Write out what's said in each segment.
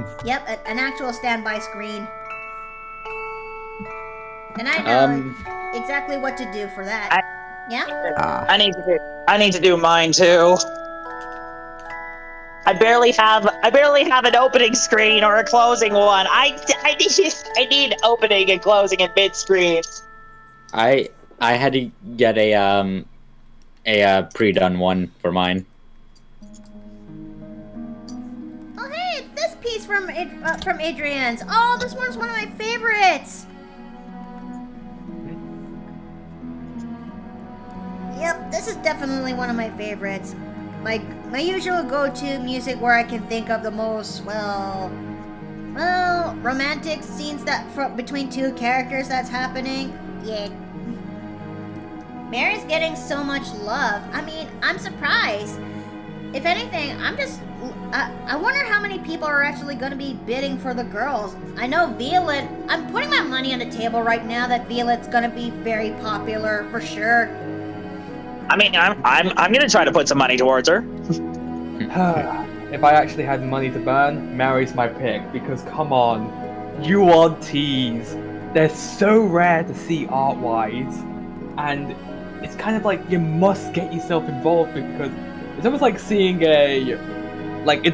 screen? Yep, an actual standby screen. And I know exactly what to do for that. Yeah? I need to do mine too. I barely have an opening screen or a closing one. I need opening and closing and mid screen. I had to get a pre-done one for mine. Oh hey, it's this piece from Adrian's. Oh, this one's one of my favorites. Yep, this is definitely one of my favorites. My usual go-to music where I can think of the most, well, romantic scenes between two characters that's happening. Yeah. Mary's getting so much love. I mean, I'm surprised. If anything, I wonder how many people are actually going to be bidding for the girls. I know Violet, I'm putting my money on the table right now that Violet's going to be very popular for sure. I mean, I'm gonna try to put some money towards her. If I actually had money to burn, Mary's my pick, because come on, URTs, they're so rare to see art-wise, and it's kind of like you must get yourself involved, because it's almost like seeing it's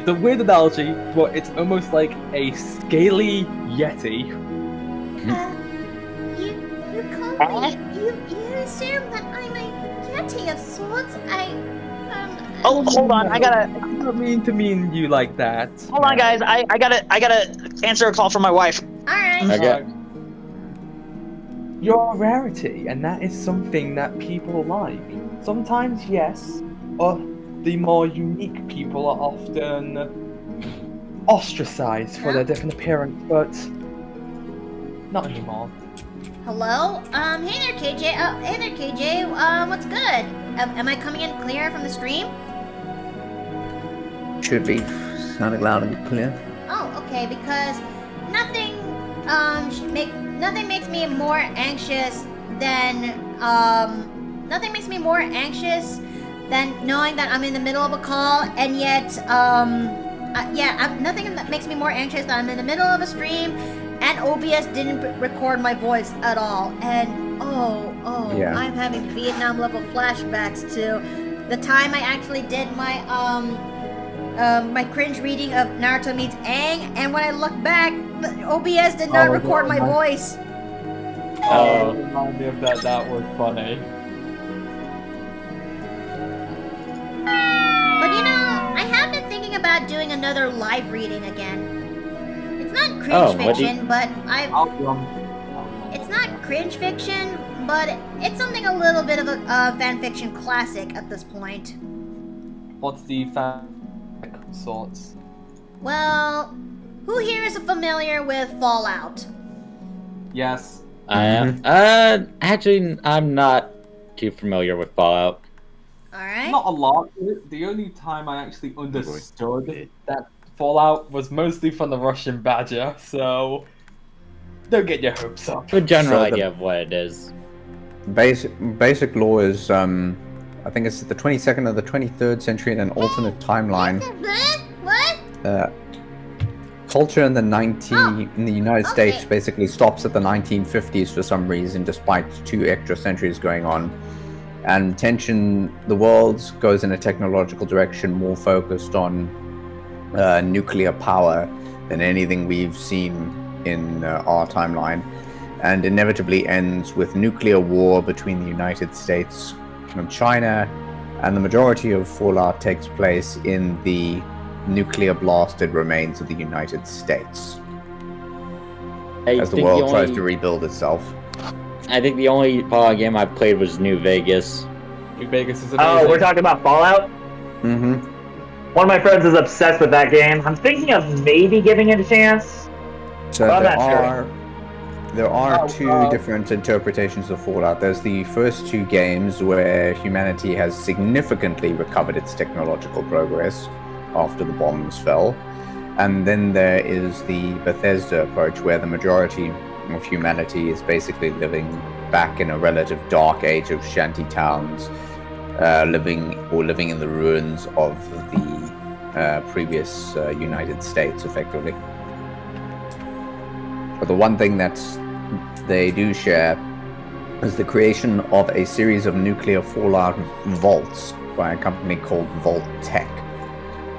a weird analogy, but it's almost like a scaly Yeti. You call me, you assume that I'm a Yeti of sorts. Oh, hold on, I don't mean to mean you like that. Hold on, guys, I gotta answer a call from my wife. Alright. Okay. You're a rarity, and that is something that people like. Sometimes, yes, but the more unique people are often ostracized for their different appearance, but not anymore. Hello? Hey there, KJ. What's good? Am I coming in clear from the stream? Should be. Sounding loud and clear. Oh, okay, because nothing makes me more anxious than knowing that I'm in the middle of a call, and yet nothing that makes me more anxious than I'm in the middle of a stream and OBS didn't record my voice at all. And yeah. I'm having Vietnam level flashbacks to the time I actually did my my cringe reading of Naruto meets Aang, and when I look back, the OBS did not record my voice. Oh, remind me of that. That was funny. But you know, I have been thinking about doing another live reading again. It's not cringe fiction, but it's not cringe fiction, but it's something a little bit of a fan fiction classic at this point. What's the fan sorts? Well, who here is familiar with Fallout? Yes. I am. Actually, I'm not too familiar with Fallout. Alright. Not a lot. The only time I actually understood that Fallout was mostly from the Russian Badger, so don't get your hopes up. A general idea of what it is. Basic lore is, I think it's the 22nd or the 23rd century in an alternate timeline. What? Culture in the United States basically stops at the 1950s for some reason, despite 2 extra centuries going on. And the world goes in a technological direction more focused on nuclear power than anything we've seen in our timeline, and inevitably ends with nuclear war between the United States and China, and the majority of Fallout takes place in the nuclear blasted remains of the United States as the world tries to rebuild itself. I think the only Fallout game I played was New Vegas. New Vegas is amazing. Oh, we're talking about Fallout? Mm-hmm. One of my friends is obsessed with that game. I'm thinking of maybe giving it a chance. So there are two different interpretations of Fallout. There's the first 2 games where humanity has significantly recovered its technological progress after the bombs fell. And then there is the Bethesda approach, where the majority of humanity is basically living back in a relative dark age of shanty towns, living in the ruins of the previous United States, effectively. But the one thing that they do share is the creation of a series of nuclear fallout vaults by a company called Vault Tech.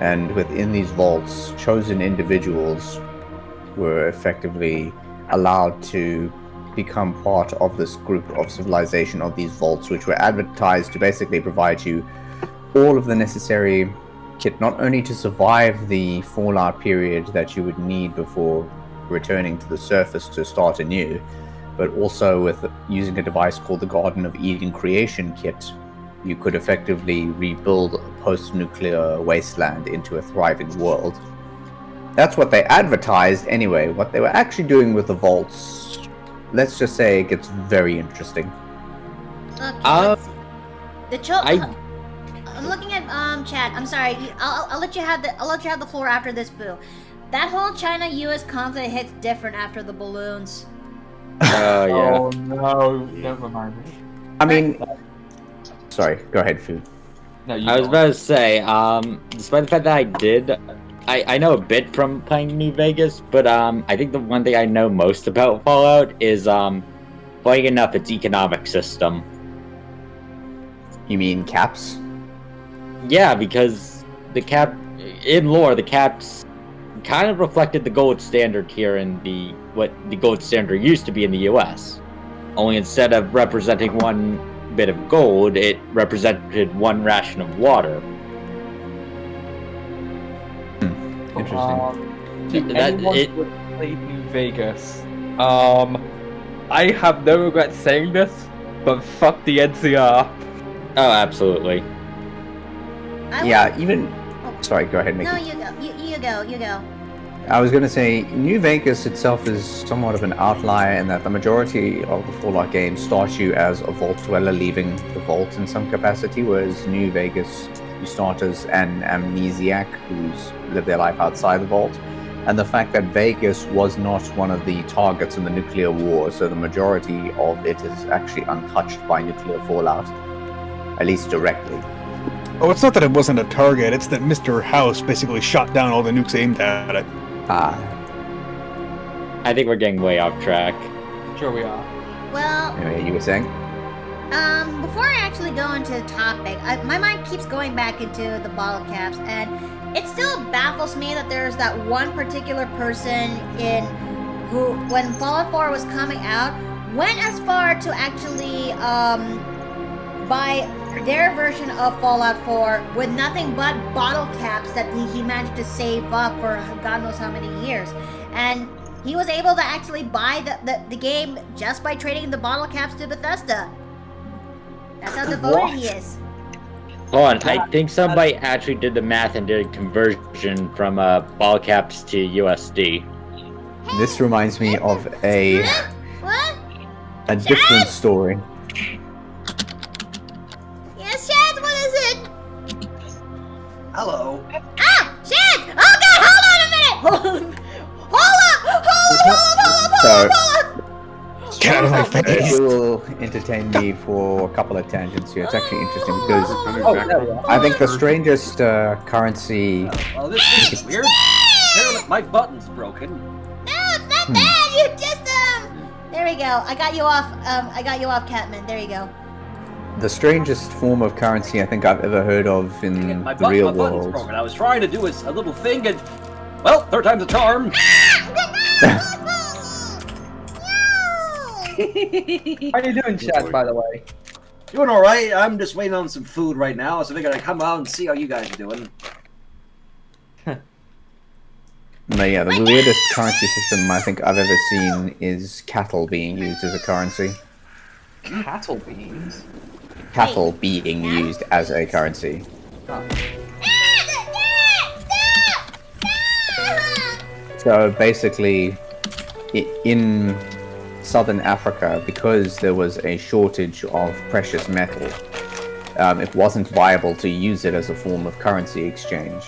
And within these vaults, chosen individuals were effectively allowed to become part of this group of civilization of these vaults, which were advertised to basically provide you all of the necessary kit, not only to survive the fallout period that you would need before returning to the surface to start anew, but also with using a device called the Garden of Eden Creation Kit, you could effectively rebuild a post-nuclear wasteland into a thriving world. That's what they advertised anyway. What they were actually doing with the vaults, let's just say it gets very interesting. Okay, I'm looking at chat. I'm sorry. I'll let you have the floor after this, Boo. That whole China-U.S. conflict hits different after the balloons. Oh yeah. Oh no! Don't remind me. I mean, sorry. Go ahead, Fu. No, I was about to say, despite the fact that I know a bit from playing New Vegas, but I think the one thing I know most about Fallout is funny enough, its economic system. You mean caps? Yeah, because the caps kind of reflected the gold standard here in what the gold standard used to be in the US. Only instead of representing one bit of gold, it represented one ration of water. Interesting. To anyone who has played New Vegas, I have no regret saying this, but fuck the NCR. Oh, absolutely. Sorry, go ahead, Nikki. No, you go. I was going to say, New Vegas itself is somewhat of an outlier in that the majority of the Fallout games start you as a vault dweller leaving the vault in some capacity, whereas New Vegas, you start as an amnesiac who's lived their life outside the vault. And the fact that Vegas was not one of the targets in the nuclear war, so the majority of it is actually untouched by nuclear fallout, at least directly. Oh, it's not that it wasn't a target, it's that Mr. House basically shot down all the nukes aimed at it. I think we're getting way off track. Sure we are. Well, Anyway, you were saying? before I actually go into the topic, my mind keeps going back into the bottle caps, and it still baffles me that there's that one particular person who, when Fallout 4 was coming out, went as far to actually, buy their version of Fallout 4 with nothing but bottle caps that he managed to save up for God knows how many years. And he was able to actually buy the game just by trading the bottle caps to Bethesda. That's how devoted he is. Hold on, I think somebody actually did the math and did a conversion from ball caps to USD. This reminds me of a different story. Yes, Shad, what is it? Hello. Ah, Shad! Oh God, hold on a minute! Hold up! Get out of my face! You will entertain me for a couple of tangents here. It's actually interesting because I think the strangest currency. Well, this is weird. Apparently my button's broken. No, it's not bad. You just There we go. I got you off, Catman. There you go. The strangest form of currency I think I've ever heard of in the real my button's world. broken. I was trying to do a little thing and, well, third time's a charm. How are you doing, Chad, by the way? Doing alright. I'm just waiting on some food right now, so I figured I'd come out and see how you guys are doing. No, yeah, the weirdest currency system I think I've ever seen is cattle being used as a currency. Cattle beans? Cattle being used as a currency. So basically, in southern Africa, because there was a shortage of precious metal, it wasn't viable to use it as a form of currency exchange.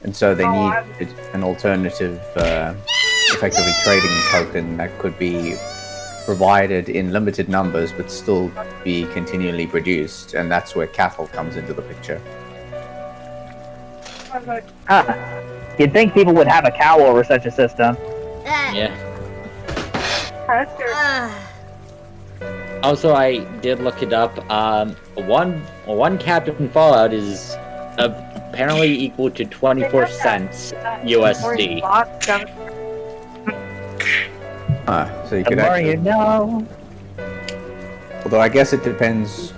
And so they needed an alternative, effectively trading token that could be provided in limited numbers but still be continually produced, and that's where cattle comes into the picture. You'd think people would have a cow over such a system. Yeah. Ah. Also, I did look it up. One Captain Fallout is apparently equal to 24 cents USD. So you The could more actually. you know. Although I guess it depends.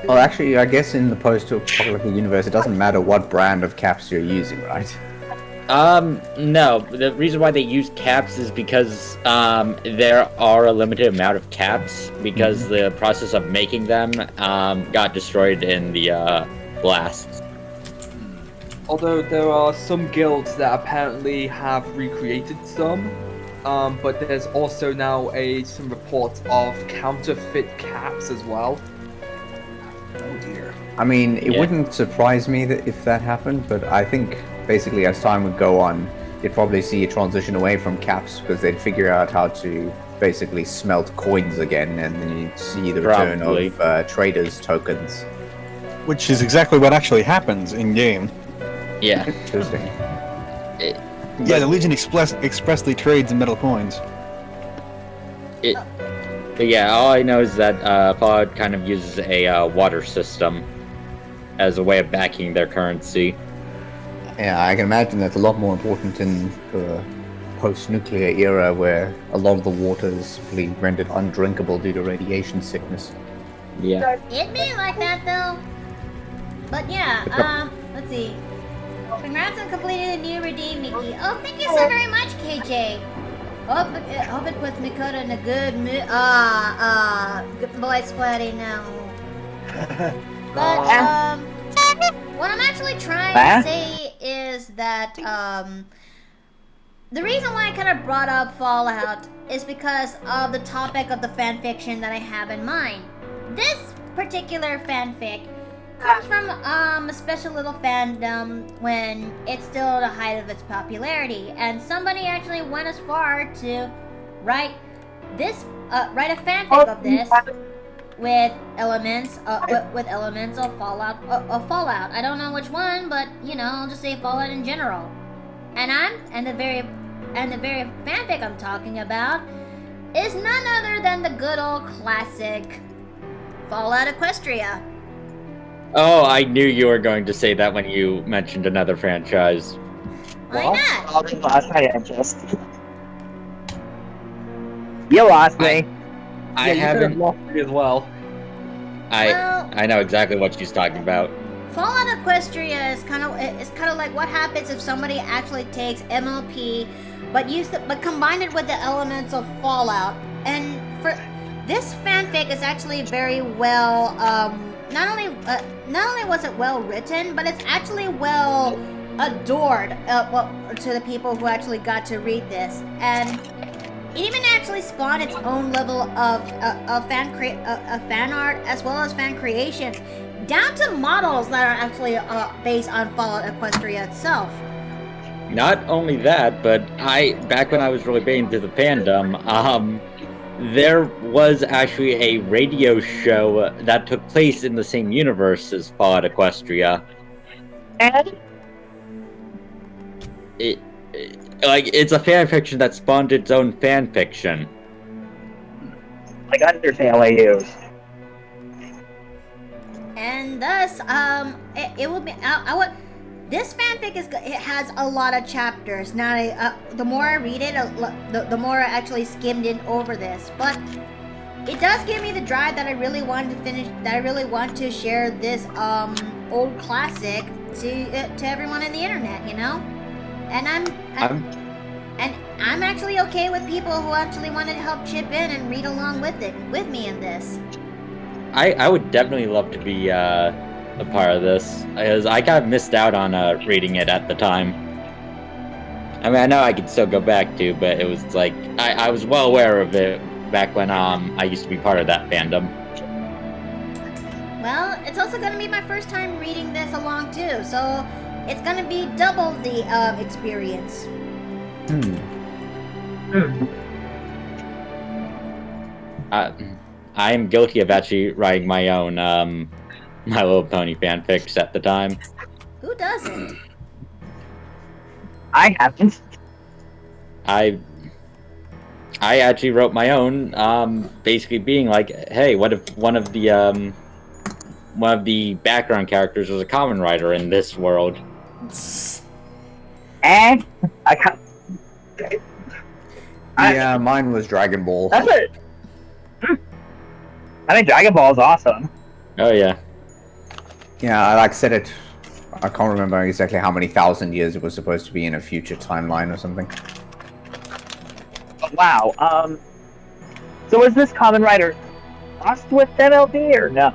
Well, actually, I guess in the post-apocalyptic universe, it doesn't matter what brand of caps you're using, right? No. The reason why they use caps is because there are a limited amount of caps because the process of making them got destroyed in the blasts. Although there are some guilds that apparently have recreated some, but there's also now some reports of counterfeit caps as well. Oh dear. I mean, it Yeah. wouldn't surprise me if that happened, but I think basically as time would go on, you'd probably see a transition away from caps because they'd figure out how to basically smelt coins again, and then you'd see the return Probably. of traders' tokens. Which is exactly what actually happens in game. Yeah. Interesting. Yeah, the Legion expressly trades in metal coins. But yeah, all I know is that Fallout kind of uses a water system as a way of backing their currency. Yeah, I can imagine that's a lot more important in the post-nuclear era where a lot of the water is simply rendered undrinkable due to radiation sickness. Yeah. It'd be like that though. But yeah, let's see. Congrats on completing the new redeem, Mickey. Oh, thank you so very much, KJ. Hope it puts Mikota in a good mood. Good boy splatty now. But what I'm actually trying to say is that the reason why I kind of brought up Fallout is because of the topic of the fanfiction that I have in mind. This particular fanfic comes from a special little fandom when it's still at the height of its popularity, and somebody actually went as far to write a fanfic of this with elements of Fallout. I don't know which one, but I'll just say Fallout in general. And the very fanfic I'm talking about is none other than the good old classic Fallout Equestria. Oh, I knew you were going to say that when you mentioned another franchise. Why not? You lost me. I haven't. Lost me as well. I know exactly what she's talking about. Fallout Equestria is kind of like what happens if somebody actually takes MLP, but combined it with the elements of Fallout. And for this fanfic is actually very well. Not only was it well written, but it's actually well adored. To the people who actually got to read this, and it even actually spawned its own level of fan art as well as fan creations, down to models that are actually based on Fallout Equestria itself. Not only that, but back when I was really big into the fandom, there was actually a radio show that took place in the same universe as Fallout Equestria. And It's a fan fiction that spawned its own fan fiction. like Undertale I use. And thus, it will be. This fanfic it has a lot of chapters. Now, the more I read it, the more I actually skimmed in over this. But it does give me the drive that I really want to finish. That I really want to share this old classic to everyone on the internet. And I'm actually okay with people who actually want to help chip in and read along with me in this. I would definitely love to be a part of this, because I kind of missed out on reading it at the time. I mean, I know I could still go back to, but it was like, I was well aware of it back when I used to be part of that fandom. Well, it's also going to be my first time reading this along too, so it's going to be double the experience. I am guilty of actually writing my own My Little Pony fanfics at the time. Who doesn't? I haven't. I I actually wrote my own, basically being like, hey, what if one of the background characters was a common writer in this world? And I can't. Yeah, mine was Dragon Ball. That's it. I think Dragon Ball is awesome. Oh yeah. Yeah, I like said it. I can't remember exactly how many thousand years it was supposed to be in a future timeline or something. Wow. So was this common writer lost with MLB or no?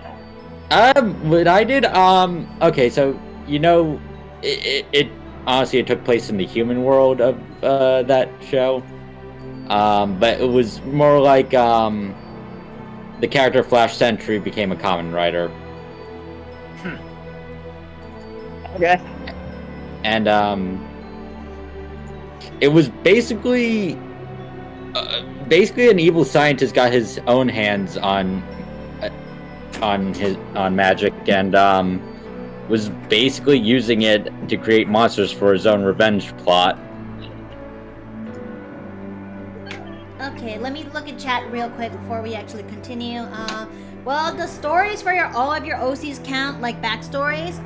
What I did, okay, so, you know, it honestly, it took place in the human world of, that show. But it was more like, the character Flash Sentry became a common writer. Okay. And, it was basically an evil scientist got his own hands on magic and was basically using it to create monsters for his own revenge plot. Okay, let me look at chat real quick before we actually continue. Well, the stories for all of your OCs count like backstories.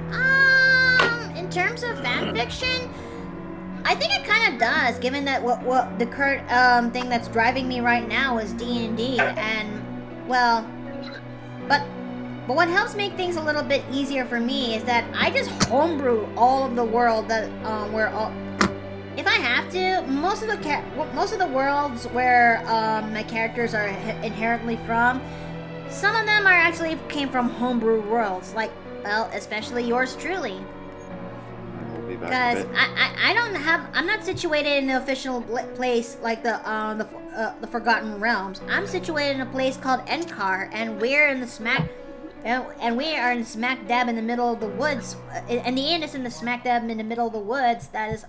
In terms of fan fiction, I think it kind of does, given that what the current thing that's driving me right now is D&D, and well, but what helps make things a little bit easier for me is that I just homebrew all of the world that if I have to, most of the worlds where my characters are inherently from, some of them actually came from homebrew worlds, like, well, especially yours truly. Because I'm not situated in the official place like the Forgotten Realms. I'm situated in a place called Enkar, and we're in the smack dab in the middle of the woods. And the inn is in the smack dab in the middle of the woods. That is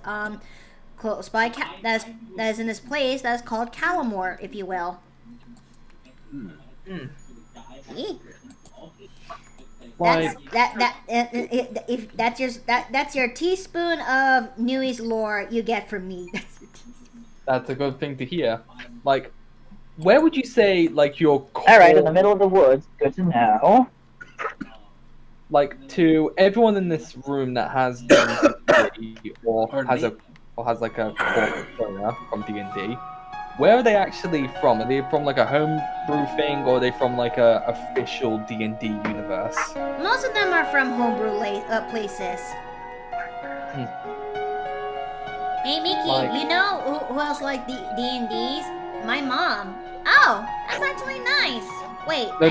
close by. That is in this place that is called Calamore, if you will. That's your teaspoon of Newey's lore you get from me. That's a good thing to hear. Like, where would you say, like, your core... Alright, in the middle of the woods. Good to know. Like, to everyone in this room that has D&D or has like a core persona from D&D, where are they actually from? Are they from like a homebrew thing, or are they from like a official D&D universe? Most of them are from homebrew places. Hey Miki, you know who else like D&Ds? My mom. Oh, that's actually nice. Wait, I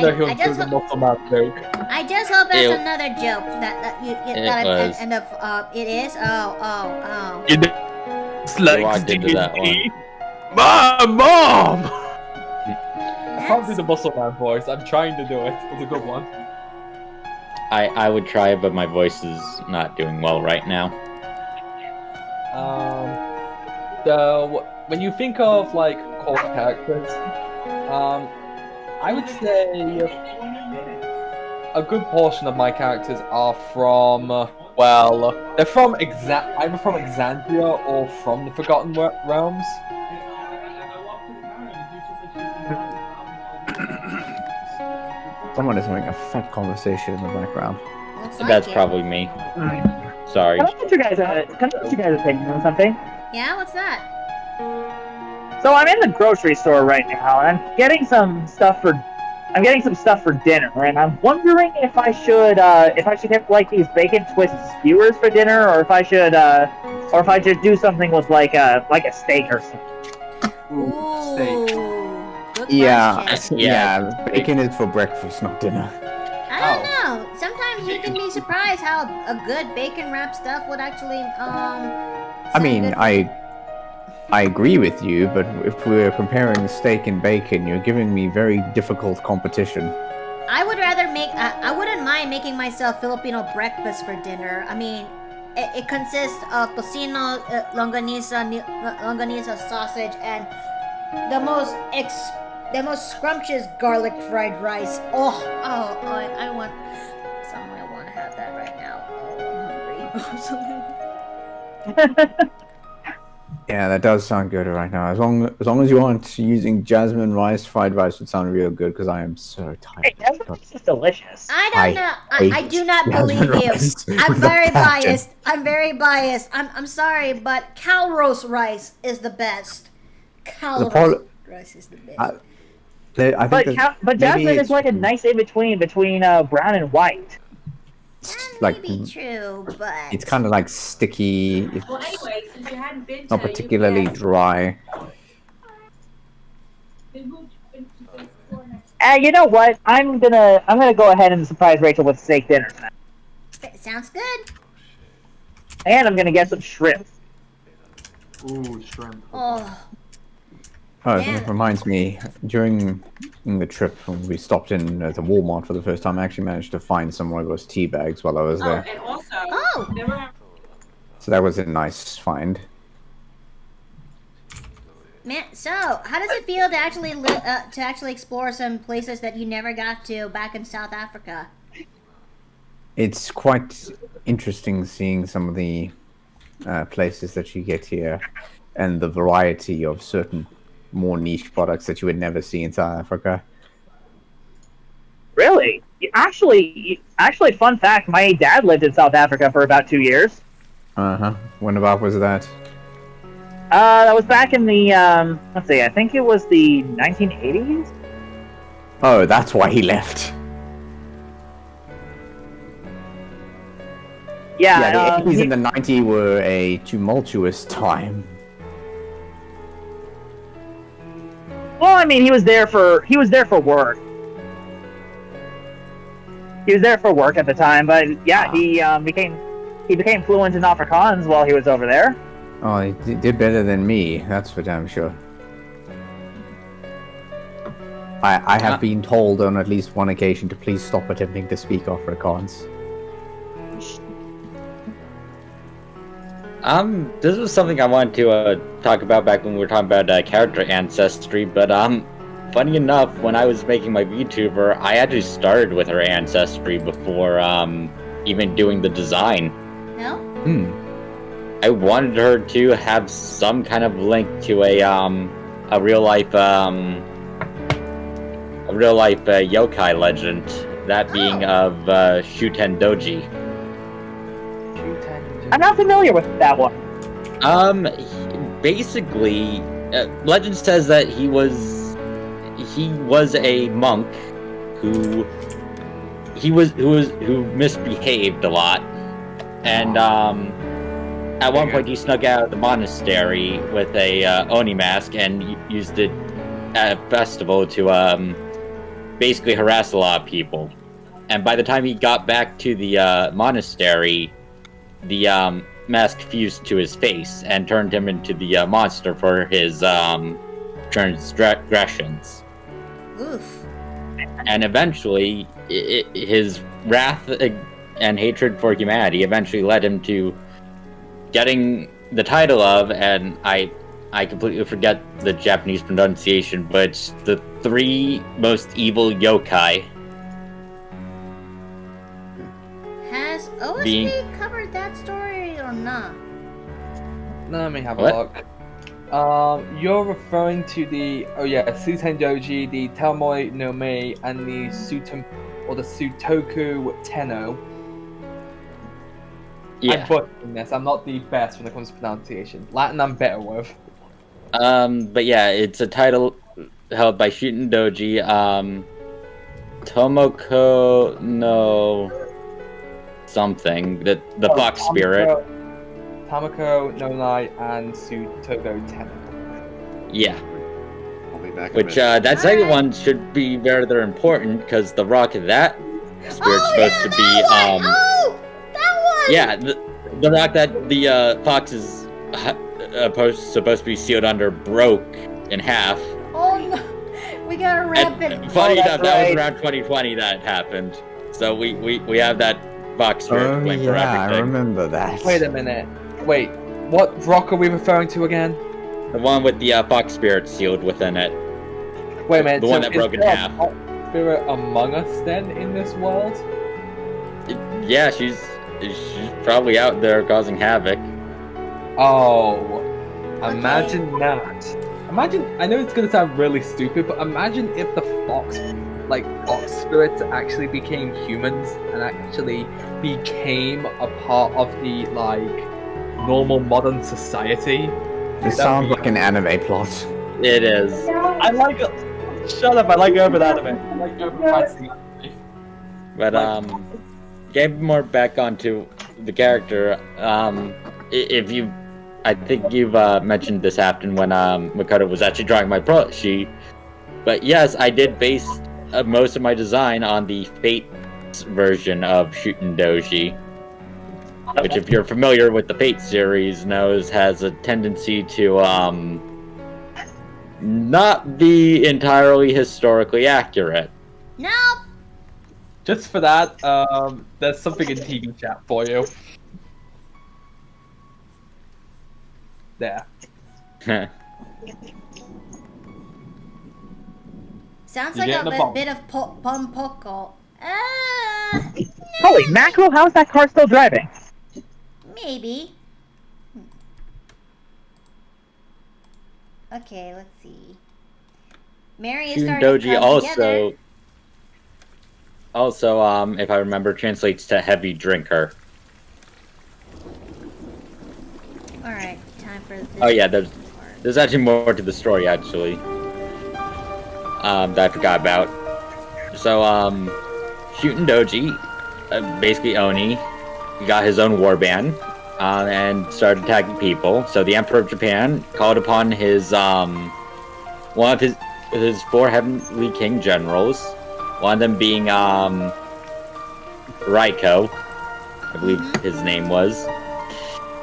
just hope that's another joke that end of it is. Oh. It's like D&D. Mom! I can't do the muscle man voice. I'm trying to do it. It's a good one. I would try, but my voice is not doing well right now. When you think of like core characters, I would say a good portion of my characters are from, well, they're from either from Exandria or from the Forgotten Realms. Someone is having a fat conversation in the background. That's probably me. Sorry. Can I get you guys' opinion on something? Yeah, what's that? So I'm in the grocery store right now, and I'm getting some stuff for dinner, and I'm wondering if I should get like these bacon twist skewers for dinner, or if I should do something with like a steak or something. Ooh, Steak. Good Yeah, question. yeah. Bacon is for breakfast, not dinner. I don't know. Sometimes you can be surprised how a good bacon wrap stuff would actually I mean, I agree with you, but if we're comparing steak and bacon, you're giving me very difficult competition. I would rather I wouldn't mind making myself Filipino breakfast for dinner. I mean, it consists of tocino, longanisa sausage, and the most scrumptious garlic fried rice. I want to have that right now. Oh, I'm hungry. Yeah, that does sound good right now. As long as you aren't using jasmine rice, fried rice would sound real good because I am so tired. Hey, jasmine rice is delicious. I don't know. I do not jasmine believe you. rice I'm with a very passion. biased. I'm very biased. I'm sorry, but Calrose rice is the best. Calrose rice is the best. I think but jasmine is like a nice in between brown and white. That like may be true, but it's kind of like sticky. It's Well, anyway, since you hadn't been not to particularly UPS, dry. You know what? I'm gonna go ahead and surprise Rachel with steak dinner tonight. sounds good. And I'm gonna get some shrimp. Ooh, shrimp. Oh, Oh, Yeah. it reminds me, during the trip when we stopped in at the Walmart for the first time, I actually managed to find some of those tea bags while I was oh, there. and also, Oh. there were So that was a nice find. man. So, how does it feel to actually explore some places that you never got to back in South Africa? It's quite interesting seeing some of the places that you get here and the variety of certain more niche products that you would never see in South Africa. Really? Actually, fun fact: my dad lived in South Africa for about 2 years. When about was that? That was back in the let's see, I think it was the 1980s. Oh, that's why he left. Yeah, the 80s and the 90s were a tumultuous time. Well, I mean, he was there for work. He was there for work at the time, but yeah, he became fluent in Afrikaans while he was over there. Oh, he did better than me, that's for damn sure. I have been told on at least one occasion to please stop attempting to speak Afrikaans. This was something I wanted to talk about back when we were talking about character ancestry, but funny enough, when I was making my VTuber, I actually started with her ancestry before even doing the design. No. I wanted her to have some kind of link to a real life yokai legend, that being of Shuten Doji. I'm not familiar with that one. Basically, legend says that he was a monk who misbehaved a lot, and at one point he snuck out of the monastery with a oni mask and used it at a festival to basically harass a lot of people. And by the time he got back to the monastery, the mask fused to his face and turned him into the monster for his transgressions. Oof. And eventually, his wrath and hatred for humanity eventually led him to getting the title of, and I completely forget the Japanese pronunciation, but it's the 3 most evil yokai. Has OSP covered that story or not? Let me have a What? look. You're referring to the Suten Doji, the Talmoi no Me, and the Sutoku Tenno. Yeah. I'm butchering this. I'm not the best when it comes to pronunciation. Latin I'm better with. But yeah, it's a title held by Shuten Doji. Tomoko no something. The fox spirit. Tamako, Nonai, and Sutogo Tenno. Yeah. I'll be back. Which that second one should be rather important because the rock of that spirit's supposed to be that one! Yeah, the rock that the fox is supposed to be sealed under broke in half. Oh no, we gotta wrap it. Funny enough, that was around 2020 that happened. So we have that fox spirit to blame for everything. I remember that. Wait a minute. Wait, what rock are we referring to again? The one with the fox spirit sealed within it. Wait a minute. The one that broke in half. Is there a spirit among us then in this world? Yeah, she's probably out there causing havoc. Oh. Imagine that. Imagine, I know it's gonna sound really stupid, but imagine if the fox spirits actually became humans and actually became a part of the, normal modern society. This sounds like an anime plot. It is. I like it. Shut up, I like urban anime. I like urban fantasy anime. But, getting more back onto the character, if you... I think you've mentioned this happened when Makoto was actually drawing my pro sheet. But yes, I did base most of my design on the Fate version of Shuten Doji, which, if you're familiar with the Fate series, knows has a tendency to not be entirely historically accurate. No. Just for that, there's something in TV chat for you. There. Sounds You like getting a a bomb? bit of pompoko. Holy mackerel, how's that car still driving? Maybe. Okay, let's see. Mary is Shuten starting to Doji come together. also, if I remember, translates to heavy drinker. Alright, time for this. Oh yeah, there's actually more to the story, actually, that I forgot about. So, Shuten Doji, basically Oni, he got his own warband, and started attacking people. So the Emperor of Japan called upon his, one of his 4 Heavenly King generals, one of them being, Raiko, I believe his name was.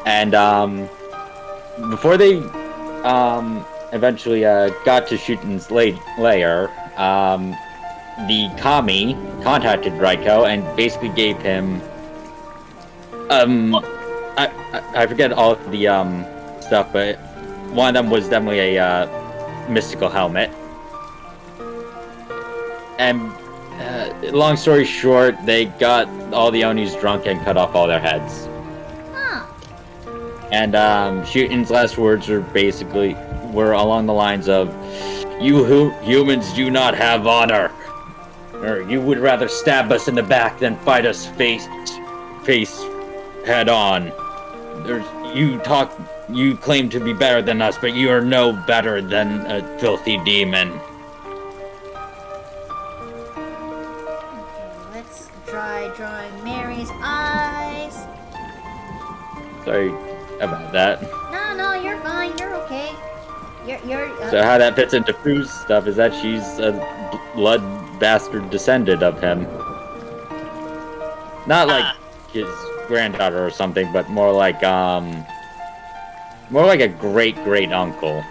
And, before they, eventually, got to Shuten's lair, the Kami contacted Raiko and basically gave him, I forget all of the, stuff, but one of them was definitely a, mystical helmet. And, long story short, they got all the Onis drunk and cut off all their heads. And Shuten's last words were along the lines of, "You humans do not have honor. Or you would rather stab us in the back than fight us face head on. You claim to be better than us, but you are no better than a filthy demon." Okay, let's try drawing Mary's eyes. Sorry about that. No, you're fine. You're okay. You're. So how that fits into Fu's stuff is that she's a blood bastard descendant of him. Not like his granddaughter or something, but more like a great uncle.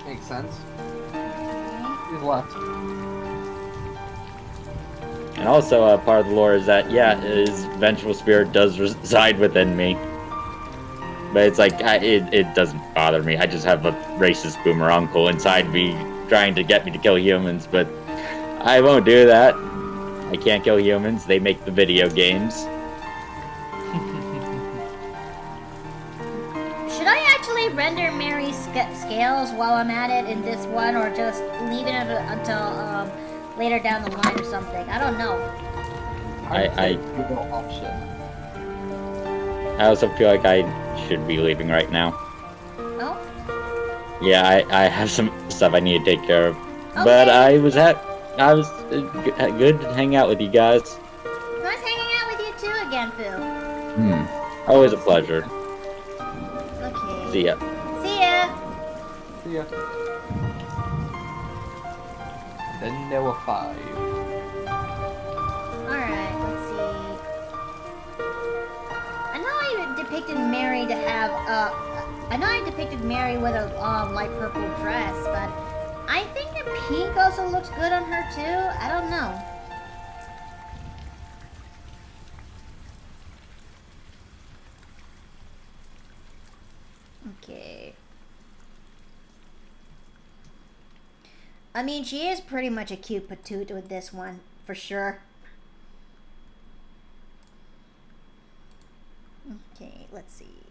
Makes sense. He's left. And also, part of the lore is that, yeah, his vengeful spirit does reside within me. But it's like, it doesn't bother me. I just have a racist boomer uncle inside me trying to get me to kill humans, but I won't do that. I can't kill humans. They make the video games. Should I actually render Mary's scales while I'm at it in this one, or just leave it until later down the line or something? I don't know. I also feel like I should be leaving right now. Oh? Yeah, I have some stuff I need to take care of. Okay. But I was good to hang out with you guys. Nice hanging out with you too again, Phil. Always a pleasure. Okay. See ya. See ya. See ya. Then there were 5. Alright, let's see. I know I depicted Mary to have, I know I depicted Mary with a, light purple dress, but I think the pink also looks good on her too. I don't know. Okay. I mean, she is pretty much a cute patoot with this one, for sure. Okay, let's see.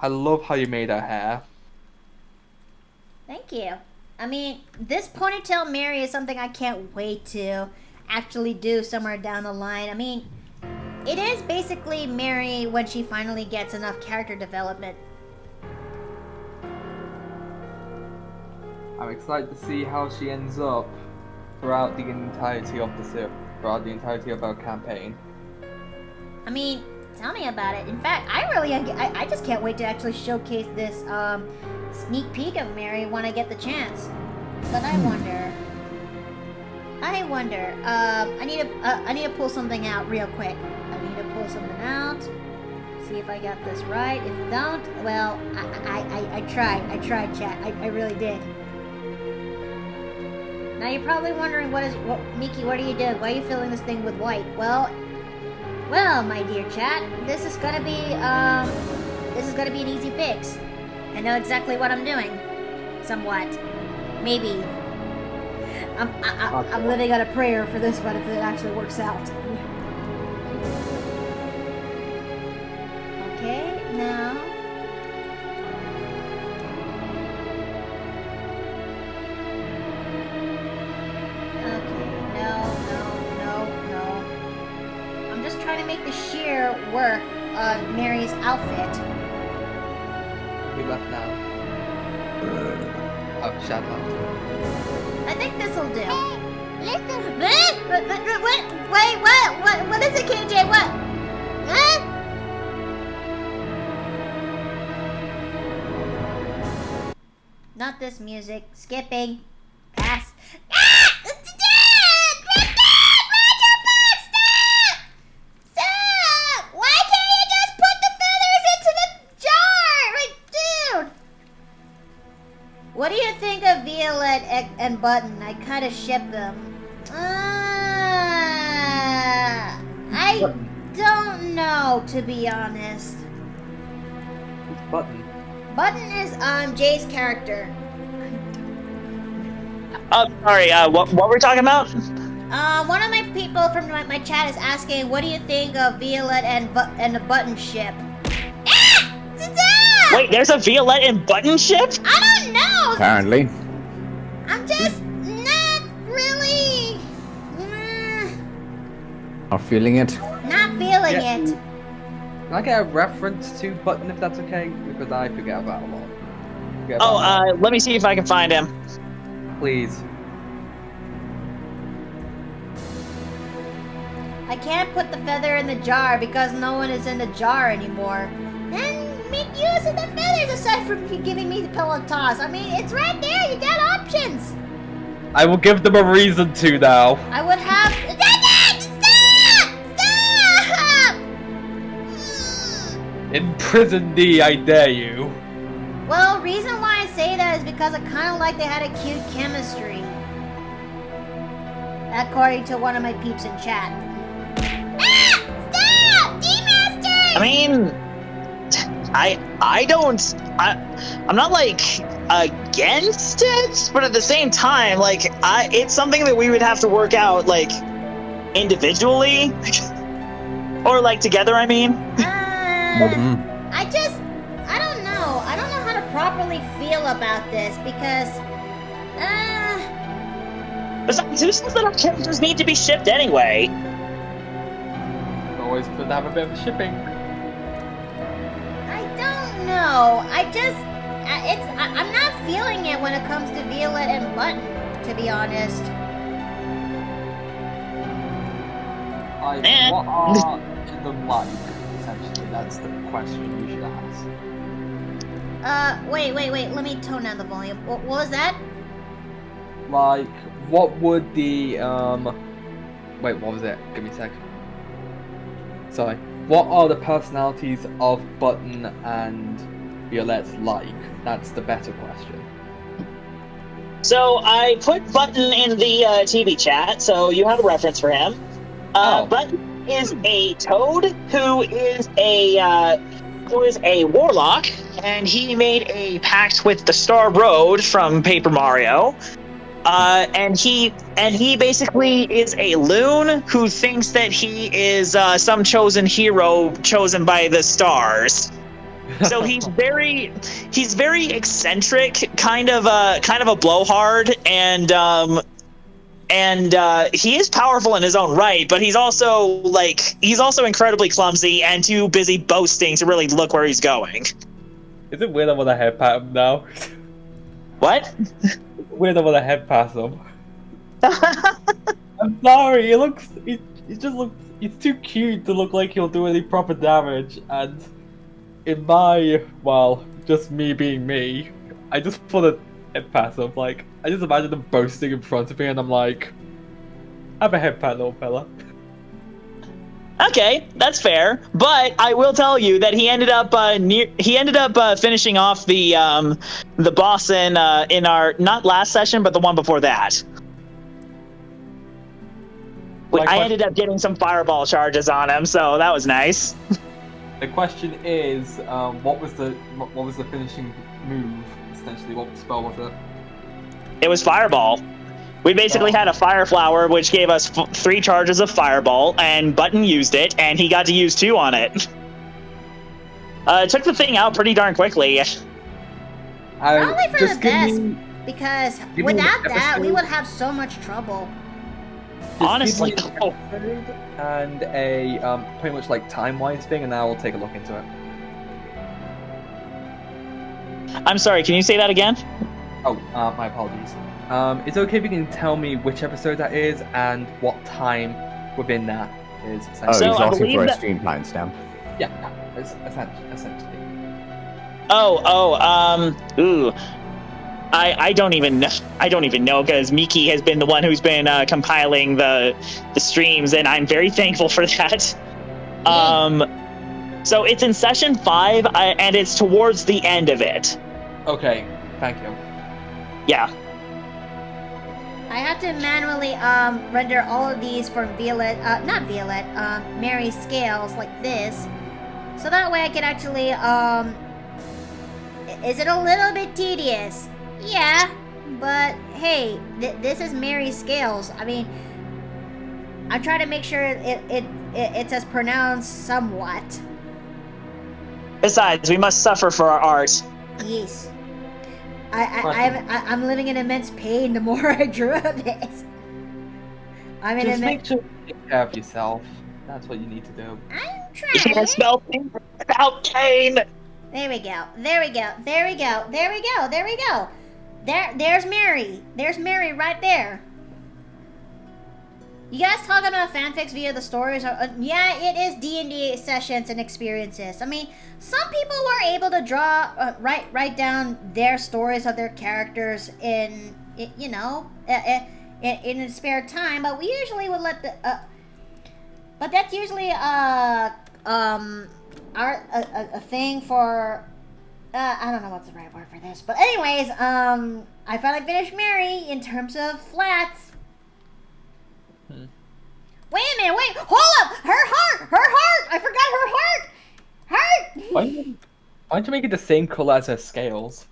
I love how you made her hair. Thank you. I mean, this ponytail Mary is something I can't wait to actually do somewhere down the line. I mean, it is basically Mary when she finally gets enough character development. I'm excited to see how she ends up throughout the entirety of our campaign. I mean, tell me about it. In fact, I just can't wait to actually showcase this sneak peek of Mary when I get the chance. But I wonder. I need to pull something out real quick. I need to pull something out. See if I got this right. If don't, well, I tried. I tried, chat. I really did. Now you're probably wondering Miki, what are you doing? Why are you filling this thing with white? Well, my dear chat, this is gonna be an easy fix. I know exactly what I'm doing. Somewhat. Maybe. I'm living on a prayer for this one if it actually works out. Okay, now. Okay, no. I'm just trying to make the sheer work on Mary's outfit. We left now. Oh, shut up. I think this'll do. Hey, listen. Wait, what is it, KJ? What? Huh? Not this music. Skipping. Pass. Stop! Why can't you just put the feathers into the jar? Like, dude! What do you think of Violet and Button? I kind of ship them. I don't know, to be honest. Who's Button? Button is Jay's character. Sorry, what were we talking about? One of my people from my chat is asking, what do you think of Violet and the Button ship? Wait, there's a Violet and Button ship? I don't know! Apparently. I'm just not really... Not feeling it? Not feeling it. Can I get a reference to Button if that's okay? Because I forget about a lot. Let me see if I can find him. Please. I can't put the feather in the jar because no one is in the jar anymore. Then make use of the feathers aside from giving me the pillow toss. I mean, it's right there. You got options. I will give them a reason to now. I would have... Stop! Imprison thee, I dare you. Well, reason why I say that is because I kind of like they had a cute chemistry. According to one of my peeps in chat. Stop! D-Master! I mean, I'm not like against it, but at the same time, like it's something that we would have to work out like individually or like together. I mean, I don't know. I don't know how to properly feel about this because besides, who says that our characters need to be shipped anyway? Always good to have a bit of shipping. I don't know. I'm not feeling it when it comes to Violet and Button, to be honest. What are the like, essentially? That's the question you should ask. Wait. Let me tone down the volume. What was that? Like, what would the, wait, what was it? Give me a sec. Sorry. What are the personalities of Button and Violet like? That's the better question. So I put Button in the TV chat, so you have a reference for him. Button is a toad who is a warlock, and he made a pact with the Star Road from Paper Mario. And he basically is a loon who thinks that he is some chosen hero chosen by the stars. So he's very eccentric, kind of a blowhard, and he is powerful in his own right, but he's also incredibly clumsy and too busy boasting to really look where he's going. Is it weird I want to head pat him now? What? Weird I want to head pass him. I'm sorry, he's too cute to look like he'll do any proper damage, and in my, well, just me being me, I just want to head pass him. Like, I just imagine him boasting in front of me, and I'm like, have a head pat, little fella. Okay, that's fair, but I will tell you that he ended up finishing off the boss in our, not last session, but the one before that. I ended up getting some fireball charges on him, so that was nice. The question is, what was the finishing move? Essentially, what spell was it? It was fireball. We basically had a fire flower, which gave us 3 charges of fireball, and Button used it, and he got to use 2 on it. It took the thing out pretty darn quickly. Probably for the best, because without that, we would have so much trouble. Honestly, and a pretty much like time-wise thing, and now we'll take a look into it. I'm sorry, can you say that again? Oh, my apologies. It's okay if you can tell me which episode that is and what time within that is. Oh, so he's asking for a stream timestamp. Yeah, essentially. Ooh. I don't even know because Miki has been the one who's been compiling the streams, and I'm very thankful for that. So it's in session 5, and it's towards the end of it. Okay, thank you. Yeah. I have to manually render all of these for Mary's scales like this, so that way I can actually Is it a little bit tedious? Yeah, but hey, this is Mary's scales. I mean, I'm trying to make sure it's as pronounced somewhat. Besides, we must suffer for our art. Yes. I'm living in immense pain the more I drew of this. Just make sure you take care of yourself. That's what you need to do. I'm trying. You can't spell things without pain. There we go. There's Mary. There's Mary right there. You guys talking about fanfics via the stories? Yeah, it is D&D sessions and experiences. I mean, some people were able to draw, write down their stories of their characters in spare time, but we usually would let the, but that's usually a thing for, I don't know what's the right word for this, but anyways, I finally finished Mary in terms of flats. Wait a minute, hold up! Her heart! I forgot her heart! Why don't you make it the same color as her scales?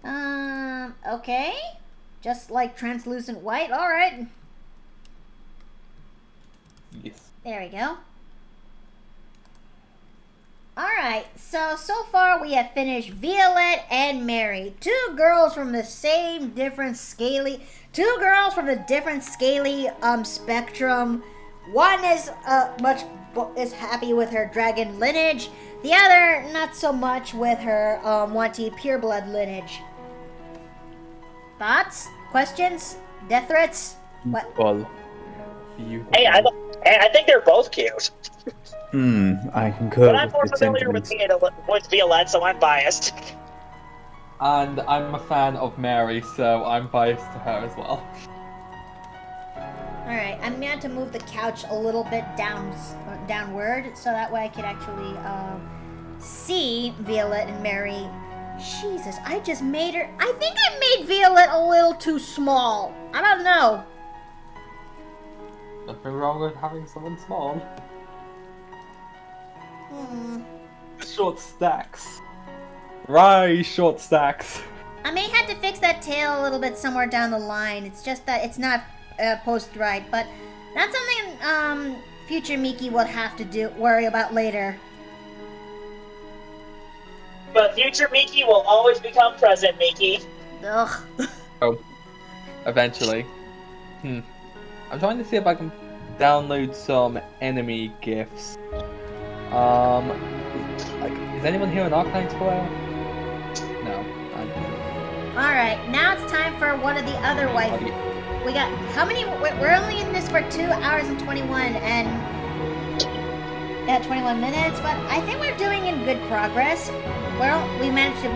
Okay. Just like translucent white, alright. Yes. There we go. Alright, so far we have finished Violet and Mary. Two girls from the different scaly spectrum. One is is happy with her dragon lineage. The other, not so much with her wanty pureblood lineage. Thoughts? Questions? Death threats? What? Well, hey, I think they're both cute. I concur. But I'm more familiar with Violette, so I'm biased. And I'm a fan of Mary, so I'm biased to her as well. Alright, I'm going to move the couch a little bit downward, so that way I can actually see Violet and Mary. Jesus, I just made her... I think I made Violet a little too small. I don't know. Nothing wrong with having someone small. Short stacks. Right, short stacks. I may have to fix that tail a little bit somewhere down the line. It's just that it's not posted right, but that's something future Miki will have to worry about later. But future Miki will always become present Miki. Ugh. Oh, eventually. I'm trying to see if I can download some enemy gifts. Is anyone here an Arcane player? No. Alright, now it's time for one of the other wife. We got, how many, we're only in this for 2 hours and 21 minutes, but I think we're doing in good progress. Well, we managed to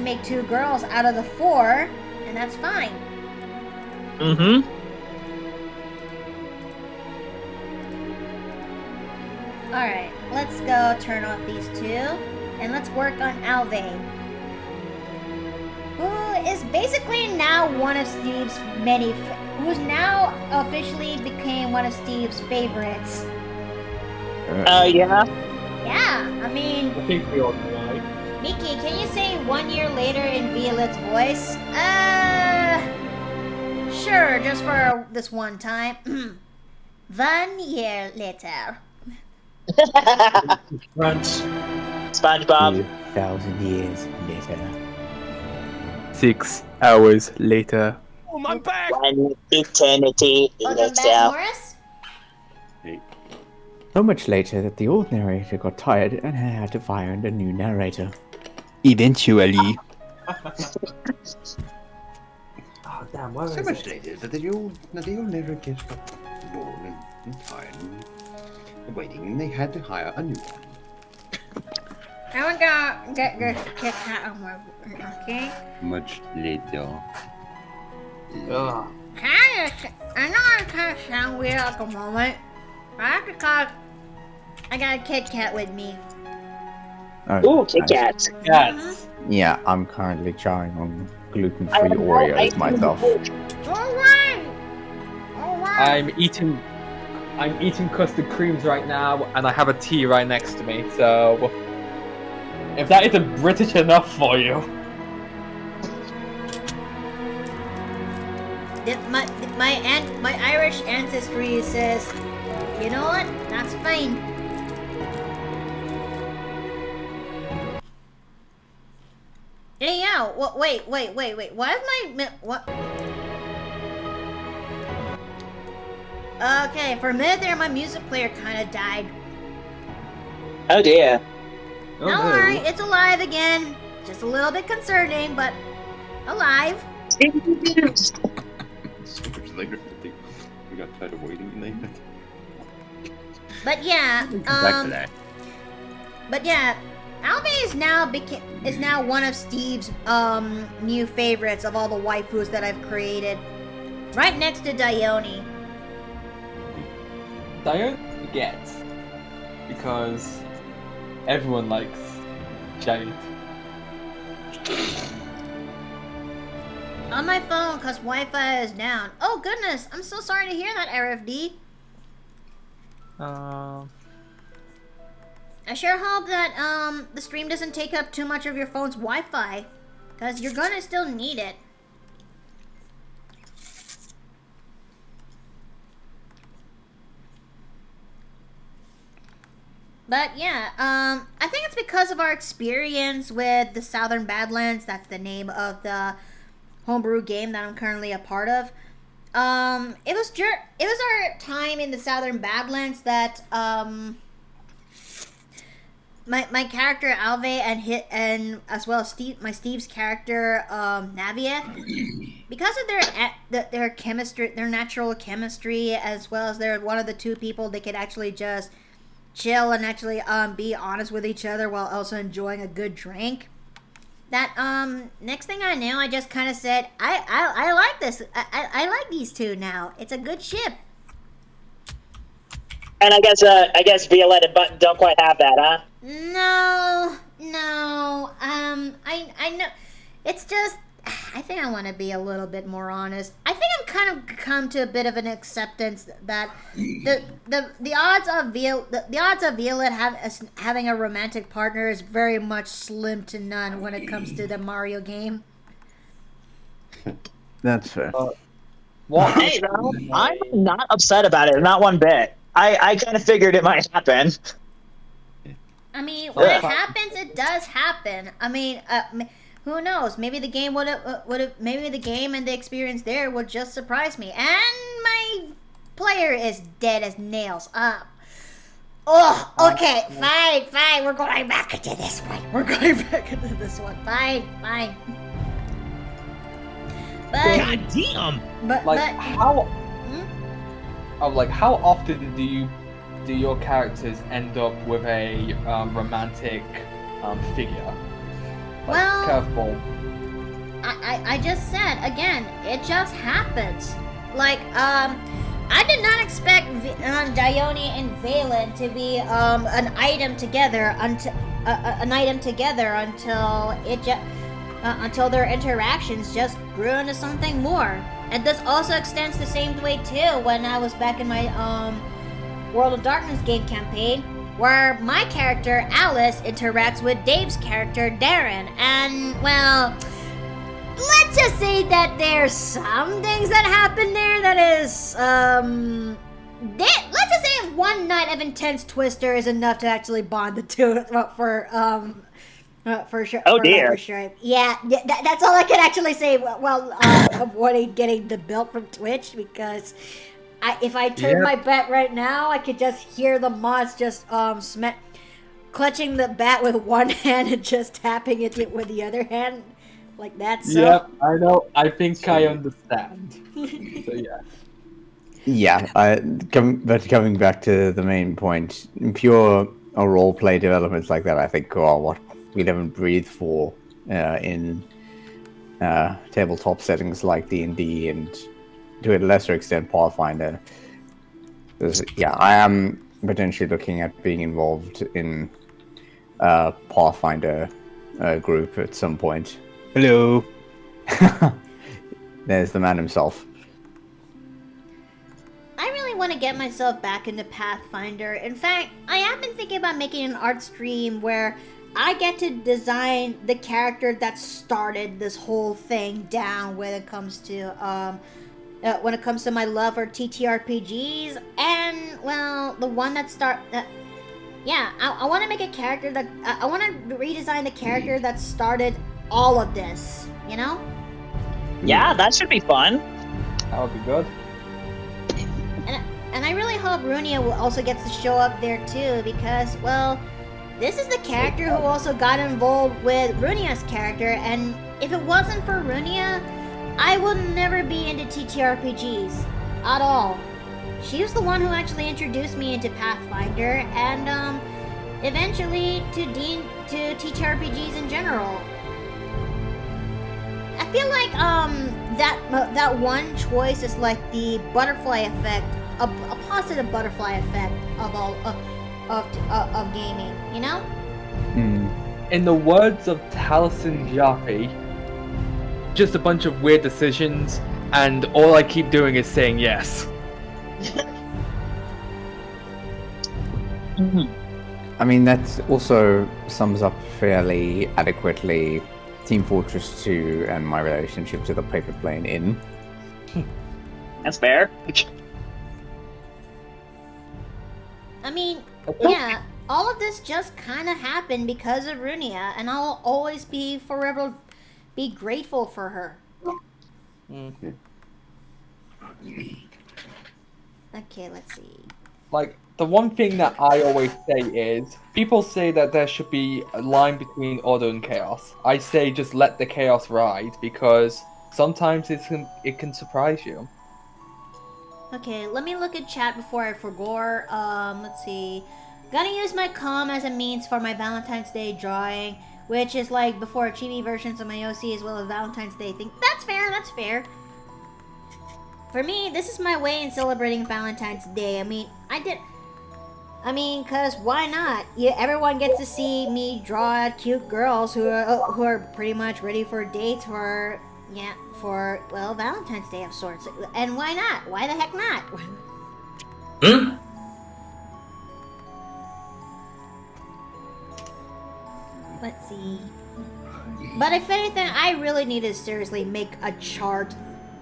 make 2 girls out of the 4, and that's fine. Mm-hmm. Alright, let's go turn off these 2, and let's work on Alve, who is basically now one of Steve's who's now officially became one of Steve's favorites. Yeah? Yeah, I mean... I think we all know why. Miki, can you say 1 year later in Violet's voice? Sure, just for this one time. 1 year later. Crunch. SpongeBob. 2,000 years later. 6 hours later. Oh, my back! One eternity Welcome back, later. Morris. So much later that the old narrator got tired and had to find a new narrator. Eventually. Oh, damn, why So much later that the old narrator got bored and tired and waiting, and they had to hire a new one. I'm gonna get this Kit Kat on my okay? Much later. Ugh. I know I kind of sound weird at the moment, but that's because I got a Kit Kat with me. Ooh, Kit Kats. Yes. Yeah, I'm currently chowing on gluten-free Oreos myself. Alright! I'm eating custard creams right now, and I have a tea right next to me. So, if that isn't British enough for you, My Irish ancestry says, you know what? That's fine. Hey, yeah. Wait. Why is what? Okay, for a minute there, my music player kind of died. Oh dear. Don't worry, it's alive again. Just a little bit concerning, but alive. So much later that we got tired of waiting, and they. But yeah, Back to that. But yeah, Alve is now one of Steve's new favorites of all the waifus that I've created. Right next to Dione. Dione gets because everyone likes Jade. On my phone, cause Wi-Fi is down. Oh goodness, I'm so sorry to hear that, RFD. I sure hope that the stream doesn't take up too much of your phone's Wi-Fi, cause you're gonna still need it. But yeah, I think it's because of our experience with the Southern Badlands. That's the name of the homebrew game that I'm currently a part of. It was our time in the Southern Badlands that my character Alve and as well as Steve's character Navieth, because of their chemistry, their natural chemistry, as well as they're one of the two people that could actually just chill and actually be honest with each other while also enjoying a good drink. That next thing I knew, I just kind of said, I like this. I like these two now. It's a good ship. And I guess Violette and Button don't quite have that, huh? No. I know. It's just, I think I want to be a little bit more honest. I think I'm kind of come to a bit of an acceptance that the odds of Violette having a romantic partner is very much slim to none when it comes to the Mario game. That's fair. What? Hey, I'm not upset about it, not one bit. I kind of figured it might happen. I mean, when it happens, it does happen. I mean, who knows? Maybe the game maybe the game and the experience there would just surprise me. And my player is dead as nails. Oh, okay, fine. We're going back into this one. Fine. But, God damn! How often do your characters end up with a romantic figure? Curveball. I just said again, it just happens. I did not expect Dione and Valen to be an item together until their interactions just grew into something more. And this also extends the same way too when I was back in my World of Darkness game campaign, where my character Alice interacts with Dave's character Darren, and well, let's just say that there's some things that happen there that is, let's just say one night of intense Twister is enough to actually bond the two for sure. Oh dear. For sure. Yeah, that's all I can actually say. Well, avoiding getting the belt from Twitch, because if I turn my bat right now, I could just hear the mods just clutching the bat with one hand and just tapping it with the other hand. Like that, so... Yep, I know. I think I understand. So yeah. Yeah, coming back to the main point, pure role-play developments like that, I think, are what we live and breathe for in tabletop settings like D&D and, to a lesser extent, Pathfinder. I am potentially looking at being involved in a Pathfinder group at some point. Hello. There's the man himself. I really want to get myself back into Pathfinder. In fact, I have been thinking about making an art stream where I get to design the character that started this whole thing down when it comes to my love for TTRPGs, and well, the one that I want to make a character that I want to redesign the character that started all of this, you know? Yeah, that should be fun. That would be good. And I really hope Runia will also get to show up there too, because, well, this is the character who also got involved with Runia's character, and if it wasn't for Runia, I would never be into TTRPGs at all. She was the one who actually introduced me into Pathfinder, and eventually to TTRPGs in general. I feel like that one choice is like the butterfly effect, a positive butterfly effect of gaming, you know? In the words of Taliesin Jaffe, just a bunch of weird decisions, and all I keep doing is saying yes. I mean, that also sums up fairly adequately Team Fortress 2 and my relationship to the paper plane Inn. That's fair. I mean, yeah, all of this just kind of happened because of Runia, and I'll always forever be grateful for her. Mm-hmm. Okay, let's see. Like, the one thing that I always say is, people say that there should be a line between order and chaos. I say just let the chaos ride, because sometimes it can surprise you. Okay, let me look at chat before I forgot. Let's see. Gonna use my comm as a means for my Valentine's Day drawing, which is like before chibi versions of my OC as well as Valentine's Day thing. That's fair. For me, this is my way in celebrating Valentine's Day. Cause why not? Everyone gets to see me draw cute girls who are pretty much ready for dates for Valentine's Day of sorts. And why not? Why the heck not? Let's see. But if anything, I really need to seriously make a chart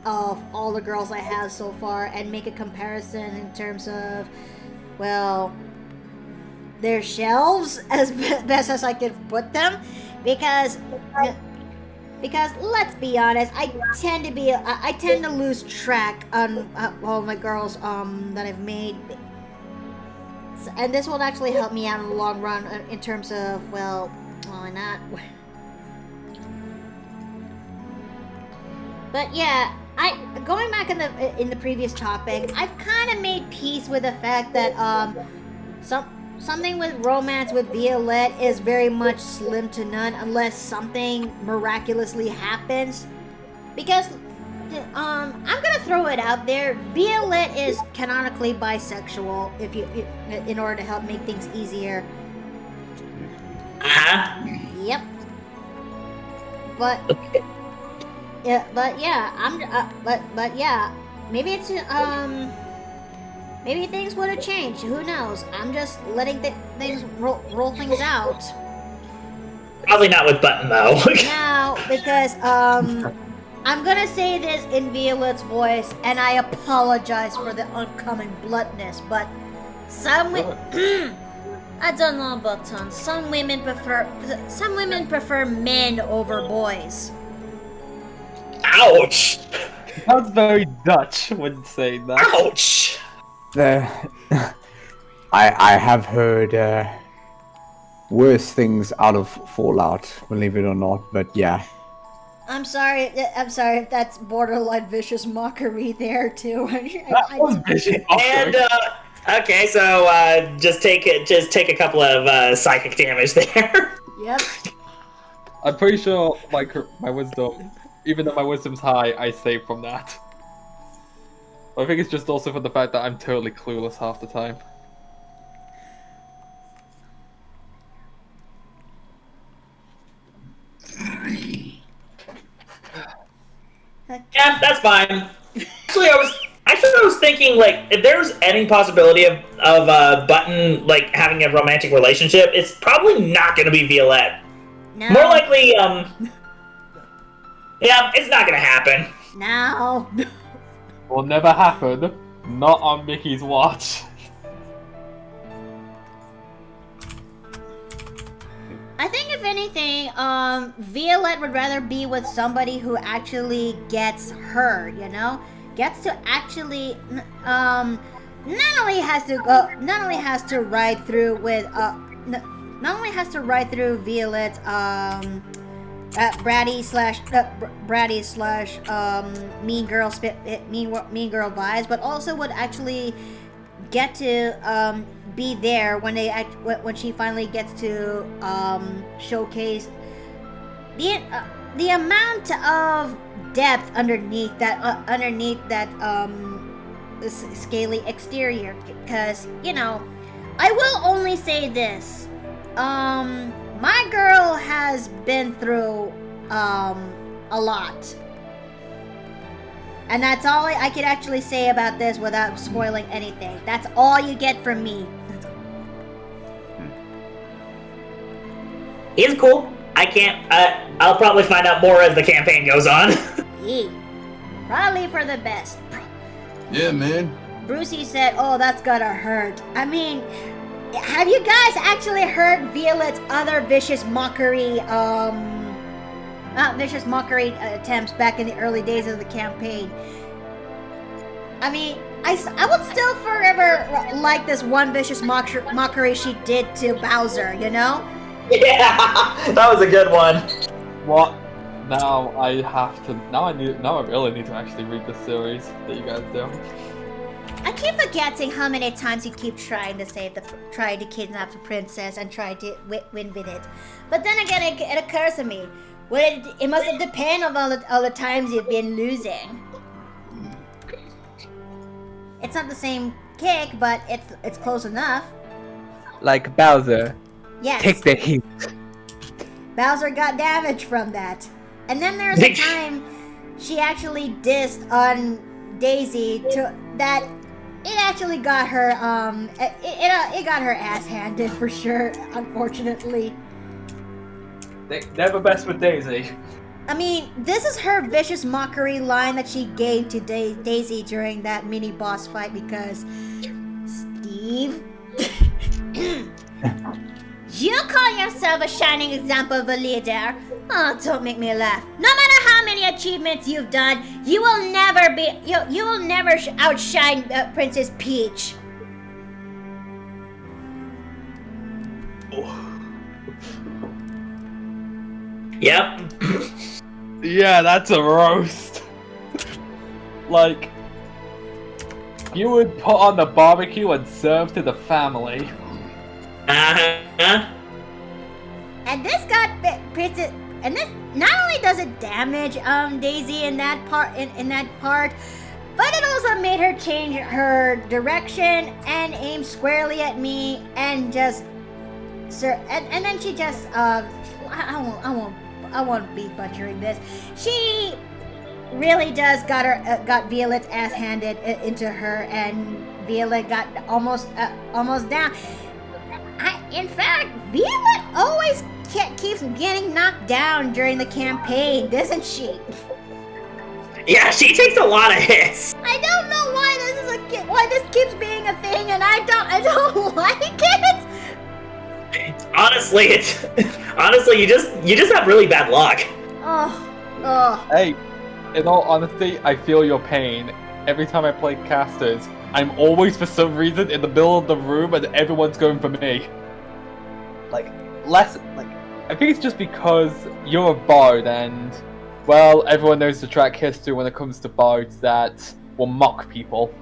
of all the girls I have so far and make a comparison in terms of, well, their shelves as best as I could put them, because let's be honest, I tend to lose track on all my girls that I've made, and this will actually help me out in the long run in terms of well not. But yeah, going back in the previous topic, I've kind of made peace with the fact that something with romance with Violette is very much slim to none unless something miraculously happens. Because I'm gonna throw it out there, Violette is canonically bisexual in order to help make things easier. Yep. But yeah, but yeah, maybe it's maybe things would have changed. Who knows? I'm just letting things roll things out. Probably not with Button though. No, because I'm gonna say this in Violet's voice, and I apologize for the oncoming bluntness, but I don't know about tons. Some women prefer men over boys. Ouch! That's very Dutch when saying that. Ouch! I have heard worse things out of Fallout, believe it or not, but yeah. I'm sorry if that's borderline vicious mockery there too. And okay, so just take a couple of psychic damage there. Yep. I'm pretty sure my wisdom, even though my wisdom's high, I save from that. I think it's just also for the fact that I'm totally clueless half the time. Yeah, that's fine. Actually, I was thinking, like, if there was any possibility of Button, like, having a romantic relationship, it's probably not going to be Violette. No. More likely, yeah, it's not going to happen. No. Will never happen. Not on Mickey's watch. I think if anything, Violette would rather be with somebody who actually gets her, you know? Gets to actually, not only has to ride through with, not only has to ride through Violette's, bratty slash mean girl vibes, but also would actually get to be there when she finally gets to showcase the amount of depth underneath that scaly exterior. Because you know, I will only say this. My girl has been through a lot. And that's all I could actually say about this without spoiling anything. That's all you get from me. He's cool. I can't, I'll probably find out more as the campaign goes on. Probably for the best. Yeah, man. Brucey said, oh, that's gotta hurt. I mean, have you guys actually heard Violet's other vicious mockery, attempts back in the early days of the campaign? I mean, I would still forever like this one vicious mockery she did to Bowser, you know? Yeah, that was a good one. What? Now I have to. Now I really need to actually read the series that you guys do. I keep forgetting how many times you keep trying to kidnap the princess and try to win with it. But then again, it occurs to me, well, it must have depended on all the times you've been losing. It's not the same kick, but it's close enough. Like Bowser. Yes. Take the heat. Bowser got damage from that. And then there's a time she actually dissed on Daisy that it actually got her it got her ass handed for sure, unfortunately. Never best with Daisy. I mean, this is her vicious mockery line that she gave to Daisy during that mini boss fight because Steve You call yourself a shining example of a leader? Oh, don't make me laugh. No matter how many achievements you've done, you will never outshine Princess Peach. Yep. Yeah, that's a roast. Like, you would put on the barbecue and serve to the family. Uh-huh. And this got Princess. And this not only does it damage Daisy in that part, but it also made her change her direction and aim squarely at me and just, and then she just I won't be butchering this. She really does got Violet's ass handed into her, and Violet got almost down. In fact, Violet always keeps getting knocked down during the campaign, doesn't she? Yeah, she takes a lot of hits. I don't know why this keeps being a thing, and I don't like it. Honestly, you just have really bad luck. Oh. Hey, in all honesty, I feel your pain. Every time I play casters, I'm always for some reason in the middle of the room and everyone's going for me. I think it's just because you're a bard and, well, everyone knows the track history when it comes to bards that will mock people.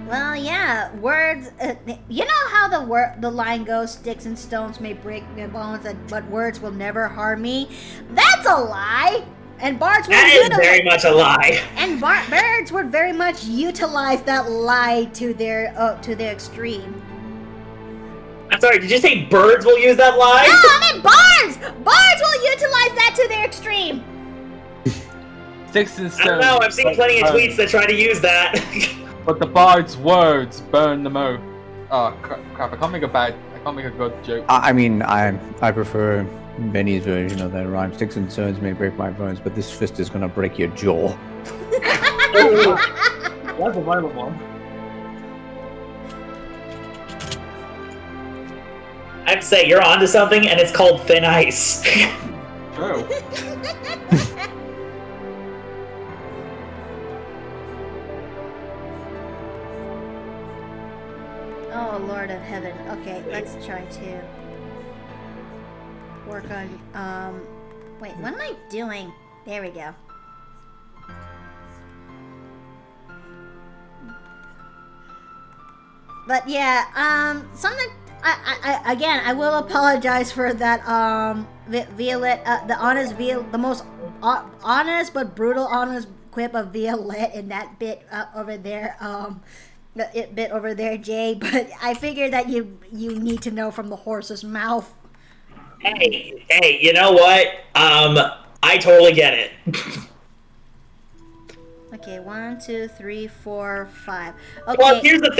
Well, yeah, words. You know how the line goes: "Sticks and stones may break my bones, but words will never harm me." That's a lie. And bards would very much a lie. And bards would very much utilize that lie to their extreme. I'm sorry, did you say birds will use that lie? No, I meant bards! Bards will utilize that to their extreme. Sticks and stones. I don't know, I've seen plenty of tweets that try to use that. But the bard's words burn the most. Oh crap! I can't make a good joke. I mean, I prefer Benny's version of that rhyme. Sticks and stones may break my bones, but this fist is gonna break your jaw. That's a violent one. I have to say, you're onto something, and it's called thin ice. True. Oh, Lord of Heaven. Okay, let's try to work on, wait, what am I doing? There we go. But yeah, something, I will apologize for that, Violet, the most honest but brutal honest quip of Violet in that bit over there, bit over there, Jay, but I figured that you need to know from the horse's mouth. Hey, you know what? I totally get it. Okay, 1, 2, 3, 4, 5. Okay. Plus, here's the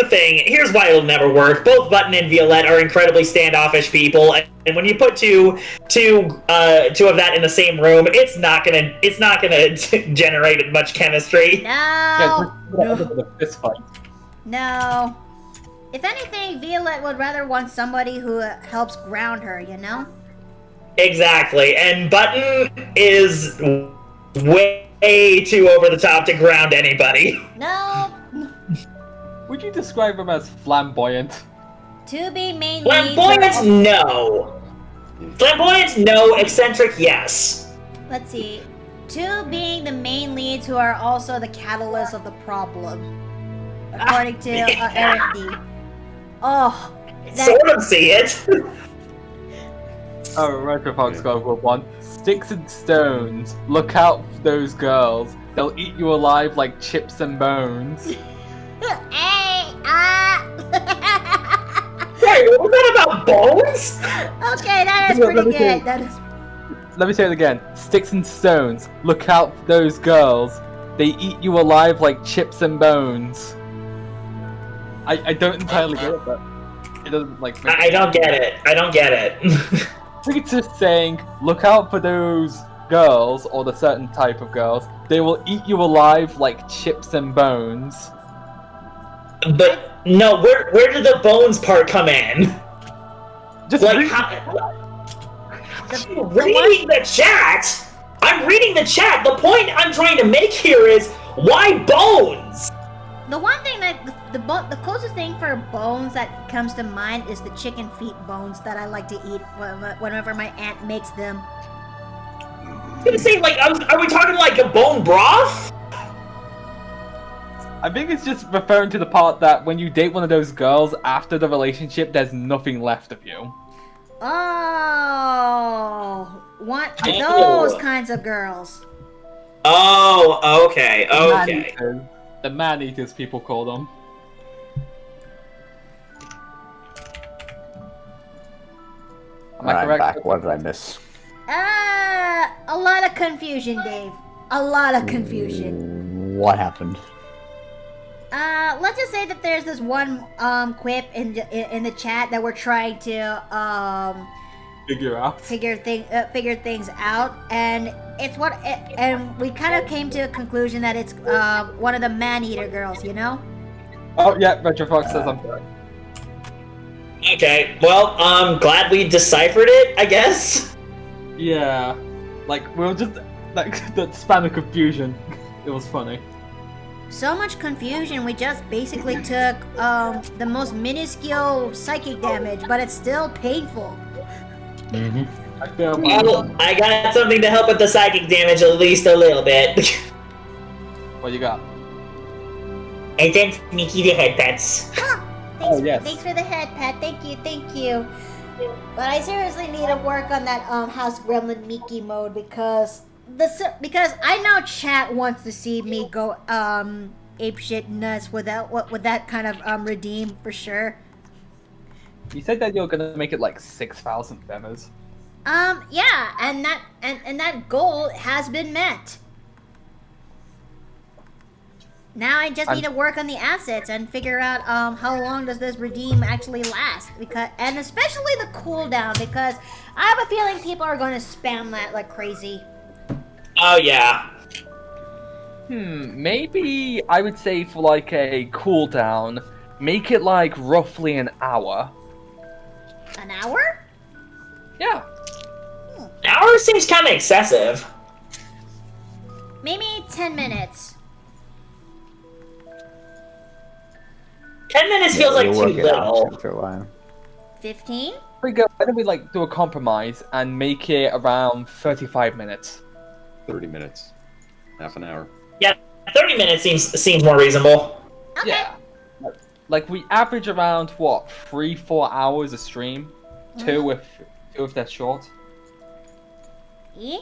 thing. Here's why it'll never work. Both Button and Violette are incredibly standoffish people, and when you put two of that in the same room, it's not gonna generate much chemistry. No. Fist fight. No. If anything, Violette would rather want somebody who helps ground her, you know? Exactly, and Button is way too over the top to ground anybody. No. Would you describe him as flamboyant? To be main Flamboyant, no. Flamboyant, no. Eccentric, yes. Let's see. 2 being the main leads who are also the catalyst of the problem, according to RFD. Oh, sort of see it. Oh, Retrofox got a good one. Sticks and stones. Look out for those girls. They'll eat you alive like chips and bones. Hey, Wait, what was that about bones? Okay, that is pretty good. Let me say it again. Sticks and stones. Look out for those girls. They eat you alive like chips and bones. I don't entirely get it, but it doesn't like. I don't get it. I think it's just saying, look out for those girls, or the certain type of girls. They will eat you alive like chips and bones. But no, where did the bones part come in? Just like reading the chat. I'm reading the chat. The point I'm trying to make here is why bones? The one thing that the closest thing for bones that comes to mind is the chicken feet bones that I like to eat whenever my aunt makes them. I was gonna say, like, are we talking like a bone broth? I think it's just referring to the part that when you date one of those girls after the relationship, there's nothing left of you. Oh, those kinds of girls. Oh, okay. The man-eaters, people call them. Am I correct? Back. What did I miss? A lot of confusion, Dave. A lot of confusion. What happened? Let's just say that there's this one quip in the chat that we're trying to figure things out, and and we kind of came to a conclusion that it's one of the man-eater girls, you know? Oh yeah, Retrofox says I'm correct. Okay, well, I'm glad we deciphered it, I guess. Yeah, like we were just like the span of confusion. It was funny. So much confusion, we just basically took the most minuscule psychic damage, but it's still painful. Mm-hmm. Well, I got something to help with the psychic damage at least a little bit. What you got? I sent Mickey the head pets. Thanks for the head pat. Thank you. But I seriously need to work on that House Gremlin Mickey mode because I know chat wants to see me go apeshit nuts with that kind of redeem for sure. You said that you're gonna make it like 6,000 feathers. Yeah, and that goal has been met. Now I just need to work on the assets and figure out how long does this redeem actually last, and especially the cooldown, because I have a feeling people are going to spam that like crazy. Oh yeah. Maybe I would say for like a cooldown, make it like roughly an hour. An hour? Yeah. An hour seems kind of excessive. Maybe 10 minutes. 10 minutes feels like too little. 15? Why don't we like do a compromise and make it around 35 minutes? 30 minutes. Half an hour. Yeah, 30 minutes seems more reasonable. Okay. Yeah. Like we average around what, 3-4 hours a stream? Two if they're short. Yeah.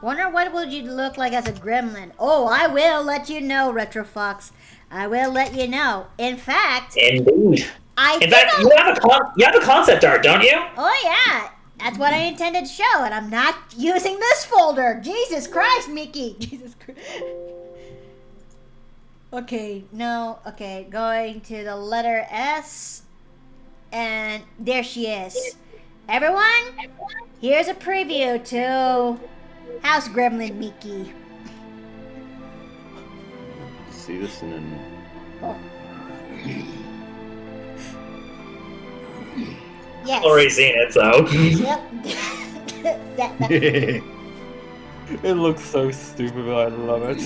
Wonder what would you look like as a gremlin? Oh, I will let you know, Retrofox. I will let you know. In fact, indeed. You have a concept art, don't you? Oh yeah, that's what I intended to show, and I'm not using this folder. Jesus Christ, Mickey. Jesus Christ. Okay, no. Okay, going to the letter S, and there she is. Everyone, here's a preview to House Gremlin Mickey. See this and then. Yes. Already seen it, so. Yep. It looks so stupid, but I love it.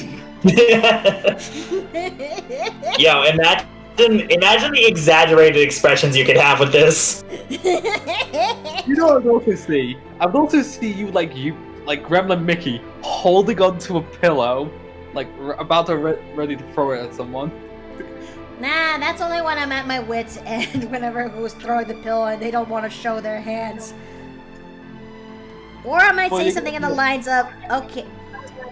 Yo, imagine the exaggerated expressions you could have with this. You know what I'd also see? I would also see you like Gremlin Mickey holding onto a pillow, like about to ready to throw it at someone. Nah, that's only when I'm at my wit's end, whenever who's throwing the pillow and they don't want to show their hands. Or I might say something in the lines of, okay,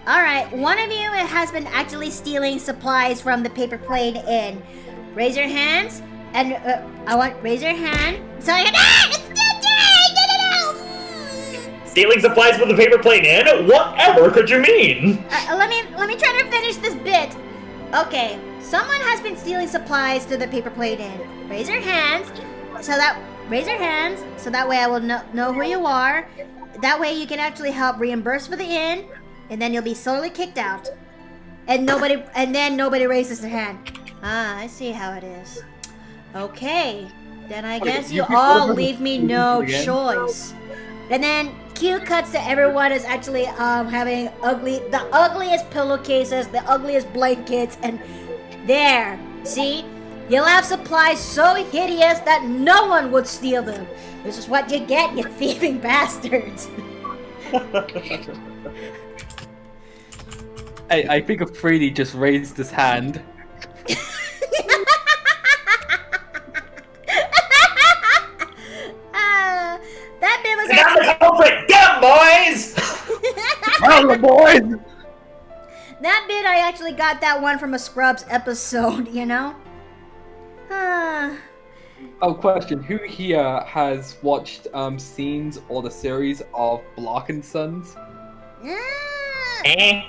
alright, one of you has been actually stealing supplies from the paper plane inn. Raise your hands, and raise your hand, so I can, Stealing supplies from the paper plane inn? Whatever could you mean? Let me try to finish this bit. Okay, someone has been stealing supplies to the paper plane inn. Raise your hands, so that way I will know who you are. That way you can actually help reimburse for the inn, and then you'll be slowly kicked out. And then nobody raises their hand. Ah, I see how it is. Okay, then I guess you all leave me no choice. And then cue cuts to everyone is actually having the ugliest pillowcases, the ugliest blankets, and there, see? You'll have supplies so hideous that no one would steal them. This is what you get, you thieving bastards. Hey, I think Afridi just raised his hand. That bit was Got the culprit! Get 'em, boys! Come on, boys! That bit, I actually got that one from a Scrubs episode, you know? Oh, question. Who here has watched scenes or the series of Block and Sons?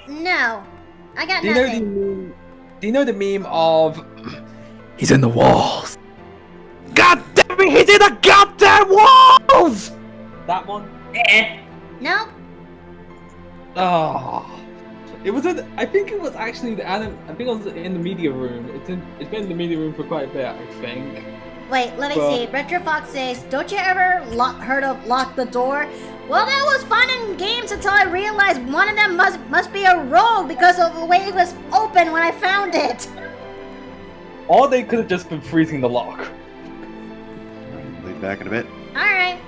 No. I got Do you nothing. do you know the meme of he's in the walls? God damn it, he's in the goddamn walls! That one? No? Oh. It was I think it was actually I think it was in the media room. It's been in the media room for quite a bit, I think. Wait, let me see. Retro Fox says, don't you ever heard of lock the door? Well, that was fun in games until I realized one of them must be a rogue because of the way it was open when I found it. Or they could have just been freezing the lock. Be back in a bit. Alright.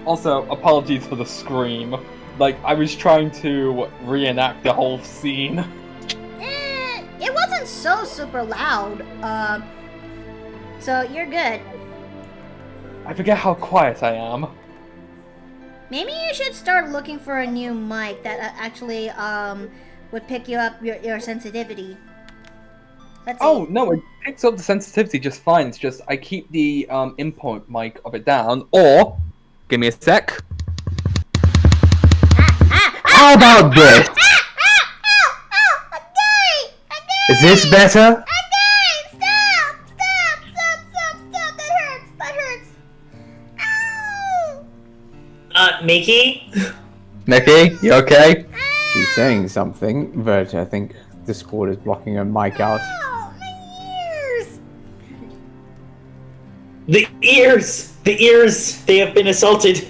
Also, apologies for the scream. Like, I was trying to reenact the whole scene. It wasn't so super loud. So you're good. I forget how quiet I am. Maybe you should start looking for a new mic that actually would pick you up your sensitivity. Let's see. Oh, no, it picks up the sensitivity just fine. It's just I keep the input mic of it down, or give me a sec. How about this? Is this better? Mickey? Mickey, you okay? She's saying something, but I think Discord is blocking her mic out. Oh, my ears! The ears! The ears! They have been assaulted.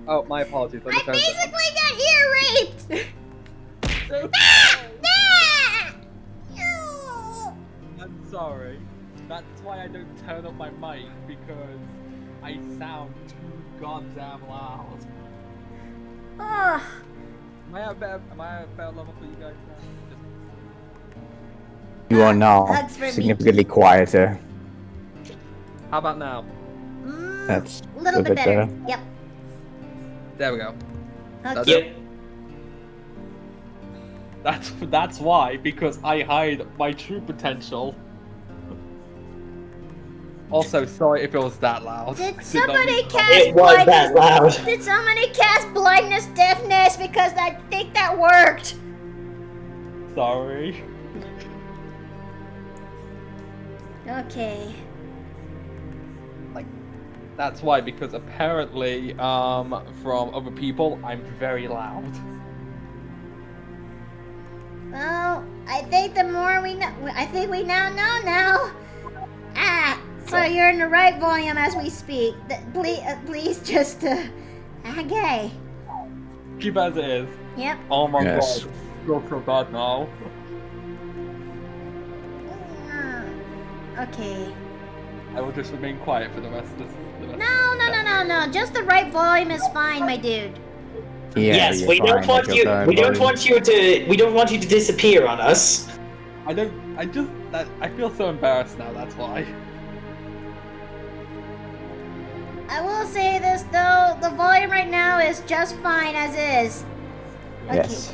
Oh, my apologies. I basically got ear raped! I'm sorry. That's why I don't turn up my mic, because I sound too goddamn loud. Oh. Am I at a better level for you guys now? You are now Hugs for me. significantly quieter. How about now? That's A little bit better. Yep. There we go. Okay. Yep. That's why, because I hide my true potential. Also, sorry if it was that loud. Did somebody cast It was that loud. Did somebody cast blindness, deafness? Because I think that worked. Sorry. Okay. That's why, because apparently, from other people, I'm very loud. Well, I think the more we know, I think we now know now. So you're in the right volume as we speak. Please just, okay. Keep as it is. Yep. Oh my Yes. god. Feel so bad now. Okay. I will just remain quiet for the rest of this. No. Just the right volume is fine, my dude. Yeah, Yes, you're we don't fine want with you. your We don't volume. want you to. We don't want you to disappear on us. I feel so embarrassed now, that's why. I will say this though, the volume right now is just fine as is. Okay. Yes.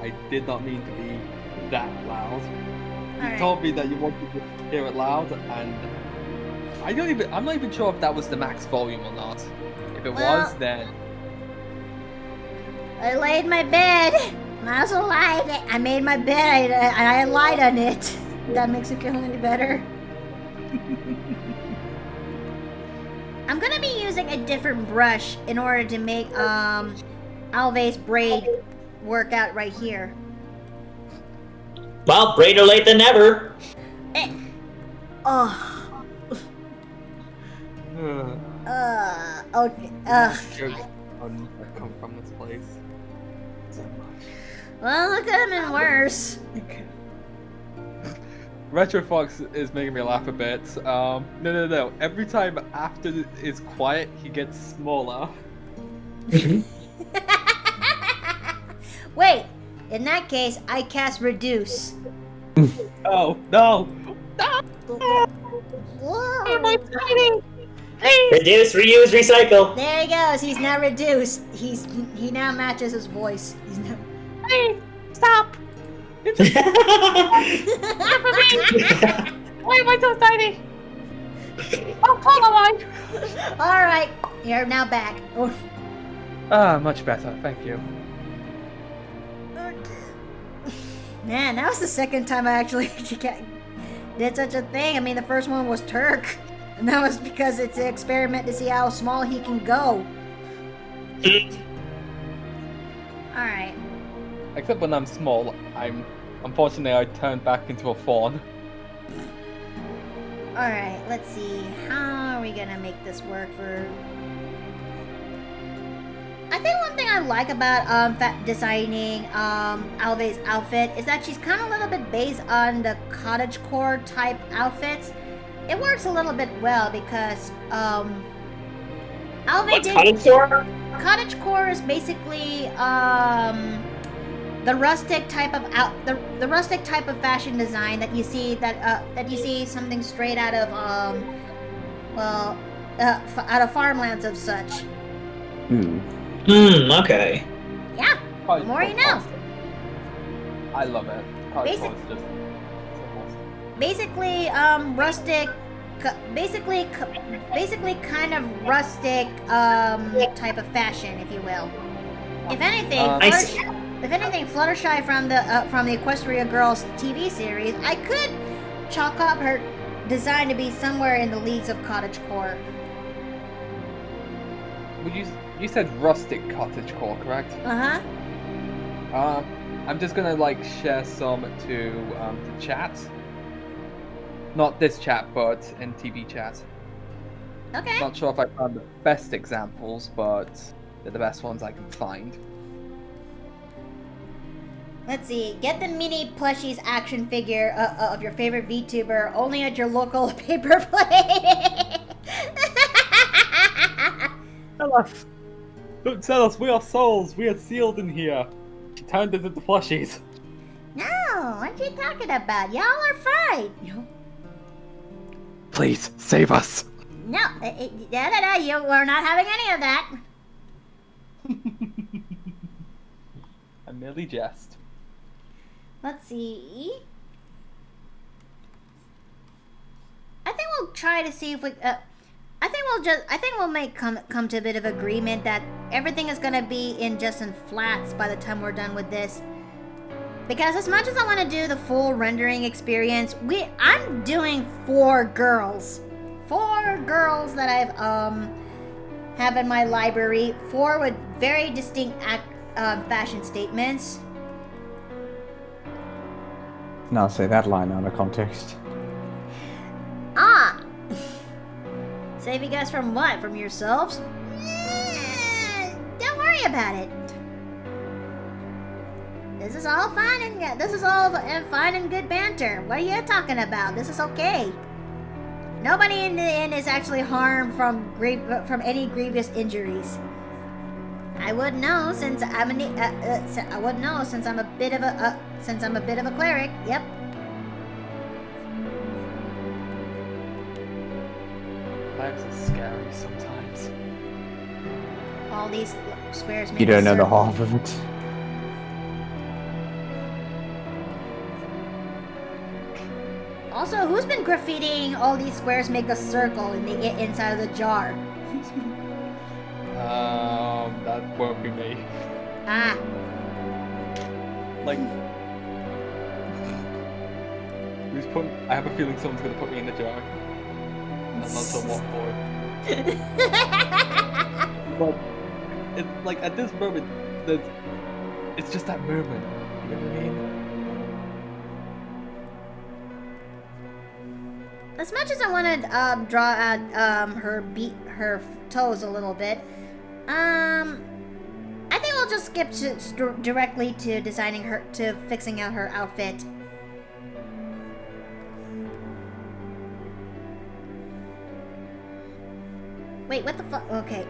I did not mean to be that loud. You Alright. told me that you wanted to hear it loud, and I'm not even sure if that was the max volume or not. If it was, then I laid my bed. Might as well lie. I made my bed and I lied on it. That makes it feel any better. I'm gonna be using a different brush in order to make Alve's braid work out right here. Well, brainer late than never. Okay. Jokes that come from this place. So much. Well, look at him in worse. Retro Fox is making me laugh a bit. No. Every time after it's quiet, he gets smaller. Wait, in that case, I cast Reduce. Oh, no! Whoa. Reduce, reuse, recycle. There he goes. He's now reduced. He now matches his voice. He's now. Hey, stop! Why am I so tiny? Oh, Polaroid! Alright, you're now back. Oh. Much better, thank you. Man, that was the second time I actually did such a thing. I mean, the first one was Turk. And that was because it's an experiment to see how small he can go. Alright. Except when I'm small, unfortunately I turn back into a fawn. Alright, let's see. How are we gonna make this work for... I think one thing I like about designing Alve's outfit is that she's kind of a little bit based on the cottagecore type outfits. It works a little bit well because Alve What's cottagecore? Cottagecore is basically the rustic type of the rustic type of fashion design that you see something straight out of out of farmlands of such. Okay. Yeah. The more you know. I love it. Basically, rustic. Basically, kind of rustic type of fashion, if you will. If anything, Fluttershy from the Equestria Girls TV series, I could chalk up her design to be somewhere in the leagues of cottagecore. You said rustic cottagecore, correct? I'm just gonna share some to the chat. Not this chat, but in TV chat. Okay. Not sure if I found the best examples, but they're the best ones I can find. Let's see. Get the mini plushies action figure of your favorite VTuber only at your local paper plate. Tell us! Don't tell us, we are souls, we are sealed in here. She turned us into plushies. No, what are you talking about? Y'all are fine. Please, save us! No, you are not having any of that. I merely jest. Let's see. I think we'll try to see if we. I think we'll come to a bit of agreement that everything is gonna be in flats by the time we're done with this. Because as much as I want to do the full rendering experience, I'm doing 4 girls. 4 girls that I've have in my library. 4 with very distinct fashion statements. Now say that line out of context. Save you guys from what? From yourselves? Don't worry about it. This is all fine and good. This is all fine and good banter. What are you talking about? This is okay. Nobody in the end is actually harmed from any grievous injuries. I would know since I'm a bit of a cleric. Yep. Lives are scary sometimes. All these squares make You don't a know the circle. half of it. Also, who's been graffitiing all these squares make a circle and they get inside of the jar? That won't be me. Ah. I have a feeling someone's gonna put me in the jar. I'm not sure what for. But it's like at this moment, it's just that moment. You know what I mean? As much as I want to draw out her toes a little bit, I think I'll just skip directly to fixing out her outfit. Wait, what the fuck? Okay.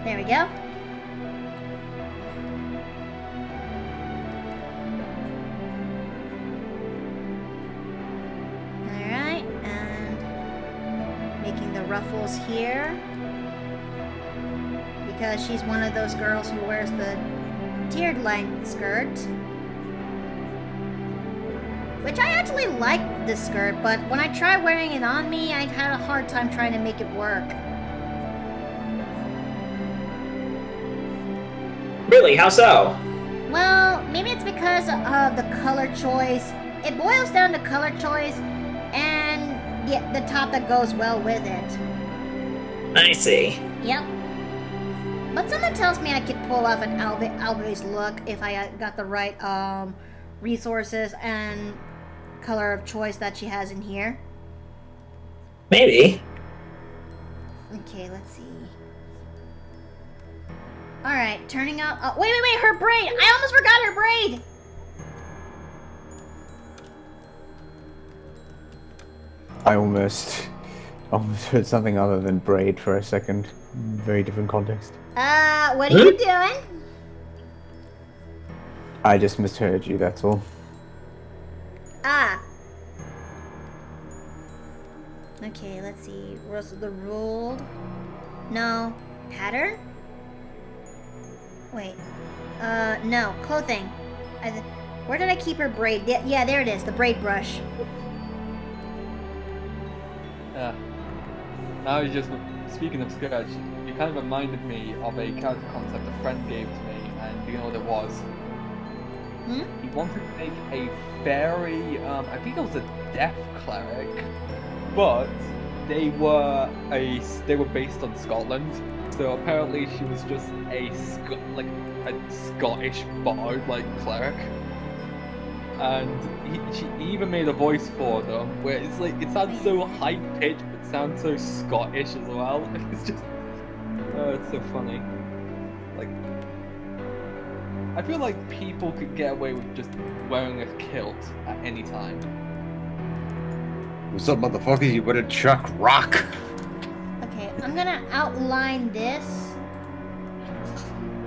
There we go. Alright, and making the ruffles here. Because she's one of those girls who wears the tiered line skirt. Which I actually like this skirt, but when I tried wearing it on me, I had a hard time trying to make it work. Really? How so? Well, maybe it's because of the color choice. It boils down to color choice and the top that goes well with it. I see. Yep. But something tells me I could pull off an Alve's look if I got the right resources and color of choice that she has in here. Maybe. Okay, let's see. Alright, turning out... wait, her braid! I almost forgot her braid! I almost heard something other than braid for a second. Very different context. What are you doing? I just misheard you, that's all. Ah. Okay, let's see. Where's the ruled? No. Pattern? Wait. No. Clothing. Where did I keep her braid? Yeah, there it is. The braid brush. Yeah. Now you just... Speaking of sketch, you kind of reminded me of a character concept a friend gave to me, and do you know what it was? Hmm? He wanted to make a fairy, I think it was a death cleric, but they were based on Scotland, so apparently she was just a Scottish bard cleric, and she even made a voice for them where it's like it sounds so high pitched but sounds so Scottish as well. It's just it's so funny. I feel like people could get away with just wearing a kilt at any time. What's up, motherfuckers? You better chuck rock. Okay, I'm gonna outline this.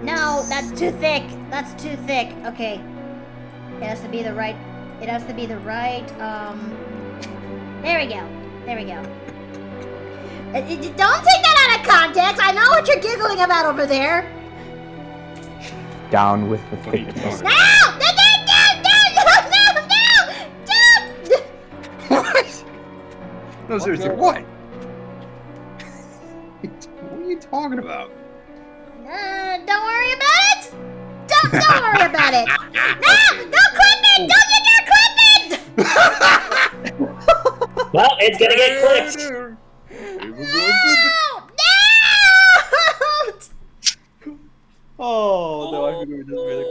No, that's too thick. That's too thick. Okay. It has to be the right... There we go. There we go. Don't take that out of context! I know what you're giggling about over there! Down with the thickness. No! What? No, seriously, what? What are you talking about? Don't worry about it! Don't worry about it! No! Don't clip it! Don't you dare clip it! Well, it's gonna get clipped. Oh no, I think we were just gonna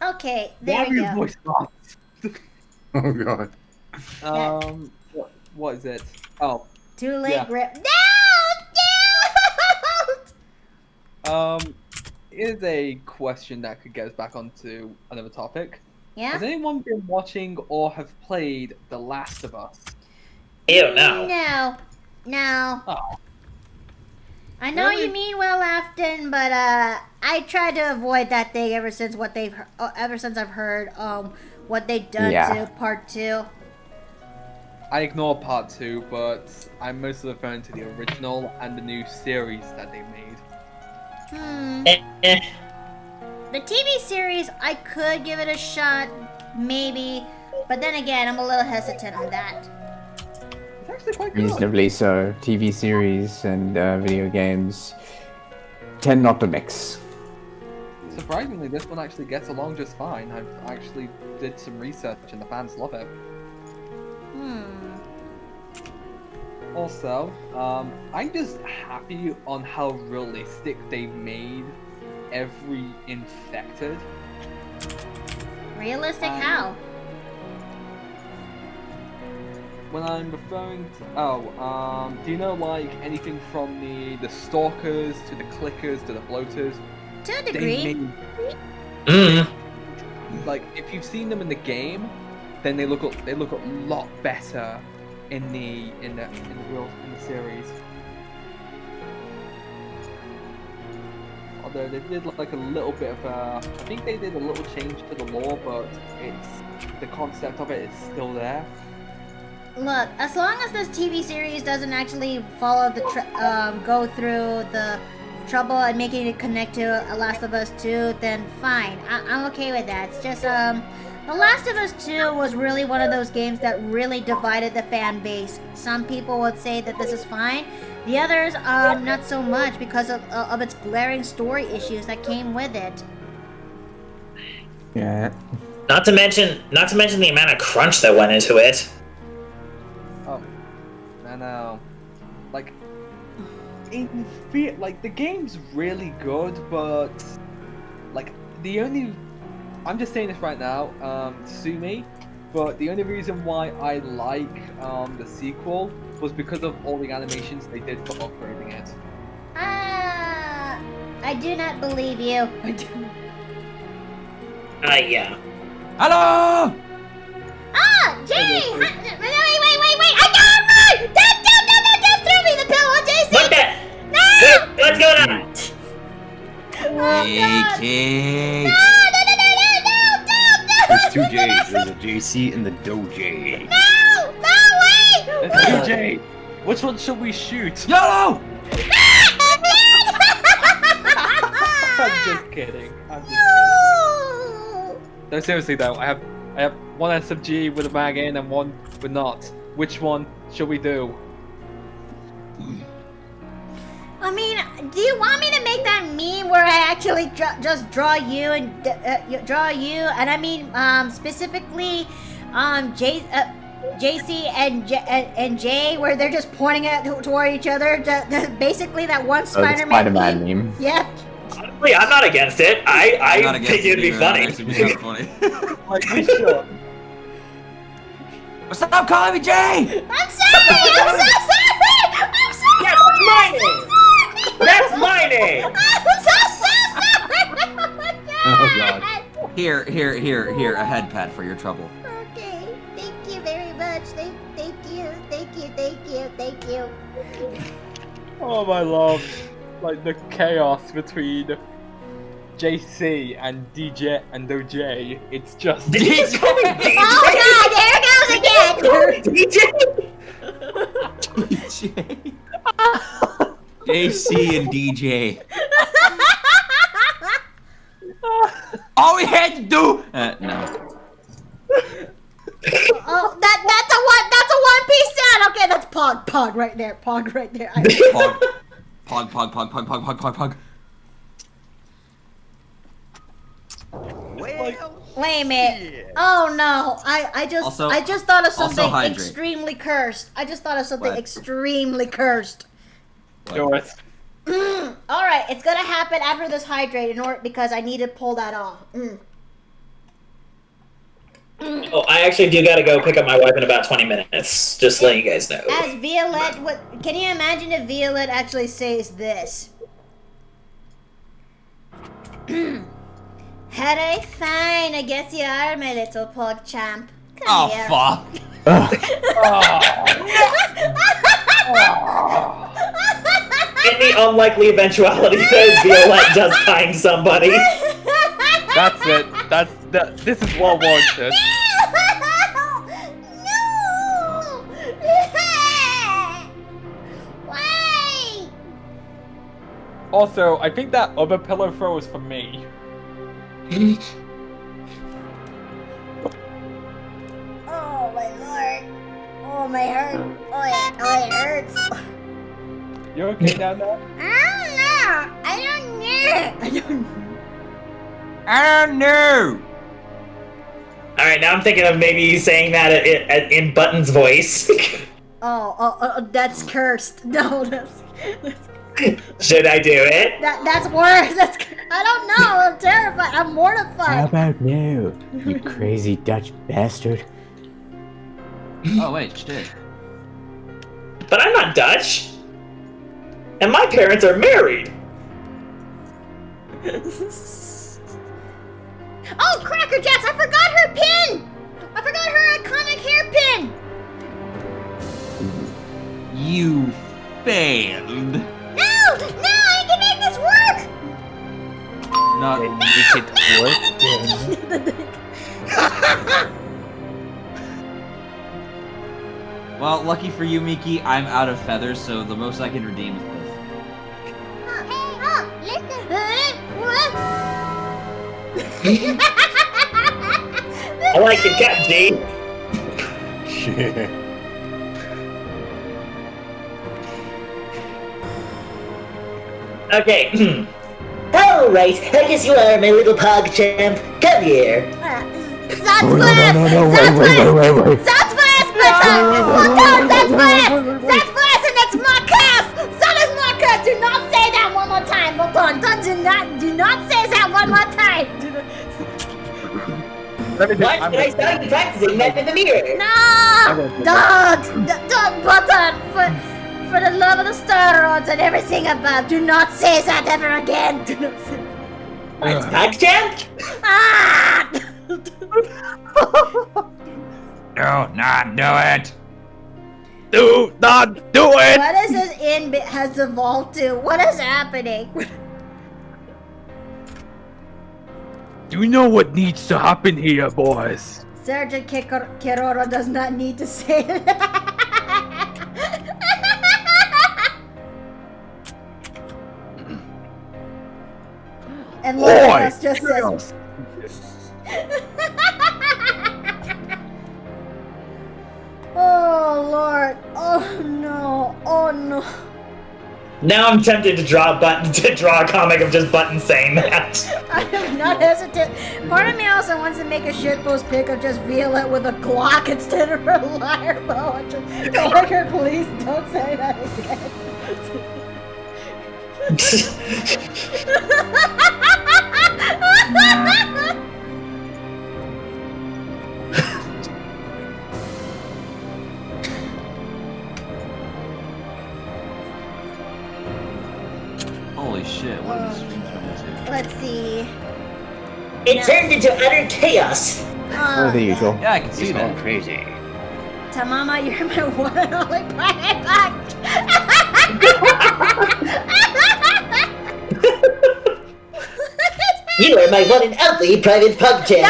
cry. Okay, there we go. Voice box. Oh god. What is it? Oh. Too late, grip. No! Is a question that could get us back onto another topic. Yeah? Has anyone been watching or have played The Last of Us? Ew, no. No. Oh. I know Really? you mean well, Afton, but I try to avoid that thing ever since I've heard what they've done to part 2. I ignore part 2, but I'm mostly referring to the original and the new series that they made. The TV series, I could give it a shot, maybe, but then again, I'm a little hesitant on that. It's actually quite good. Reasonably so. TV series and video games tend not to mix. Surprisingly, this one actually gets along just fine. I've actually did some research and the fans love it. Also, I'm just happy on how realistic they made every infected. Realistic how? When I'm referring to, do you know like anything from the stalkers to the clickers to the bloaters? To a degree. Like if you've seen them in the game, then they look a lot better in the series. Although they did like a little bit of I think they did a little change to the lore, but the concept of it is still there. Look, as long as this TV series doesn't actually follow the go through the trouble and making it connect to Last of Us 2, then fine. I'm okay with that. It's just The Last of Us 2 was really one of those games that really divided the fan base. Some people would say that this is fine. The others, not so much because of its glaring story issues that came with it. Yeah. Not to mention the amount of crunch that went into it. Oh, I know. Like, the game's really good, but like I'm just saying this right now, sue me, but the only reason why I like the sequel was because of all the animations they did for upgrading it. I do not believe you. I do. Yeah. Hello! Jay! Wait! I got him! Don't throw me the pillow, JC! What the? No! Wait, what's going on? Oh, God. JK. No! There's two J's. There's a JC and the Doge. No! Wait! It's DJ. Which one should we shoot? YOLO! I'm just kidding. No, seriously though, I have one SMG with a mag in and one with not. Which one should we do? I mean, do you want me to make that meme where I actually just draw you and and I mean specifically JC and Jay, where they're just pointing it toward each other, basically that one Spider-Man Spider-Man meme. Yeah. Honestly, I'm not against it. I think it'd be funny. Like we should. Stop calling me Jay! I'm sorry! I'm so sorry! I'm so sorry! That's my name! I'm so sorry! Oh god. Here, a head pad for your trouble. Okay, thank you very much. Thank you. Oh my love. Like the chaos between JC and DJ and OJ. It's just DJ! Oh god, there it goes again! DJ. JC and DJ. All we had to do. No. Oh, that's a one piece sound. Okay, that's Pog right there. Pog right there. Pog. Wait a minute. Oh no. I just thought of something extremely cursed. Extremely cursed. Do it. Alright, it's gonna happen after this hydrate because I need to pull that off. Oh, I actually do gotta go pick up my wife in about 20 minutes. Just letting you guys know. As Violette, can you imagine if Violette actually says this? Headache? Fine, I guess you are, my little pug champ. Come here. Fuck. In the unlikely eventuality that Violette does find somebody. That's it. This is well warranted. No! Why? Also, I think that other pillow throw is for me. Oh my lord. Oh my heart. Oh it hurts. You okay down there? I don't know. Alright, now I'm thinking of maybe saying that in Button's voice. That's cursed. No, that's Should I do it? that's worse. I don't know. I'm terrified. I'm mortified. How about no, you crazy Dutch bastard? Oh wait, shit. But I'm not Dutch. And my parents are married. Oh, Cracker Jacks! I forgot her pin. I forgot her iconic hairpin. You failed. No, I can make this work. Not make it work. Well, lucky for you, Miki, I'm out of feathers, so the most I can redeem is this. I like your cat, G. Shit. Okay. All right. I guess you are my little pog champ. Come here. That's No, wait. That's fast! That's fast! And that's my cast! That is my cast! Do not say that one more time! Hold on, do not say that one more time! What? But I saw you practicing that in the mirror. No! Don't, Button! For the love of the steroids and everything above, do not say that ever again! Do not say Pog champ? Ah! Do not do it! Do not do it! What is this in has evolved to? What is happening? You know what needs to happen here, boys. Sergeant Kiroro does not need to say it. And Lorios just says... Oh, Lord. Oh, no. Oh, no. Now I'm tempted to draw a comic of just Button saying that. I am not hesitant. Part of me also wants to make a shitpost pic of just Violet with a Glock instead of her liar bow. Just like her, please don't say that again. Holy shit, what are these streams turned into? Let's see. It turned into utter chaos. Oh, the usual. Yeah, I can see that. Crazy. Tamama, you're my one and only private punch. You are my one and only private pug champ.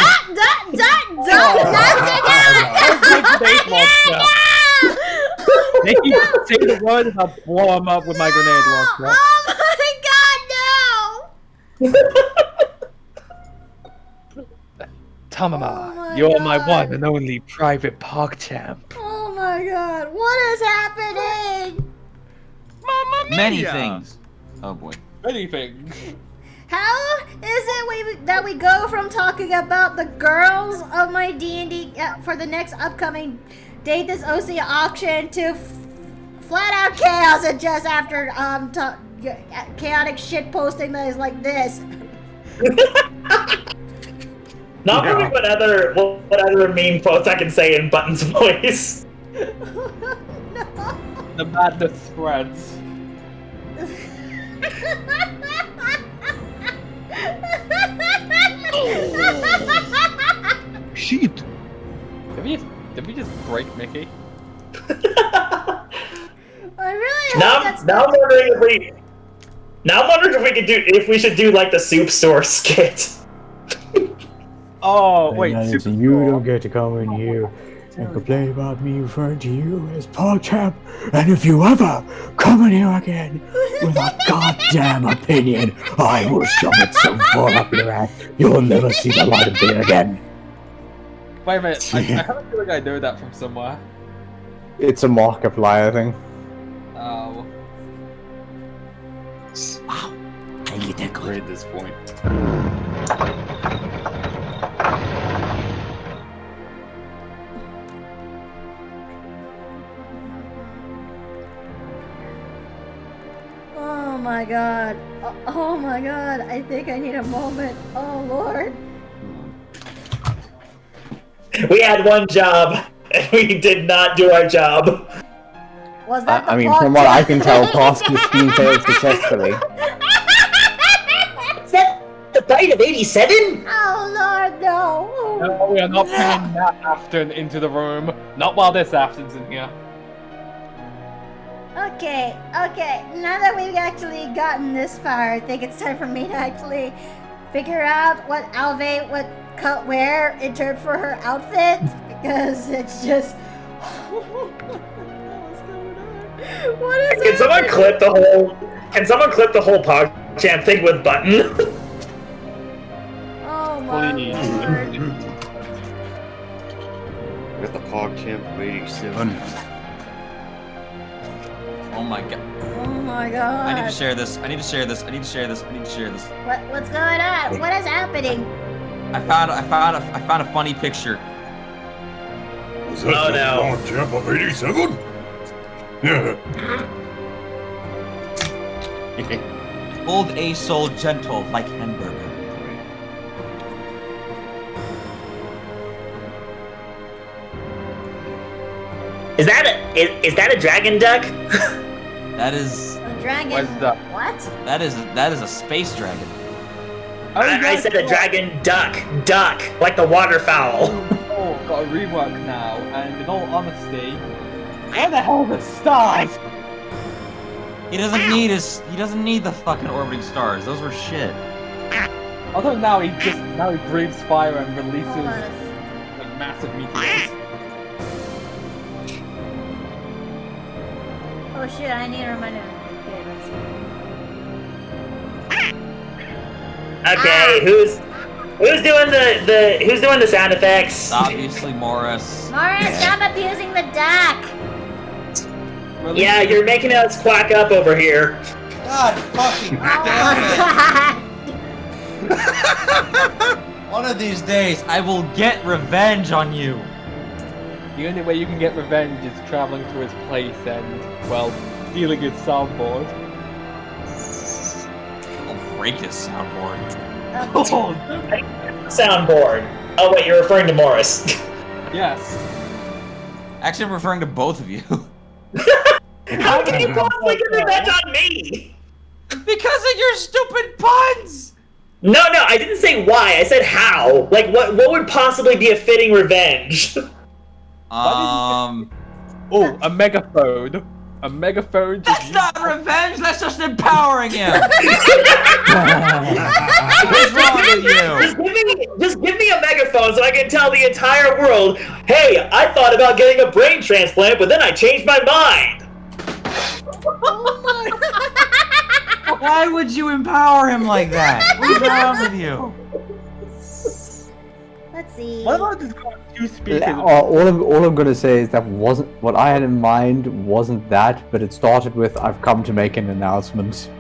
They keep saying the word and I'll blow them up with my grenade launcher. Oh my god, no! Tamama, you're my one and only private pog champ. Oh my god, what is happening? Many things. Oh boy. Many things. How is it that we go from talking about the girls of my D&D for the next upcoming Date This OC auction to flat out chaos and just after chaotic shit posting that is like this? Not really what other meme quotes I can say in Button's voice. No. The madness spreads. Shit. Did we just break Mickey? I really hope Now that's I'm wondering if we should do like the soup store skit. Oh wait, You don't get to come in here and complain about me referring to you as Pog Champ. And if you ever come in here again with a goddamn opinion, I will shove it so far up your ass you'll never see the light of day again. Wait a minute, I have a feeling I know that from somewhere. It's a Markiplier thing. Oh. Wow. I get that Great at this point. my god. Oh my god. I think I need a moment. Oh lord. We had one job, and we did not do our job. Was that I mean, from what I can tell, past this scheme failed successfully. Is that the bite of 87? Oh lord, no. No, we are not bringing that Afton into the room. Not while this Afton's in here. Okay. Now that we've actually gotten this far, I think it's time for me to actually figure out what Alve would wear in turn for her outfit, because it's just. What is Can someone clip the whole? Can someone clip the whole PogChamp thing with Button? Oh my lord. We got the PogChamp of 87. Oh my god. Oh my god. I need to share this. I need to share this. What's going on? What is happening? I found a funny picture. Was that the PogChamp of 87? Old a soul gentle like hamburger. Is that a dragon duck? That is. A dragon. What? That is a space dragon. I said a dragon duck, like the waterfowl. Oh, got a rework now, and in all honesty, where the hell are the stars? He doesn't need the fucking orbiting stars. Those were shit. Although now he breathes fire and releases like massive meteors. Oh shit, I need a reminder. Okay, who's doing the sound effects? Obviously Morris. Morris, stop abusing the duck! Yeah, you're making us quack up over here. God fucking damn it. One of these days, I will get revenge on you. The only way you can get revenge is traveling to his place and, well, stealing his soundboard. I'll break his soundboard. Soundboard. Oh wait, you're referring to Morris. Yes. Actually, I'm referring to both of you. How can you possibly get revenge on me? Because of your stupid puns! No, I didn't say why. I said how. Like, what would possibly be a fitting revenge? Oh, a megaphone. A megaphone. That's not revenge. That's just empowering him. What's wrong with you? Just give me a megaphone so I can tell the entire world, hey, I thought about getting a brain transplant, but then I changed my mind. Why would you empower him like that? What's wrong with you? Let's see. What about this two speakers? All I'm gonna say is that wasn't what I had in mind. Wasn't that? But it started with "I've come to make an announcement."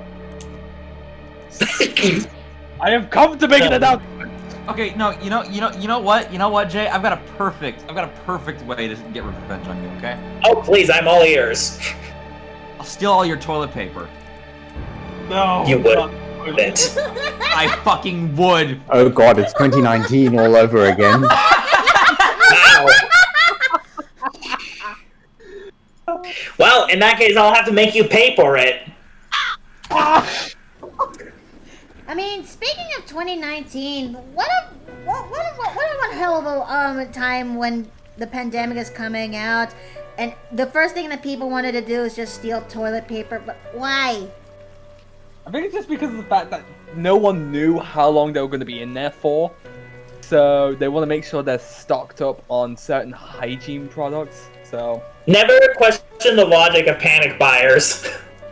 I have come to make an announcement. Okay, no, you know what, Jay? I've got a perfect way to get revenge on you. Okay? Oh please, I'm all ears. I'll steal all your toilet paper. No. You wouldn't. I fucking would. Oh god, it's 2019 all over again. Wow. Well, in that case, I'll have to make you pay for it. I mean, speaking of 2019, what a hell of a time when the pandemic is coming out, and the first thing that people wanted to do is just steal toilet paper. But why? I think it's just because of the fact that no one knew how long they were going to be in there for. So they want to make sure they're stocked up on certain hygiene products. So never question the logic of panic buyers.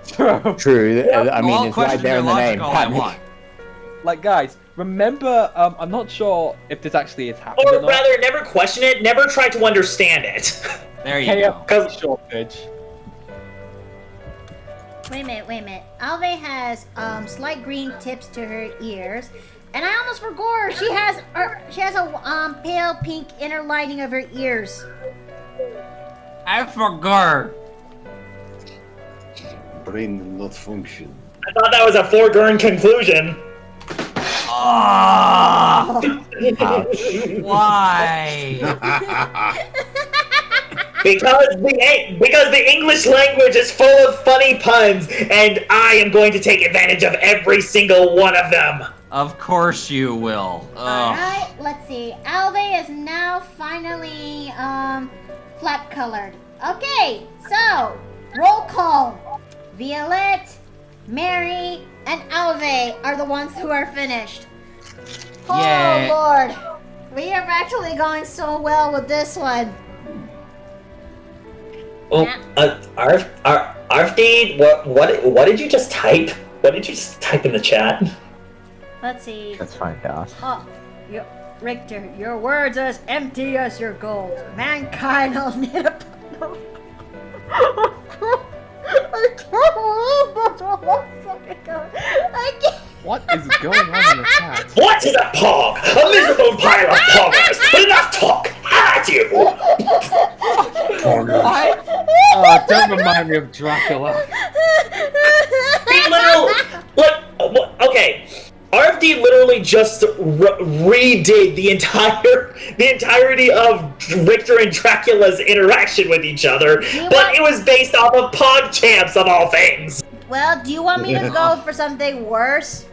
True. I mean, it's right there in the name. Panic. Like, guys, remember, I'm not sure if this actually is happening or rather, never question it, never try to understand it. There you go. Shortage. Wait a minute. Alve has slight green tips to her ears, and I almost forgot she has a pale pink inner lining of her ears. I forgot. Brain will not function. I thought that was a foregone conclusion. Oh! Why? Because the English language is full of funny puns, and I am going to take advantage of every single one of them. Of course you will. Alright, let's see. Alve is now finally, flat colored. Okay, so, roll call. Violette, Mary, and Alve are the ones who are finished. Yeah. Oh, Lord. We are actually going so well with this one. Oh, Arfdeed, what did you just type? What did you just type in the chat? Let's see. Let's find out. Oh, Richter, your words are as empty as your gold. Mankind will need a... I can't believe this. What is going on in the chat? What is a pog? A miserable pile of poggers! Enough talk! At you! What? Don't remind me of Dracula. Okay. RFD literally just redid the entirety of Richter and Dracula's interaction with each other, but it was based off of PogChamps of all things. Well, do you want me to go for something worse?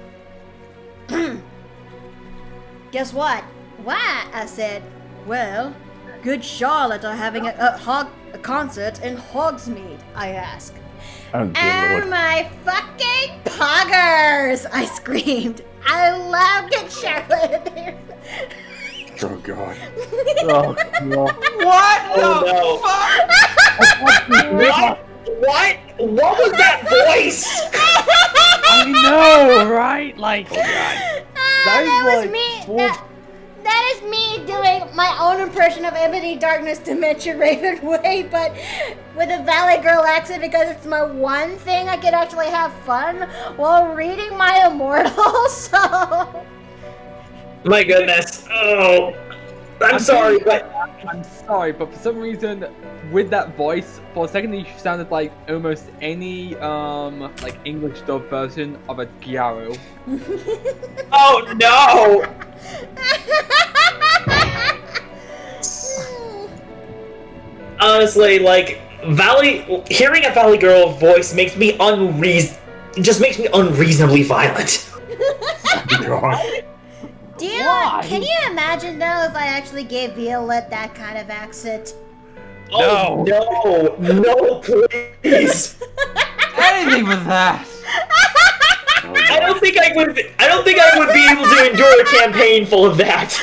Guess what? Why? I said, well, good Charlotte are having a concert in Hogsmeade, I asked. Oh, dear Lord. My fucking poggers! I screamed. I love Good Charlotte in here. Oh god. Oh no. What the fuck? What was that voice? I know, right? Like, that was me. That is me doing my own impression of Ebony Darkness Dimension Ravenway, but with a Valley Girl accent because it's my one thing I can actually have fun while reading my Immortal, so... My goodness. Oh, I'm sorry, but for some reason, with that voice, for a second you sounded like almost any, like English dub version of a Gyaro. Oh no! Honestly, like, hearing a Valley Girl voice makes me unreasonably violent. Can you imagine though if I actually gave Violette that kind of accent? Oh no, please! Anything with that. I don't think I would be able to endure a campaign full of that.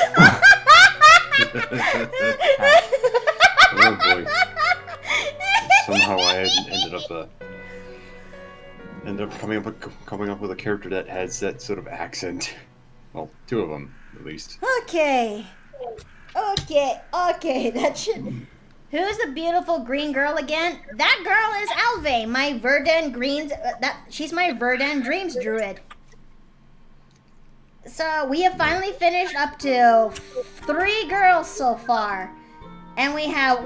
Oh boy. Somehow I ended up coming up with a character that has that sort of accent. Well, two of them, at least. Okay, that should... Who's the beautiful green girl again? That girl is Alve, my Verdant Greens... she's my Verdant Dreams druid. So, we have finally finished up to 3 girls so far. And we have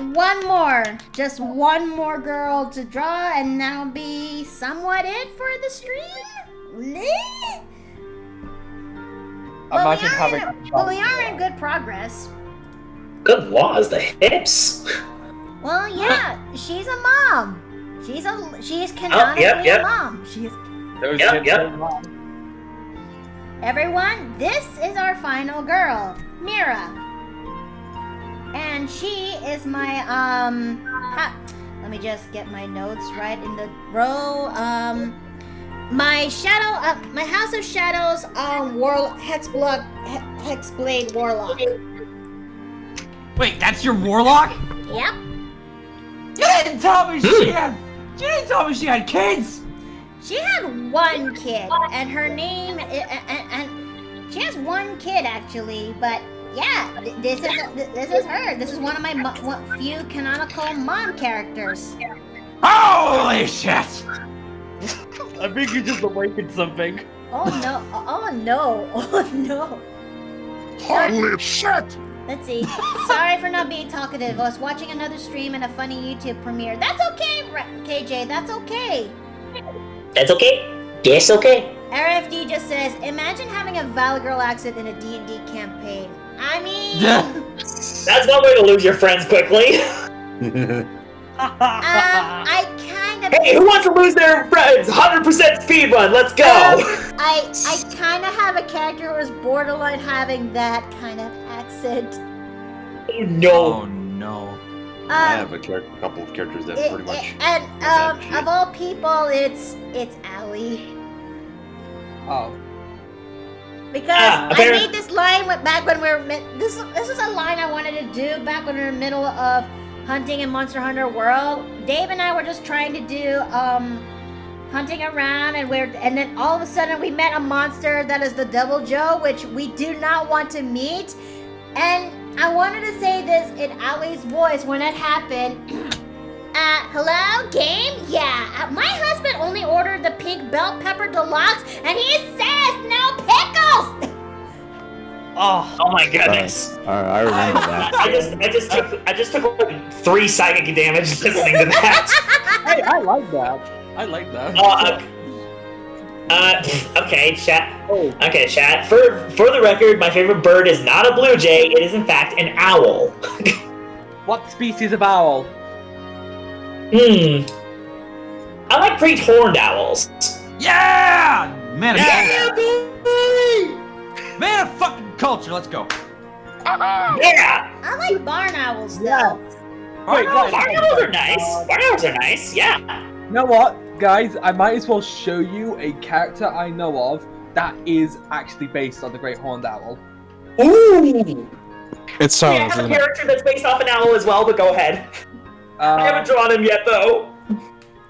just one more girl to draw, and that'll be somewhat it for the stream? But we are in good progress. Good laws, the hips. Well, yeah, she's a mom. She's canonically a mom. Everyone, this is our final girl, Mira. And she is my, let me just get my notes right in the row. My House of Shadows, Hexblade Warlock. Wait, that's your warlock? Yep. You didn't tell me she had kids! She had 1 kid, and her name, and she has 1 kid actually, but yeah, this is her. This is one of my few canonical mom characters. Holy shit! I think you just awakened something. Oh no! Oh no! Oh no! Holy shit! Let's see. Sorry for not being talkative. I was watching another stream and a funny YouTube premiere. That's okay, KJ. That's okay. That's okay. Yes, okay. RFD just says, imagine having a Valley Girl accent in a D&D campaign. I mean... That's one way to lose your friends quickly. I kind of... Hey, who wants to lose their friends? 100% speed run, let's go! I kind of have a character who is borderline having that kind of accent. Oh, no. Oh, no. I have a couple of characters that pretty much... And, of all people, it's Allie. Oh. Because I made this line back when we were... This is a line I wanted to do back when we were in the middle of hunting in Monster Hunter World. Dave and I were just trying to do, hunting around, and then all of a sudden we met a monster that is the Devil Joe, which we do not want to meet. And I wanted to say this in Allie's voice when it happened. Hello, game? Yeah, my husband only ordered the pink bell pepper deluxe, and he says no pickles! Oh my goodness. I remember that. I just took like 3 psychic damage listening to that. Hey, I like that. Okay, chat. Okay, chat. For the record, my favorite bird is not a blue jay. It is in fact an owl. What species of owl? I like great horned owls. Yeah! Man, Yeah, man of fucking culture, let's go. Yeah! I like barn owls, though. Yeah. Wait, Barn owls are nice. Barn owls are nice, yeah. You know what, guys? I might as well show you a character I know of that is actually based on the Great Horned Owl. Ooh! It's I Saros, have a isn't it? character that's based off an owl as well, but go ahead. I haven't drawn him yet, though.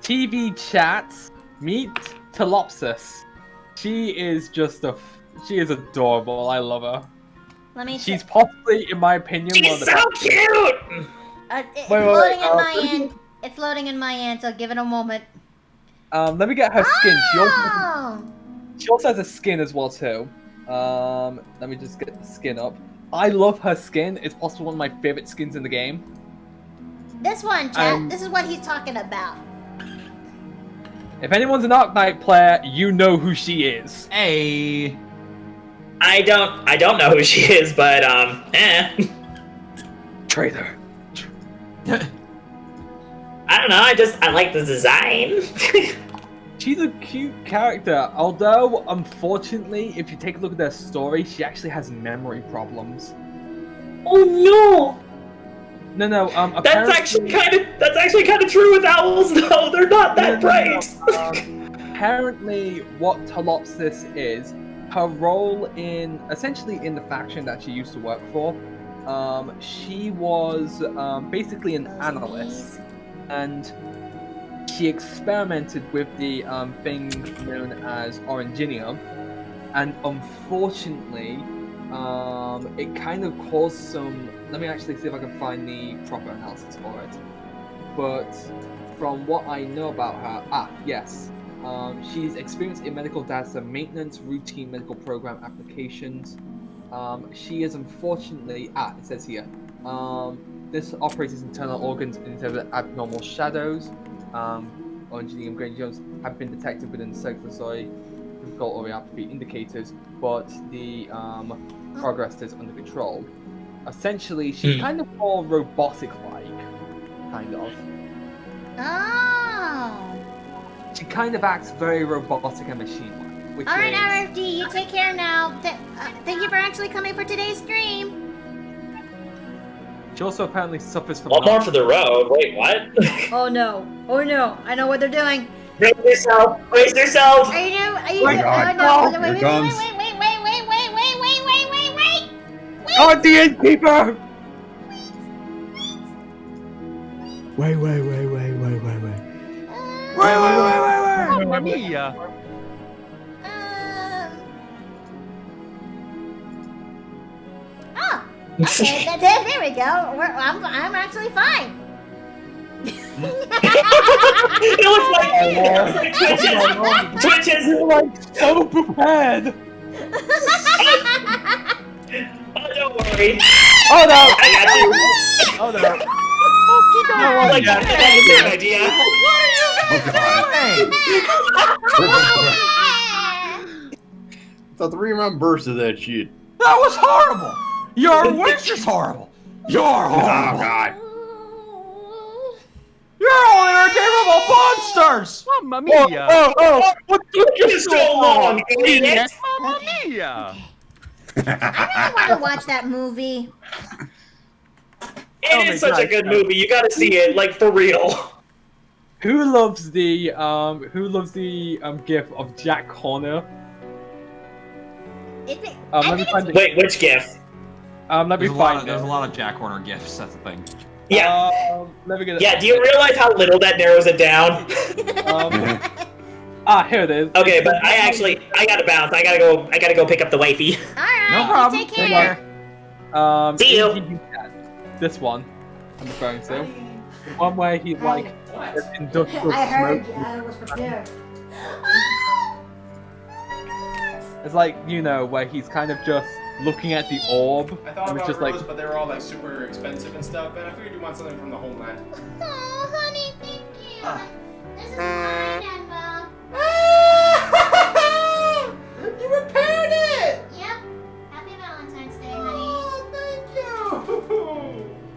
TV chats, meet Telopsis. She is she is adorable. I love her. Let me She's possibly, in my opinion, one of She's the so cute! It's Wait, loading in let my me- end. It's loading in my end, so give it a moment. Let me get her skin. Oh! She also has a skin as well too. Let me just get the skin up. I love her skin. It's possibly one of my favorite skins in the game. This one, chat. This is what he's talking about. If anyone's an Arknight player, you know who she is. Hey. I don't know who she is, but Traitor. I don't know, I like the design. She's a cute character, although unfortunately, if you take a look at their story, she actually has memory problems. Oh no! No, That's actually kind of true with owls, though. They're not that bright. Apparently, what Telopsis is, her role essentially in the faction that she used to work for, she was basically an analyst, and she experimented with the thing known as Oranginium, and unfortunately, it kind of caused some... Let me actually see if I can find the proper analysis for it. But from what I know about her... yes. She's experienced in medical data maintenance, routine medical program applications. She is unfortunately... it says here. This operates internal organs instead of abnormal shadows. Oranginium grain Jones have been detected within the circulatory difficult oreopathy indicators, but the progress is under control. Essentially, she's kind of more robotic-like, kind of. Oh. She kind of acts very robotic and machine-like. All right, RFD, you take care now. Thank you for actually coming for today's stream. She also apparently suffers from... One more for the road. Wait, what? Oh no! Oh no! I know what they're doing. Brace yourself! Brace yourself! Are you? Oh my God. No! Here it comes. Wait! Oh, the innkeeper! Wait. Mamma mia. Oh! Okay, there we go. I'm actually fine. It looks like Twitches. You're like so prepared! Oh, don't worry. Oh no! I got you. Oh no! Oh my God, that's a good idea. What are you doing? the 3-round burst of that shit. That was horrible. Your wish is horrible. You're horrible. Oh God. You're only redeemable monsters. Mamma mia! What took you so long, idiot? Mamma mia! I really want to watch that movie. It is such a good movie. You gotta see it, like, for real. Who loves the gif of Jack Horner? Wait, which gif? Let me find it. There's a lot of Jack Horner gifs. That's the thing. Yeah. Let me get it. Yeah. Do you realize how little that narrows it down? Here it is. Okay, but I gotta bounce. I gotta go pick up the wifey. Alright, No problem. take care. See you. This one I'm referring to. The one where he like there's industrial I heard smoke. you. I was prepared. It's like, you know, where he's kind of just looking at the orb. I thought and it's about just Rose, like, but they were all like super expensive and stuff. And I figured you want something from the homeland. Oh, honey, thank you. This is mine, Emma. You repaired it! Yep. Happy Valentine's Day, honey. Oh, thank you!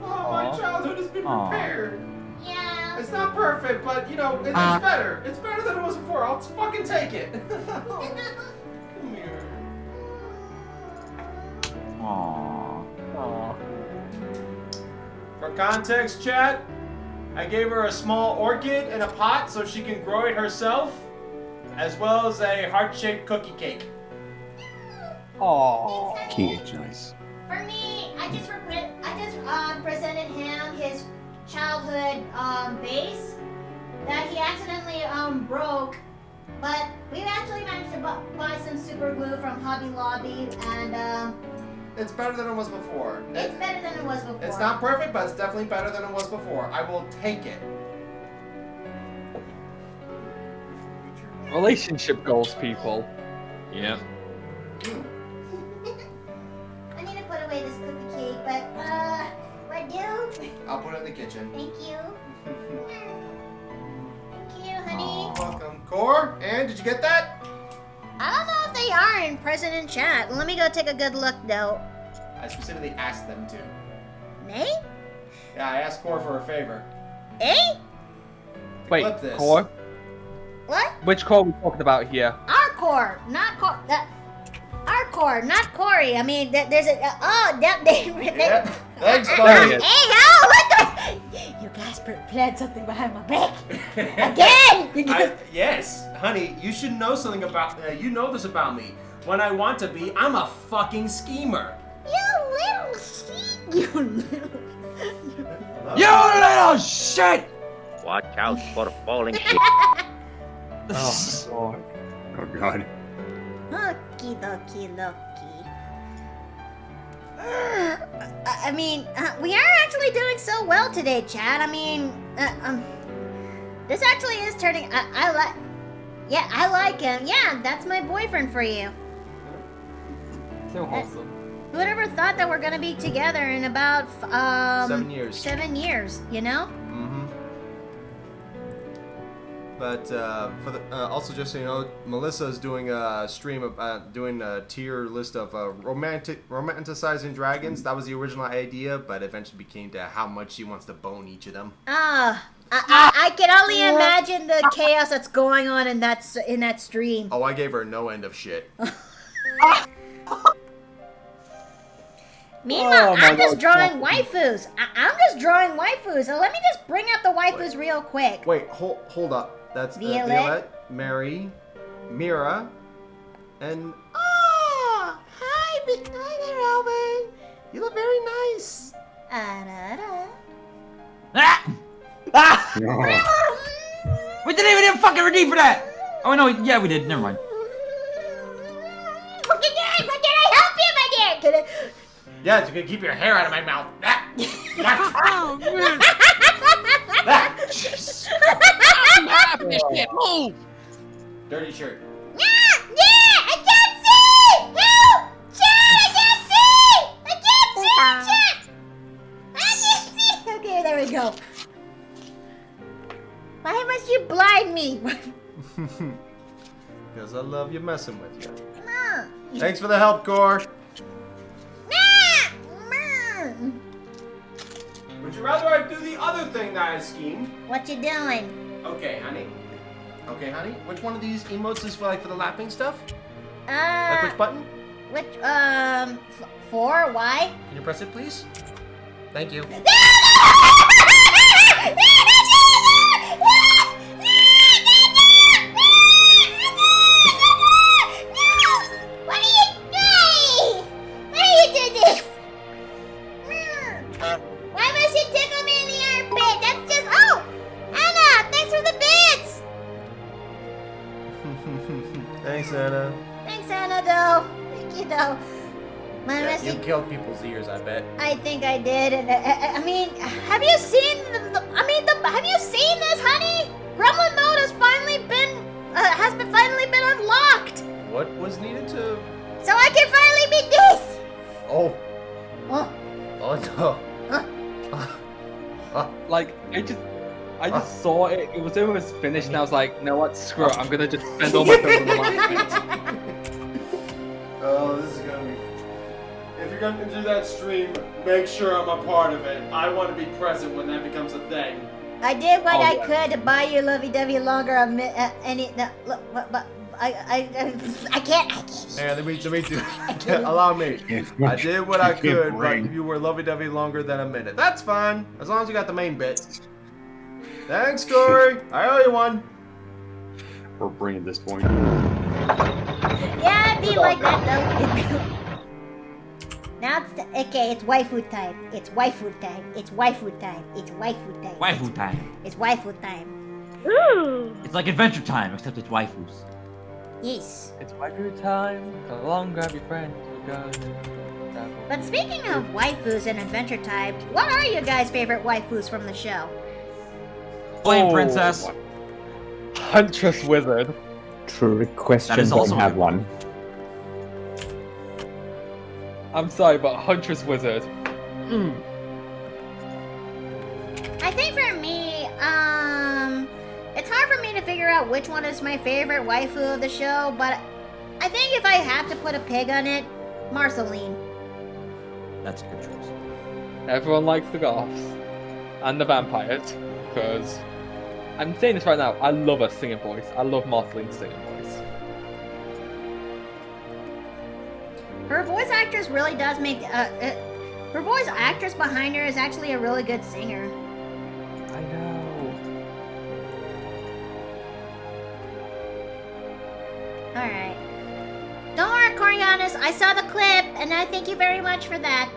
Oh, my childhood has been repaired. Yeah. It's not perfect, but you know, it's better. It's better than it was before. I'll fucking take it. Come here. Aww. For context, chat, I gave her a small orchid in a pot so she can grow it herself, as well as a heart-shaped cookie cake. oh, Cake, nice. For me, I just presented him his childhood vase that he accidentally broke, but we actually managed to buy some super glue from Hobby Lobby, and It's better than it was before. it's better than it was before. It's not perfect, but it's definitely better than it was before. I will take it. relationship goals, people. Yep. I need to put away this cookie cake, but what do? I'll put it in the kitchen. Thank you. Thank you, honey. Welcome. Core, and did you get that? I don't know if they are in President Chat. Let me go take a good look, though. I specifically asked them to. Nay? Yeah, I asked Core for a favor. Eh? Wait, Flip this. core? What? Which core are we talking about here? Our core, not core. Our core, not Corey. I mean, there's a. Yep. Thanks, There buddy. he is. Hey, yo, what the? You guys planned something behind my back. Again! You guys... Yes, honey, you should know something about. You know this about me. When I want to be, I'm a fucking schemer. You little shit. You little. You little shit! Watch out for falling shit. Oh, Lord. Oh God. Okie dokie dokie. I mean, we are actually doing so well today, Chad. I mean, this actually is turning. I like. Yeah, I like him. Yeah, that's my boyfriend for you. So wholesome. Who would ever thought that we're gonna be together in about 7 years. 7 years, you know? Mm-hmm. But for the also just so you know, Melissa is doing a stream of doing a tier list of romanticizing dragons. That was the original idea, but eventually became to how much she wants to bone each of them. I can only imagine the chaos that's going on in that stream. Oh, I gave her no end of shit. Meanwhile, Oh, my I'm just Lord, drawing Captain. waifus. I'm just drawing waifus. So let me just bring up the waifus real quick. Wait, hold up. That's Violet? Mary, Mira, and Oh, hi, Alvin. you look very nice. We didn't even fucking redeem for that! Oh no, yeah we did, never mind. What can I help you, my dear? Yeah, you can keep your hair out of my mouth. Oh, man. I'm happy. Shit, move. Dirty shirt. I can't see! Help! Chat, I can't see! I can't see, chat! I can't see! Okay, there we go. Why must you blind me? Because I love you messing with you. No. Thanks for the help, Core. Would you rather I do the other thing that I schemed? What you doing? Okay, honey. Okay, honey. Which one of these emotes is for the lapping stuff? Uh. Like which button? Which 4? Why? Can you press it, please? Thank you. What are you doing? Why are you doing this? Why must you tickle me in the armpit? That's just... Oh! Anna! Thanks for the bits! Thanks, Anna. Thanks, Anna, though. Thank you, though. You killed people's ears, I bet. I think I did, and I mean, have you seen have you seen this, honey? Gremlin mode has finally been unlocked. What was needed to? So I can finally beat this. Oh. Oh. Oh no. Like I just saw it. It was almost finished, and I was like, you know what? Screw it. I'm gonna just spend all my time on the last bit. Oh, this is gonna be. If you're gonna do that stream, make sure I'm a part of it. I want to be present when that becomes a thing. I did what I could to buy you lovey-dovey longer. I can't. Hey, let me do. Allow me. I did what I could, but you were lovey-dovey longer than a minute. That's fine, as long as you got the main bit. Thanks, Corey. I owe you one. We're bringing this point. Yeah, it'd be like that though. Now it's okay. It's waifu time. It's waifu time. It's waifu time. It's waifu time. Waifu time. It's waifu time. Ooh. It's like Adventure Time, except it's waifus. Yes. It's waifu time. Come along, grab your friend. But speaking of waifus and Adventure Time, what are you guys' favorite waifus from the show? Flame Princess. Huntress Wizard. Trick question. That is also don't have one. I'm sorry, but Huntress Wizard. I think for me, it's hard for me to figure out which one is my favorite waifu of the show, but I think if I have to put a pig on it, Marceline. That's a good choice. Everyone likes the goths and the vampires, because I'm saying this right now. I love her singing voice. I love Marceline's singing voice. Her voice actress really does make. Her voice actress behind her is actually a really good singer. I know. Alright. Don't worry, Corianis. I saw the clip, and I thank you very much for that.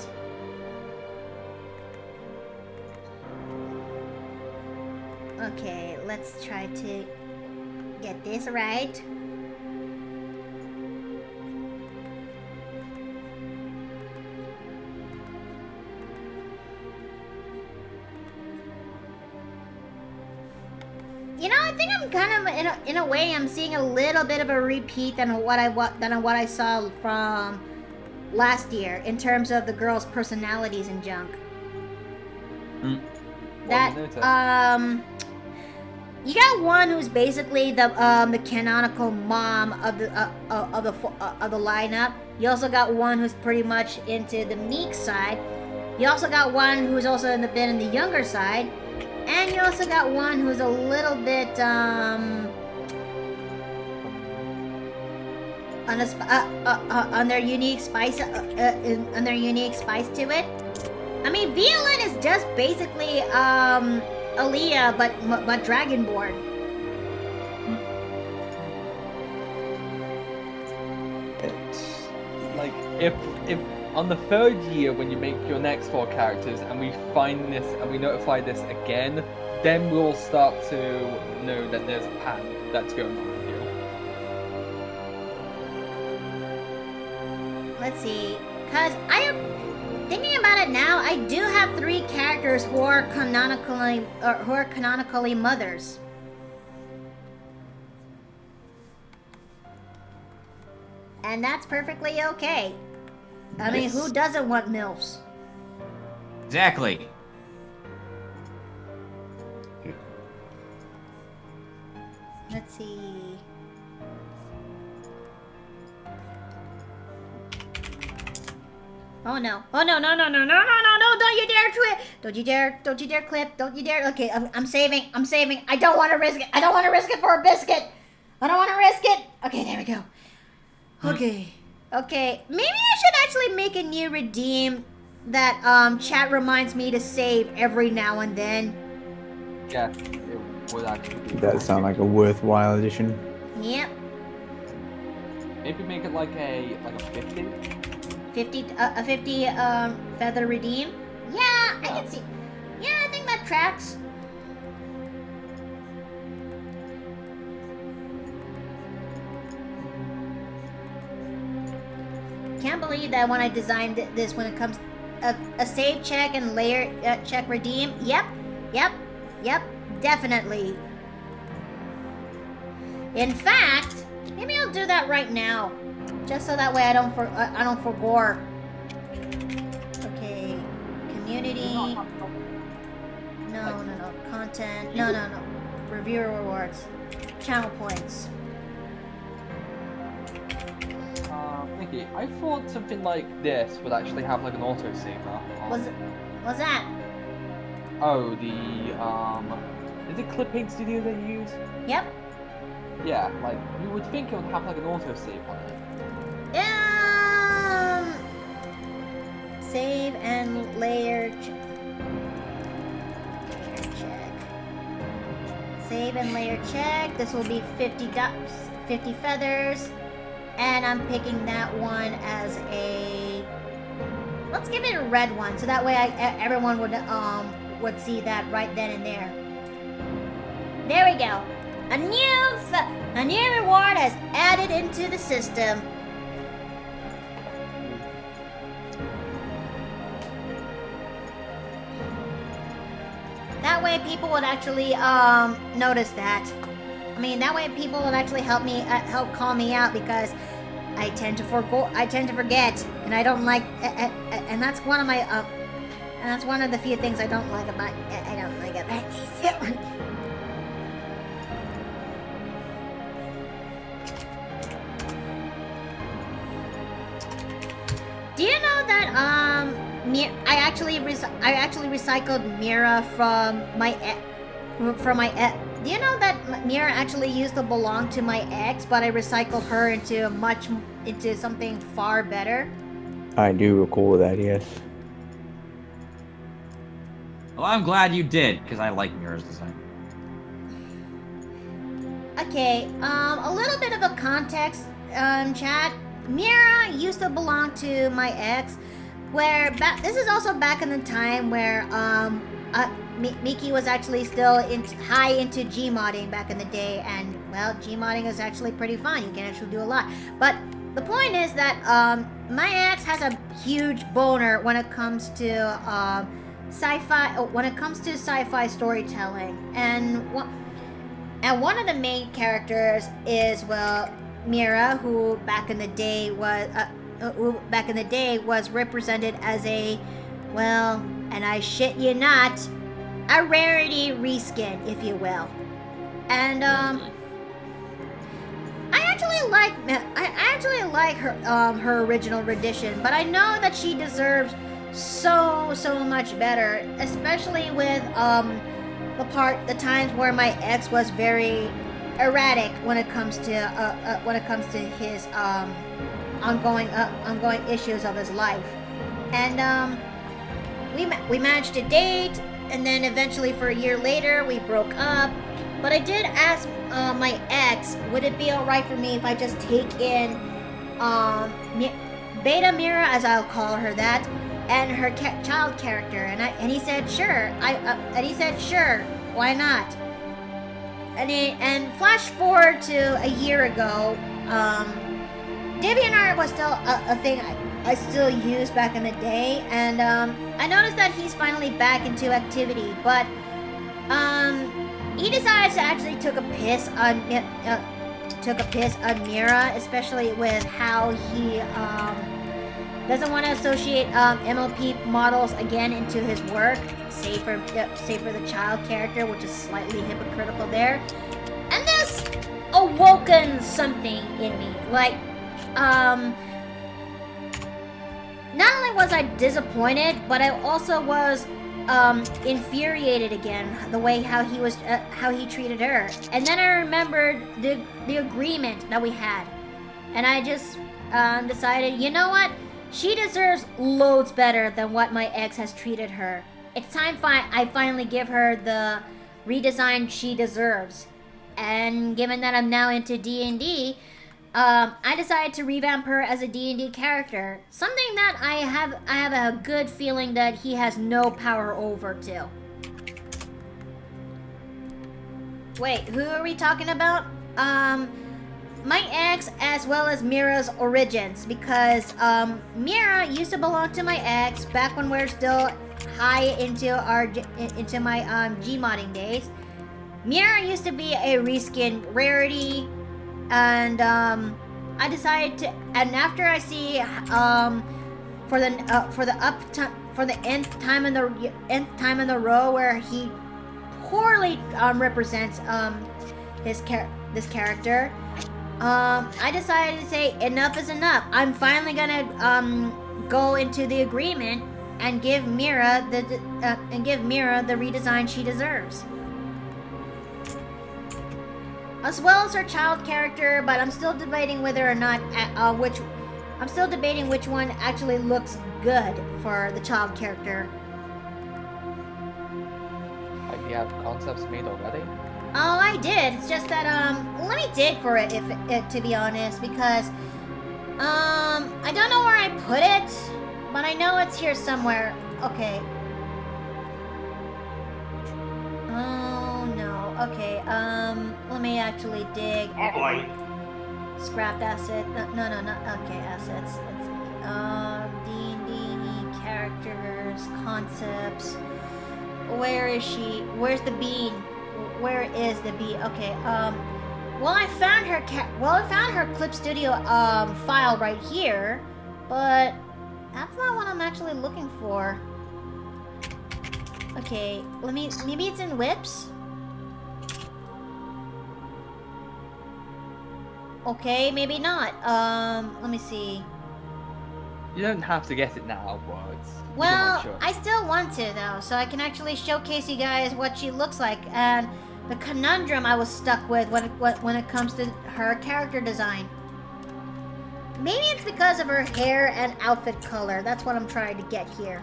Okay, let's try to get this right. You know, I think I'm kind of in a way I'm seeing a little bit of a repeat than what I saw from last year in terms of the girls' personalities and junk. You got one who's basically the canonical mom of the lineup. You also got one who's pretty much into the meek side. You also got one who's also been in the younger side. And you also got one who's a little bit on their unique spice to it. I mean, Violin is just basically Aaliyah, but Dragonborn. It's like if on the third year when you make your next 4 characters and we find this and we notify this again, then we'll start to know that there's a pattern that's going on with you. Let's see, cause I am thinking about it now. I do have 3 characters who are canonically mothers. And that's perfectly okay. I mean, who doesn't want MILFs? Exactly. Let's see. Oh no. Oh no, no, no, no, no, no, no, no, don't you dare tweet. Don't you dare clip, don't you dare. Okay, I'm saving. I don't want to risk it. I don't want to risk it for a biscuit. I don't want to risk it. Okay, there we go. Okay, maybe I should actually make a new redeem that chat reminds me to save every now and then. Yeah, it would actually be. That sounds like a worthwhile addition. Yep. Maybe make it like a 50. 50 feather redeem. Yeah, I can see. Yeah, I think that tracks. Can't believe that when I designed this, when it comes a save check and layer check redeem. Yep, definitely. In fact, maybe I'll do that right now, just so that way I don't forgore. Okay, community. No, content. No. Reviewer rewards, channel points. Mickey, I thought something like this would actually have like an autosaver. What's that? Oh, is it Clipping Studio they use? Yep. Yeah, like, you would think it would have like an autosave on it. Save and layer check. Save and layer check. This will be 50 feathers. And I'm picking that one as a... Let's give it a red one, so that way everyone would see that right then and there. There we go. A new reward has added into the system. That way people would actually notice that. I mean, that way people would actually help call me out, because I tend to forget, and I don't like, and that's one of my, and that's one of the few things I don't like about these. Do you know that I actually recycled Mira from my Do you know that Mira actually used to belong to my ex, but I recycled her into something far better? I do recall that, yes. Well, I'm glad you did, because I like Mira's design. Okay, a little bit of a context, chat. Mira used to belong to my ex, this is also back in the time where, Miki was actually still high into Gmodding back in the day, and, well, Gmodding is actually pretty fun. You can actually do a lot. But the point is that my ex has a huge boner when it comes to sci-fi storytelling, and one of the main characters is, well, Mira, who back in the day was represented as a, well, and I shit you not, a rarity reskin, if you will. And I actually like her original rendition, but I know that she deserves so much better, especially with the times where my ex was very erratic when it comes to his ongoing issues of his life. And we managed to date, and then eventually for a year later we broke up. But I did ask my ex, would it be alright for me if I just take in Beta Mira, as I'll call her that, and her child character, and he said sure. And he said sure, why not? And flash forward to a year ago, DeviantArt was still a thing I still used back in the day, and I noticed that he's finally back into activity, but he decided to actually took a piss on Mira, especially with how he doesn't want to associate MLP models again into his work, save for the child character, which is slightly hypocritical there. And this awoken something in me, like not only was I disappointed, but I also was infuriated again the way how he treated her. And then I remembered the agreement that we had, and I just decided, you know what? She deserves loads better than what my ex has treated her. It's time I finally give her the redesign she deserves. And given that I'm now into D&D, I decided to revamp her as a D&D character. Something that I have a good feeling that he has no power over to. Wait, who are we talking about? My ex as well as Mira's origins, because Mira used to belong to my ex back when we were still high into my Gmodding days. Mira used to be a reskin rarity, and I decided to, and after I see for the nth time in the row where he poorly represents this character, I decided to say enough is enough. I'm finally gonna go into the agreement and give Mira the redesign she deserves, as well as her child character. But I'm still debating whether or not which one actually looks good for the child character. Like, you have concepts made already? Oh, I did. It's just that let me dig for it, to be honest, because I don't know where I put it, but I know it's here somewhere. Okay. Oh no. Okay. Let me actually dig. Oh boy. Scrap asset. No. Okay, assets. Let's see. D&D characters, concepts. Where is she? Where's the bean? Where is the bee? Okay, well, I found her Clip Studio file right here, but that's not what I'm actually looking for. Okay, maybe it's in Whips? Okay, maybe not. Let me see. You don't have to get it now, but well, I still want to though, so I can actually showcase you guys what she looks like and the conundrum I was stuck with when it comes to her character design. Maybe it's because of her hair and outfit color. That's what I'm trying to get here.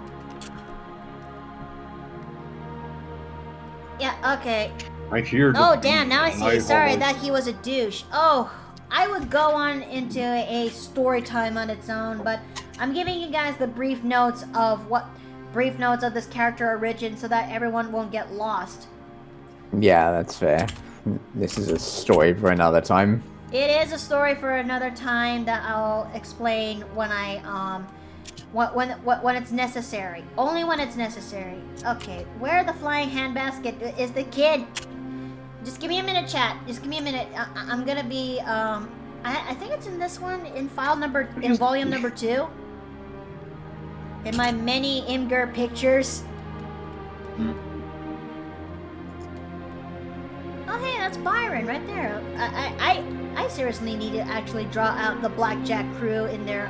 Yeah, okay. I hear. Oh, damn, now I see. Sorry that he was a douche. Oh, I would go on into a story time on its own, but I'm giving you guys the brief notes of this character origin so that everyone won't get lost. Yeah, that's fair. This is a story for another time. It is a story for another time that I'll explain when when it's necessary. Only when it's necessary. Okay, where the flying handbasket is the kid? Just give me a minute, chat. Just give me a minute. I'm gonna be I think it's in this one, in volume number 2. In my many Imgur pictures. Oh hey, that's Byron right there. I seriously need to actually draw out the Blackjack crew in their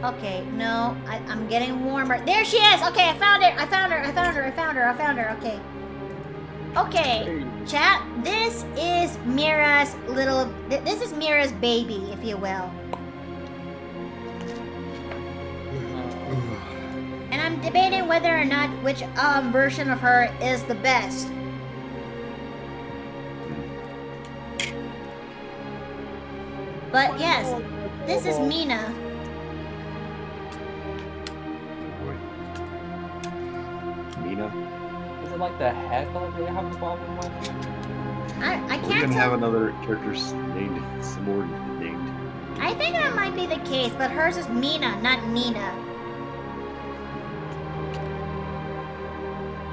okay, no, I'm getting warmer. There she is! Okay, I found it! I found her, okay. Okay, chat, this is Mira's baby, if you will. And I'm debating whether or not which version of her is the best. But yes, this is Mina. Mina? Is it like the hair color they have the bottom one? I can't We're gonna tell. have another character named, some more named. I think that might be the case, but hers is Mina, not Nina.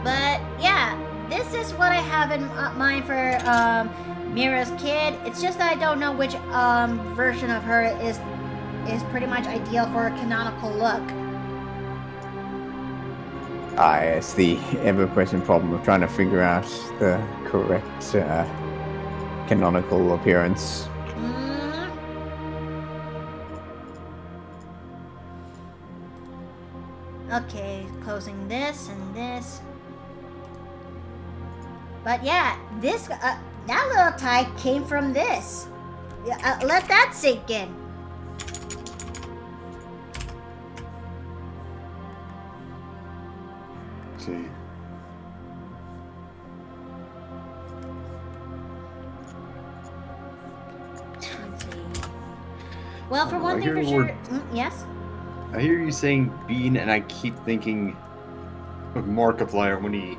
But yeah, this is what I have in mind for Mira's kid. It's just that I don't know which version of her is pretty much ideal for a canonical look. It's the ever-present problem of trying to figure out the correct canonical appearance. Okay, closing this and this. But yeah, this that little tie came from this. Let that sink in. See. Let's see. Well, for one thing for sure. Yes? I hear you saying bean, and I keep thinking of Markiplier when he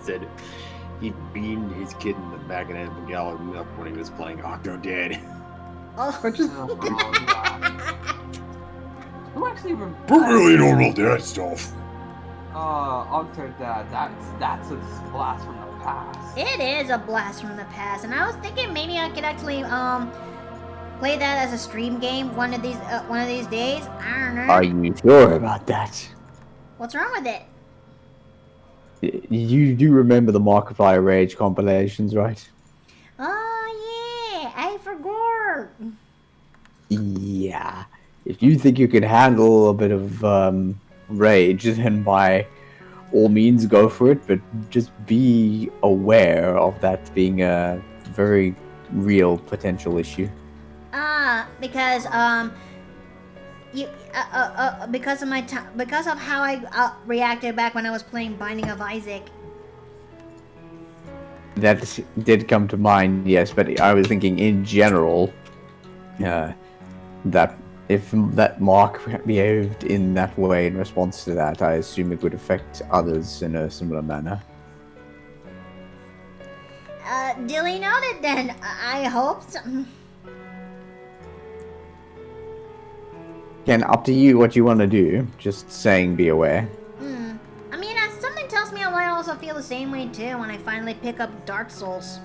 said he beaned his kid in the back of the head with a gallon of milk when he was playing Octodad. Oh. Who actually remembers? Perfectly normal dad stuff. Octodad, that's a blast from the past. It is a blast from the past, and I was thinking maybe I could actually play that as a stream game one of these days. I don't know. Are you sure about that? What's wrong with it? You do remember the Markiplier Rage compilations, right? Oh yeah, I forgot. Yeah. If you think you can handle a bit of rage, then by all means go for it, but just be aware of that being a very real potential issue. Because because of how I reacted back when I was playing Binding of Isaac. That did come to mind, yes, but I was thinking in general that if that Mark behaved in that way in response to that, I assume it would affect others in a similar manner. Duly noted then. I hope so. Again, up to you what you want to do. Just saying be aware. I mean, something tells me I might also feel the same way too when I finally pick up Dark Souls.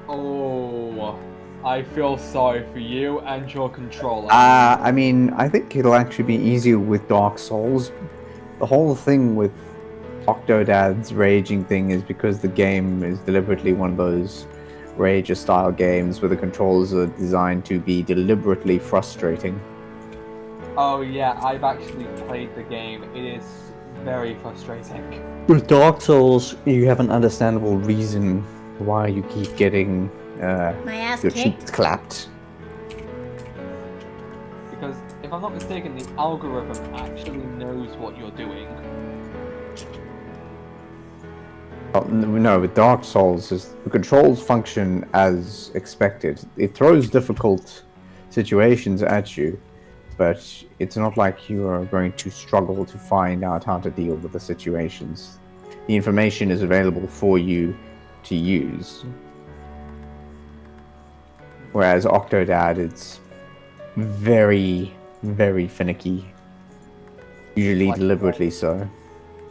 Oh, I feel sorry for you and your controller. I mean, I think it'll actually be easier with Dark Souls. The whole thing with Octodad's raging thing is because the game is deliberately one of those Rager-style games where the controls are designed to be deliberately frustrating. Oh yeah, I've actually played the game. It is very frustrating. With Dark Souls, you have an understandable reason why you keep getting my ass your kicked. cheeks clapped. Because if I'm not mistaken, the algorithm actually knows what you're doing. No, with Dark Souls, the controls function as expected. It throws difficult situations at you, but it's not like you are going to struggle to find out how to deal with the situations. The information is available for you to use. Whereas Octodad, it's very, very finicky. Usually deliberately so.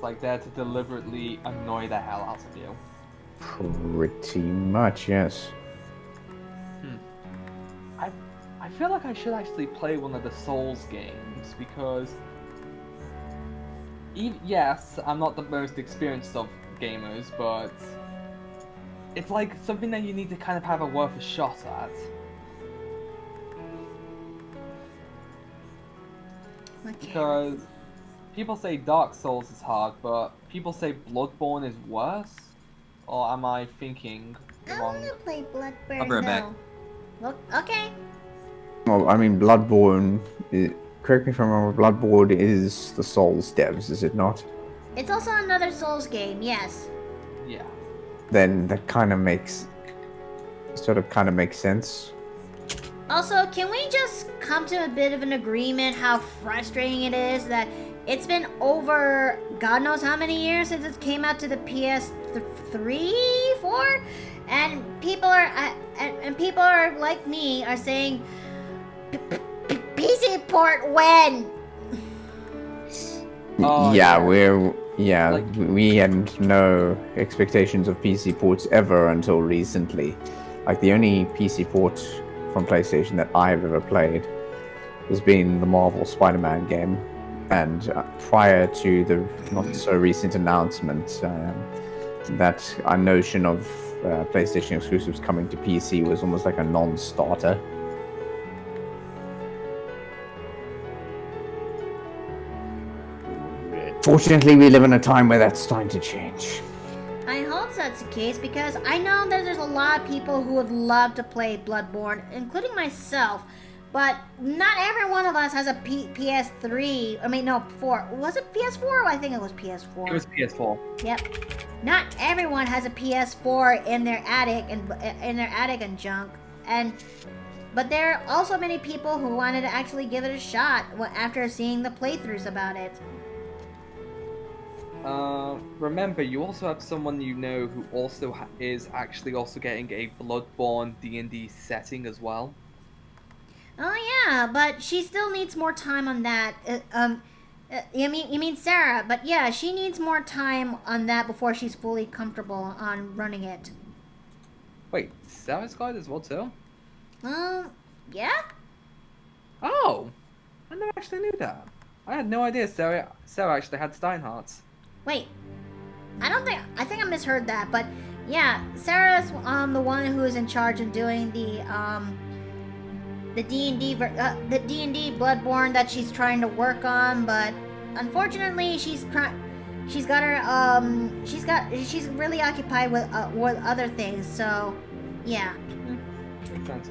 Like they're to deliberately annoy the hell out of you. Pretty much, yes. I feel like I should actually play one of the Souls games because yes, I'm not the most experienced of gamers, but it's like something that you need to kind of have worth a shot at. Okay. Because people say Dark Souls is hard, but people say Bloodborne is worse? Or am I thinking I wrong? wanna play Bloodborne. I'll be right back. Look, okay. Well, I mean, Bloodborne, correct me if I'm wrong, Bloodborne is the Souls devs, is it not? It's also another Souls game, yes. Yeah. Then that kind of makes sense. Also, can we just come to a bit of an agreement how frustrating it is that it's been over God knows how many years since it came out to the PS3, 4, and people are like me are saying PC port when? We had no expectations of PC ports ever until recently. Like the only PC port from PlayStation that I've ever played has been the Marvel Spider-Man game, and prior to the not so recent announcement, that our notion of PlayStation exclusives coming to PC was almost like a non-starter. Unfortunately, we live in a time where that's starting to change. I hope that's the case because I know that there's a lot of people who would love to play Bloodborne, including myself. But not every one of us has a PS3. I mean, no, 4. Was it PS4? I think it was PS4. It was PS4. Yep. Not everyone has a PS4 in their attic and junk. But there are also many people who wanted to actually give it a shot after seeing the playthroughs about it. Remember, you also have someone you know who also is actually also getting a Bloodborne D&D setting as well. Oh yeah, but she still needs more time on that. You mean Sarah? But yeah, she needs more time on that before she's fully comfortable on running it. Wait, Sarah's got it as well too? Yeah. Oh, I never actually knew that. I had no idea Sarah actually had Steinhardt's. Wait, I think I misheard that, but yeah, Sarah's the one who is in charge of doing the D&D Bloodborne that she's trying to work on, but unfortunately she's really occupied with other things, so yeah. Makes sense.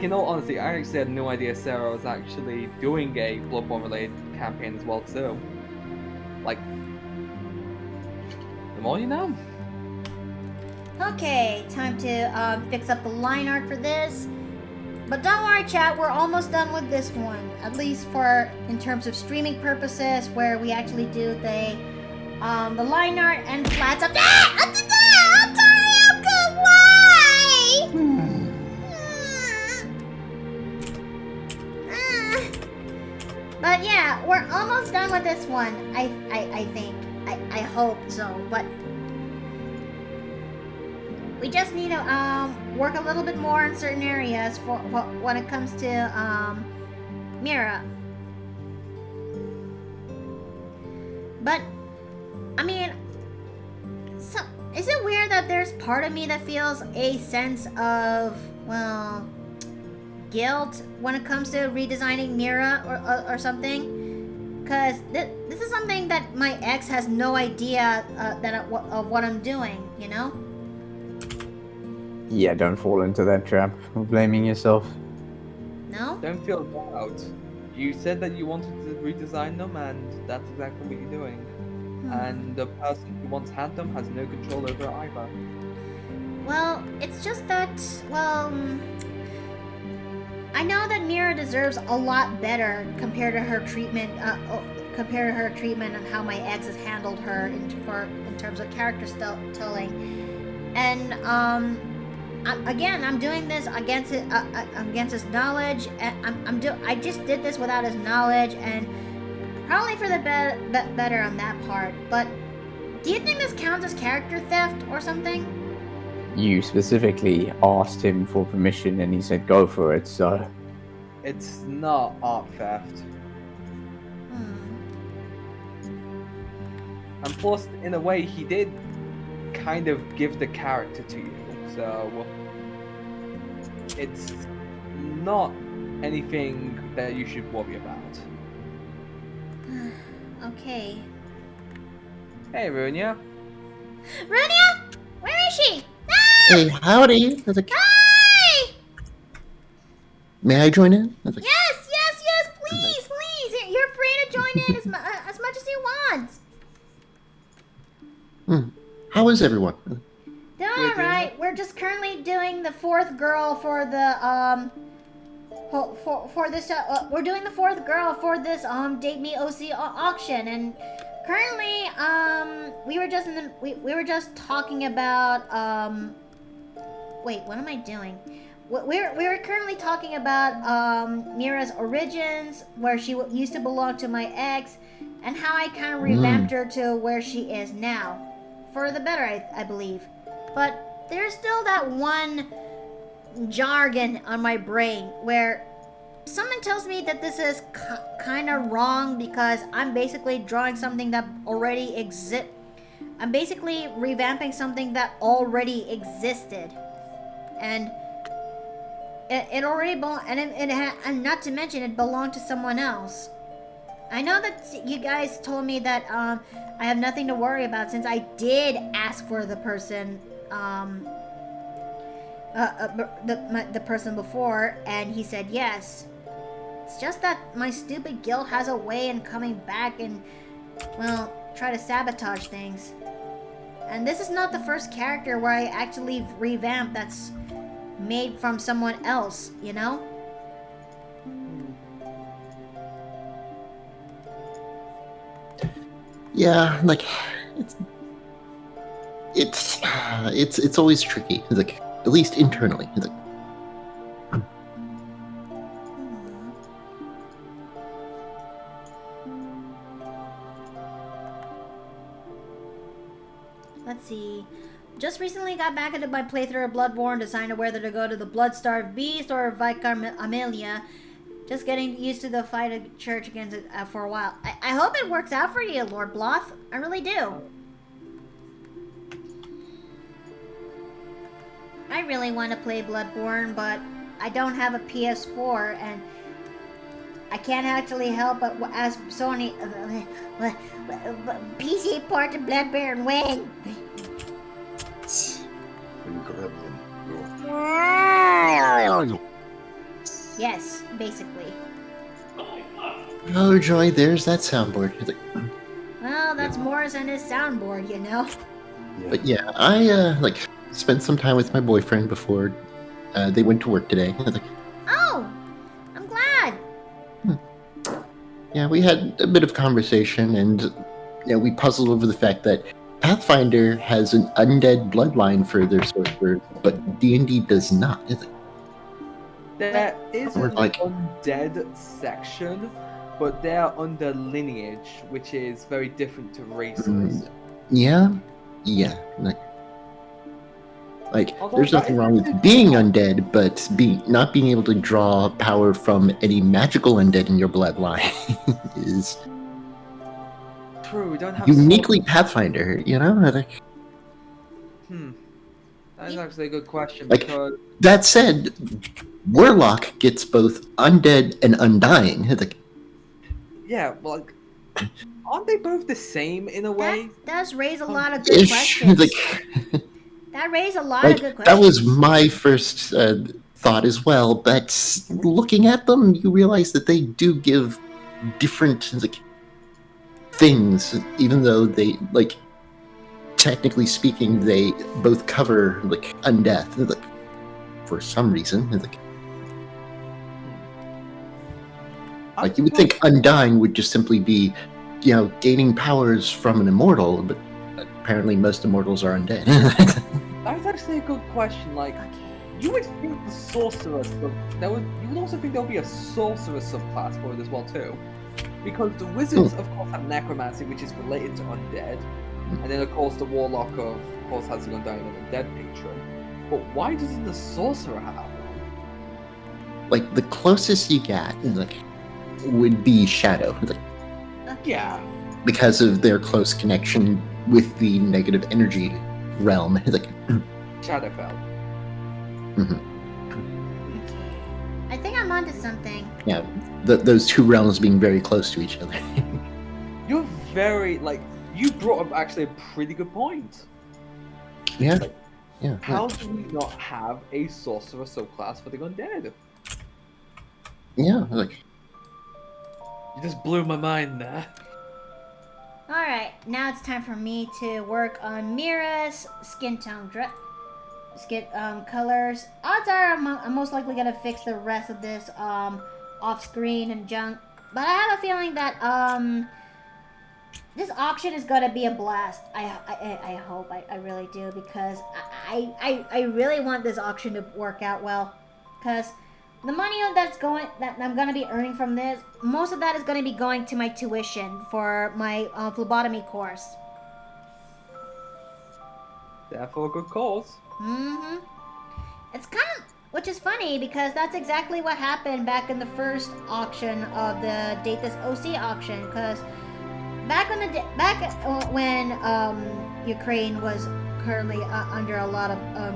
In all honesty, I actually had no idea Sarah was actually doing a Bloodborne related campaign as well too. Like, the more you know. Okay, time to fix up the line art for this. But don't worry, chat, we're almost done with this one. At least in terms of streaming purposes, where we actually do the line art and flats up. But yeah, we're almost done with this one. I think. I hope so. But we just need to work a little bit more in certain areas for when it comes to Mira. But I mean, so is it weird that there's part of me that feels a sense of, well, guilt when it comes to redesigning Mira or something? Because this is something that my ex has no idea of what I'm doing, you know? Yeah, don't fall into that trap of blaming yourself. No? Don't feel bad. You said that you wanted to redesign them, and that's exactly what you're doing. And the person who once had them has no control over it either. Well, it's just that, well, I know that Mira deserves a lot better compared to her treatment, and how my ex has handled her in terms of character telling. And I'm doing this against his knowledge, and I just did this without his knowledge, and probably for the better on that part. But do you think this counts as character theft or something? You specifically asked him for permission, and he said go for it. So it's not art theft. And plus, in a way, he did kind of give the character to you. So it's not anything that you should worry about. Okay. Hey, Runia. Runia? Where is she? Hey, howdy. Hi! May I join in? Yes, please. You're free to join in as much as you want. How is everyone? Doing alright. We're just currently doing the fourth girl for the for this. We're doing the fourth girl for this Date Me OC auction, and currently we were just talking about wait, what am I doing? We were currently talking about Mira's origins, where she used to belong to my ex, and how I kind of revamped her to where she is now. For the better, I believe. But there's still that one jargon on my brain where someone tells me that this is kind of wrong because I'm basically drawing something that already exists. I'm basically revamping something that already existed. And it already belonged, and not to mention it belonged to someone else. I know that you guys told me that I have nothing to worry about since I did ask for the person, the person before, and he said yes. It's just that my stupid guild has a way in coming back and, well, try to sabotage things. And this is not the first character where I actually revamp that's made from someone else, you know? Yeah, like it's always tricky. Like at least internally. Like, let's see. Just recently got back into my playthrough of Bloodborne, deciding whether to go to the Bloodstarved Beast or Vicar Amelia. Just getting used to the fight of church against it for a while. I hope it works out for you, Lord Bloth. I really do. I really want to play Bloodborne, but I don't have a PS4, and I can't actually help but ask Sony PC port to Bloodborne when. Yes, basically. oh joy, there's that soundboard. Like, Well, that's Morris and his soundboard, you know. but yeah, I like spent some time with my boyfriend before they went to work today. Like, Oh, I'm glad. yeah, we had a bit of conversation, and we puzzled over the fact that Pathfinder has an undead bloodline for their sorcerers, but D&D does not. It's like, There is Or an like- undead section, but they're under lineage, which is very different to races. yeah, like Although there's that nothing is wrong with actually- being undead, but not being able to draw power from any magical undead in your bloodline is True, we don't have uniquely Pathfinder. Like, That is actually a good question Like- because that said, Warlock gets both undead and undying. Like, yeah, well, like, aren't they both the same in a way? That does raise a lot of good ish, questions. like, That raised a lot of like good that questions. was my first thought as well. But looking at them, you realize that they do give different like things, even though they like technically speaking, they both cover like undeath. Like for some reason, like you would think undying would just simply be, gaining powers from an immortal, but apparently most immortals are undead. That's actually a good question. Like, you would think the sorcerer you would also think there would be a sorcerer subclass for it as well too, because the wizards of course have necromancy, which is related to undead, and then of course the warlock of course has the undying and undead patron. But why doesn't the sorcerer have one? Like the closest you get, like, would be Shadow, like, Yeah. because of their close connection with the negative energy realm. Like, Shadowfell. I think I'm onto something. yeah, those two realms being very close to each other. You're very you brought up actually a pretty good point. yeah, yeah. How do we not have a sorcerer subclass for the undead? Yeah, like, You just blew my mind there. Alright, now it's time for me to work on Mira's skin tone colors. Odds are I'm most likely gonna fix the rest of this off screen and junk. But I have a feeling that this auction is gonna be a blast. I hope, I really do, because I really want this auction to work out well, because the money that I'm gonna be earning from this, most of that is gonna be going to my tuition for my phlebotomy course. Therefore, a good cause. It's kind of, which is funny because that's exactly what happened back in the first auction of the Date This OC auction. Because back when Ukraine was currently under a lot of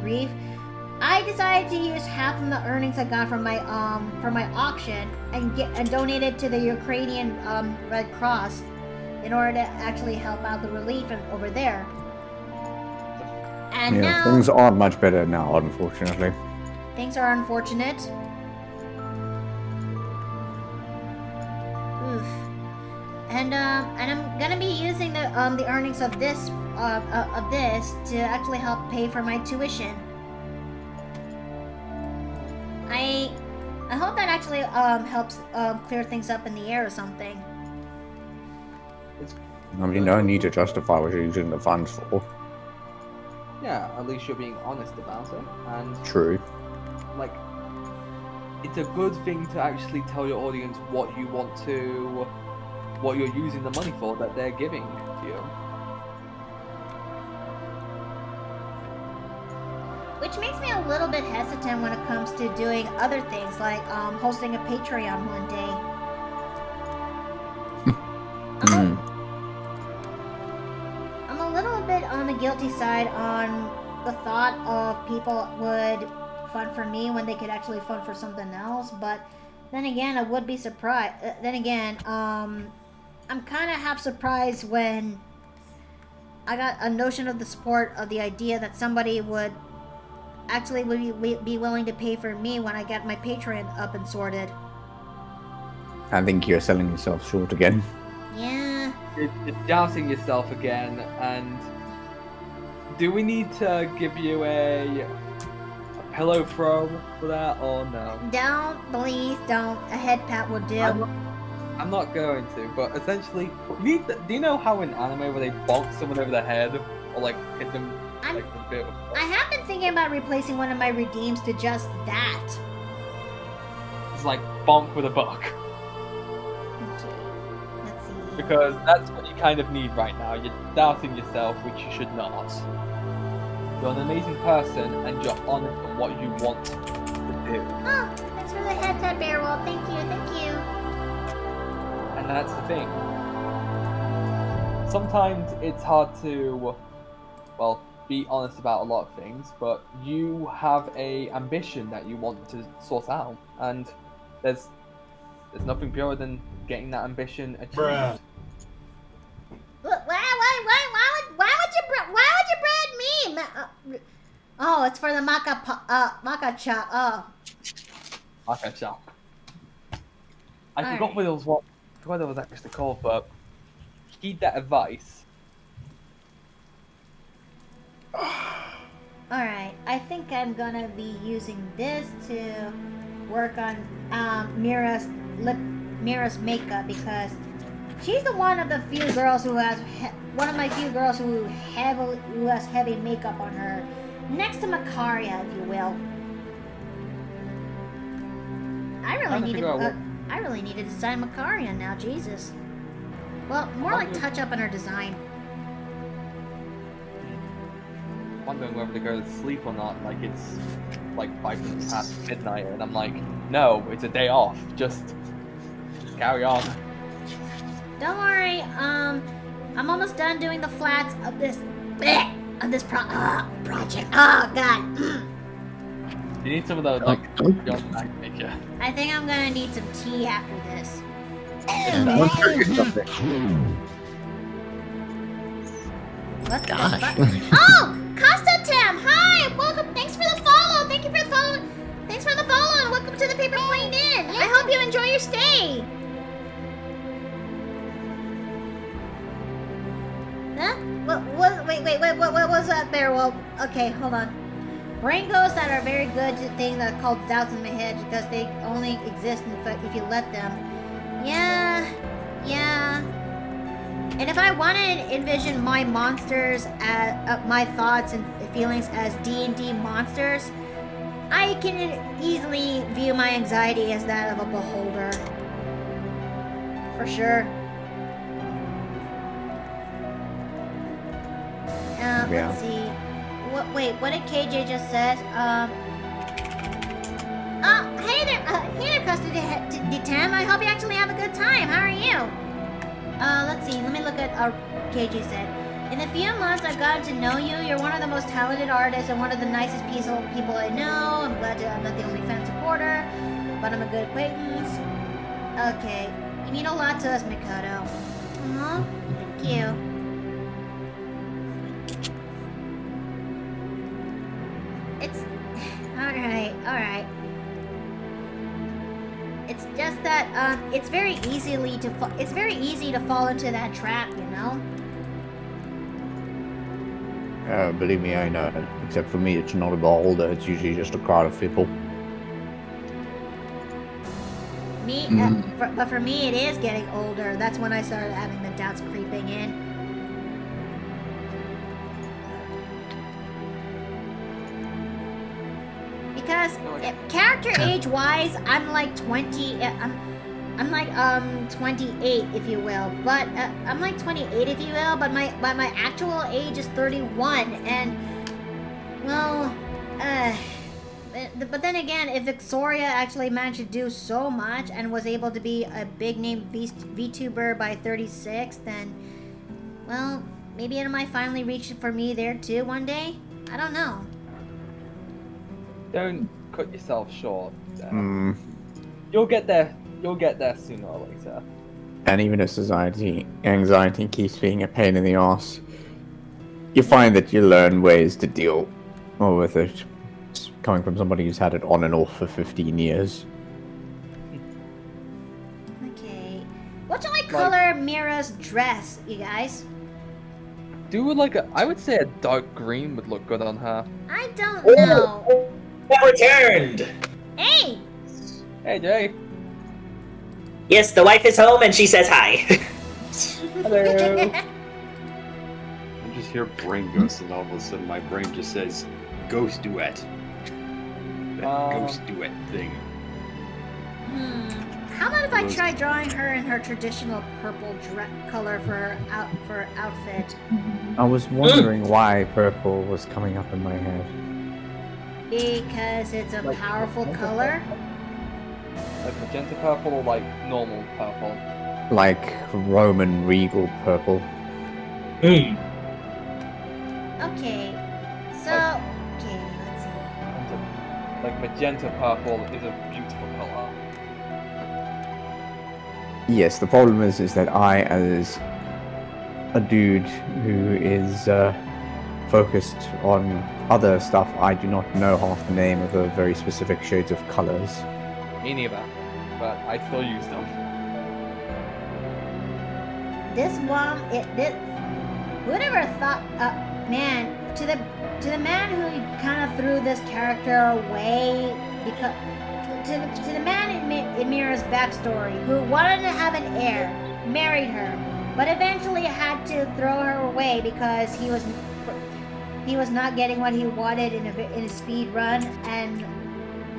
grief, I decided to use half of the earnings I got from my auction and donate it to the Ukrainian Red Cross in order to actually help out the relief over there. And yeah, now things aren't much better now, unfortunately. things are unfortunate. Oof. And I'm gonna be using the earnings of this to actually help pay for my tuition. I hope that actually helps clear things up in the air or something. I mean, no need to justify what you're using the funds for. Yeah, at least you're being honest about it. And True. like, it's a good thing to actually tell your audience what you're using the money for that they're giving to you. Which makes me a little bit hesitant when it comes to doing other things like hosting a Patreon one day. I'm a little bit on the guilty side on the thought of people would fund for me when they could actually fund for something else, but then again, I would be surprised. I'm kind of half surprised when I got a notion of the support of the idea that somebody would actually be willing to pay for me when I get my Patreon up and sorted. I think you're selling yourself short again. Yeah. You're doubting yourself again, and do we need to give you a pillow throw for that, or no? Don't, please don't. A head pat will do. I'm not going to, but essentially, do you know how in anime where they bonk someone over the head, or like hit them like a bit of a... I have been thinking about replacing one of my redeems to just that. It's like bonk with a book. Let's see. Because that's what you kind of need right now. You're doubting yourself, which you should not. You're an amazing person, and you're honest on what you want to do. Oh, thanks for the head tap, Bearwolf. Thank you. And that's the thing. Sometimes it's hard to, well, be honest about a lot of things, but you have a ambition that you want to sort out, and there's nothing purer than getting that ambition achieved. Bruh. Why would you bread me? Oh, it's for the maca chop. Oh. Maca chop. I forgot what it was. I forgot what it was actually called, but heed that advice. Alright, I think I'm gonna be using this to work on Mira's makeup, because she's the one of the few girls who has heavy makeup on her, next to Makaria, if you will. I really need to design Makaria now, Jesus. Well, more like touch up on her design. Wondering whether to go to sleep or not. Like, it's like 5 minutes past midnight, and I'm like, no, it's a day off. Just carry on. Don't worry. I'm almost done doing the flats of this project. Oh God. You need some of those like picture. I think I'm gonna need some tea after this. What the fuck? Oh! Costa Tam! Hi! Welcome! Thanks for the follow! Thank you for the follow! Thanks for the follow and welcome to the Paper Plane Inn! I hope you enjoy your stay! Huh? What was that there? Well, okay, hold on. Brain ghosts that are very good to things that are called doubts in my head because they only exist if you let them. Yeah. And if I wanted to envision my monsters as my thoughts and feelings as D&D monsters, I can easily view my anxiety as that of a beholder. For sure. Let's see. What did KJ just said? Hey there, Custody Tam. I hope you actually have a good time. How are you? Let's see. Let me look at KJ said. In the few months I've gotten to know you, you're one of the most talented artists and one of the nicest people I know. I'm glad I'm not the only fan supporter, but I'm a good acquaintance. Okay, you mean a lot to us, Mikado. Aw, thank you. It's... Alright. It's just that, it's very easy to fall into that trap, you know? Believe me, I know. Except for me, it's not a boulder. It's usually just a crowd of people. But for me, it is getting older. That's when I started having the doubts creeping in. Because character age-wise, I'm like 20. I'm like 28, if you will. But I'm like 28, if you will. But my actual age is 31, and well, but then again, if Victoria actually managed to do so much and was able to be a big-name VTuber by 36, then well, maybe it might finally reach for me there too one day. I don't know. Don't cut yourself short. You'll get there. You'll get there sooner or later. And even if anxiety keeps being a pain in the ass, you find that you learn ways to deal with it. It's coming from somebody who's had it on and off for 15 years. Okay. What shall I color Mira's dress, you guys? Do like I would say a dark green would look good on her. I don't know. Returned. Hey. Hey, Jay. Yes, the wife is home and she says hi. Hello. I just hear brain ghosts, and all of a sudden my brain just says, "Ghost duet." That ghost duet thing. How about if I try drawing her in her traditional purple color for her outfit? I was wondering why purple was coming up in my head. Because it's a powerful color. Like magenta purple or like normal purple? Like Roman regal purple. Okay. So, okay, let's see. Like magenta purple is a beautiful color. Yes, the problem is that I, as a dude who is focused on other stuff, I do not know half the name of the very specific shades of colors. Me neither, but I still use them. This one, who'd ever thought, man, to the man who kind of threw this character away, because to the man in Mira's backstory who wanted to have an heir, married her, but eventually had to throw her away because he was not getting what he wanted in a speed run, and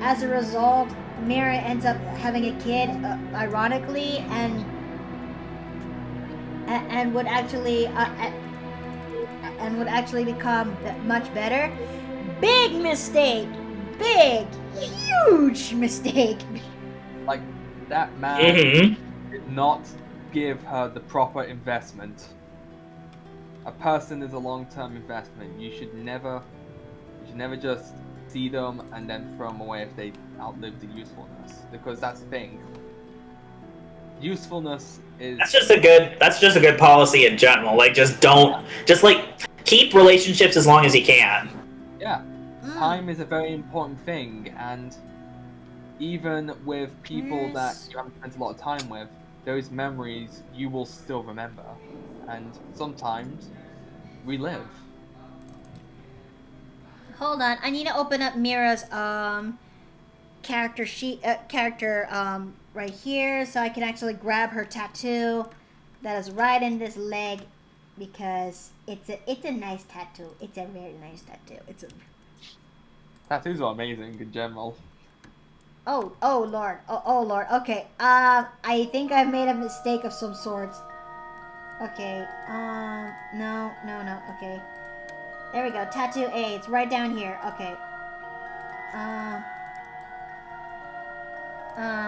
as a result, Mira ends up having a kid, ironically, and would actually become much better. Big mistake. Big, huge mistake. Like, that man did not give her the proper investment. A person is a long-term investment. You should never just see them and then throw them away if they outlive the usefulness, because that's the thing. Usefulness is... That's just a good policy in general. Like, keep relationships as long as you can. Yeah. Time is a very important thing, and even with people that you haven't spent a lot of time with, those memories you will still remember, and sometimes relive. Hold on, I need to open up Mira's character sheet, right here, so I can actually grab her tattoo that is right in this leg, because it's a nice tattoo. It's a very nice tattoo. Tattoos are amazing in general. Oh lord. Oh lord. Okay. I think I've made a mistake of some sort. Okay. No. Okay. There we go. Tattoo A. It's right down here. Okay.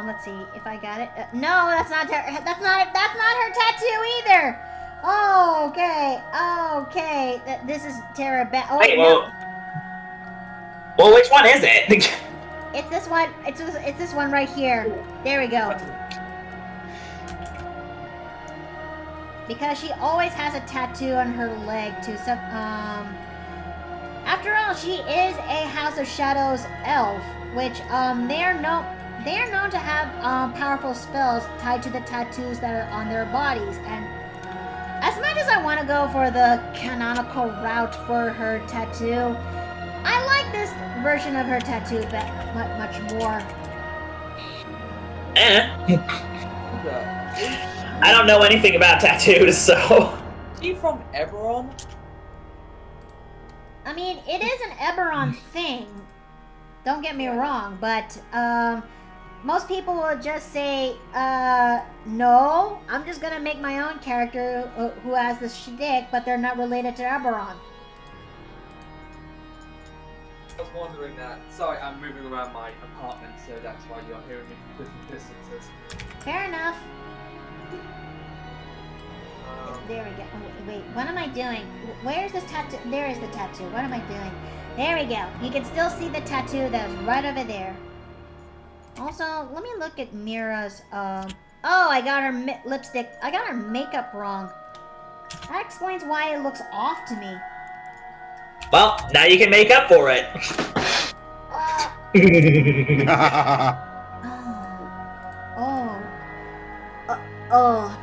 Let's see if I got it. No, that's not her. That's not her tattoo either. Oh, okay. Oh, okay. This is Tara. Oh, Wait, no. well, which one is it? It's this one. It's this one right here. There we go. Because she always has a tattoo on her leg too. So, after all, she is a House of Shadows elf, which they are known to have powerful spells tied to the tattoos that are on their bodies. And as much as I want to go for the canonical route for her tattoo, I like this version of her tattoo much more. I don't know anything about tattoos, so. Is she from Eberron? I mean, it is an Eberron thing. Don't get me wrong, but most people will just say, no, I'm just gonna make my own character who has this shtick, but they're not related to Eberron. I was wondering that. Sorry, I'm moving around my apartment, so that's why you're hearing me from different distances. Fair enough. There we go. Oh, wait, what am I doing? Where's this tattoo? There is the tattoo. What am I doing? There we go. You can still see the tattoo that's right over there. Also, let me look at Mira's, Oh, I got her lipstick. I got her makeup wrong. That explains why it looks off to me. Well, now you can make up for it.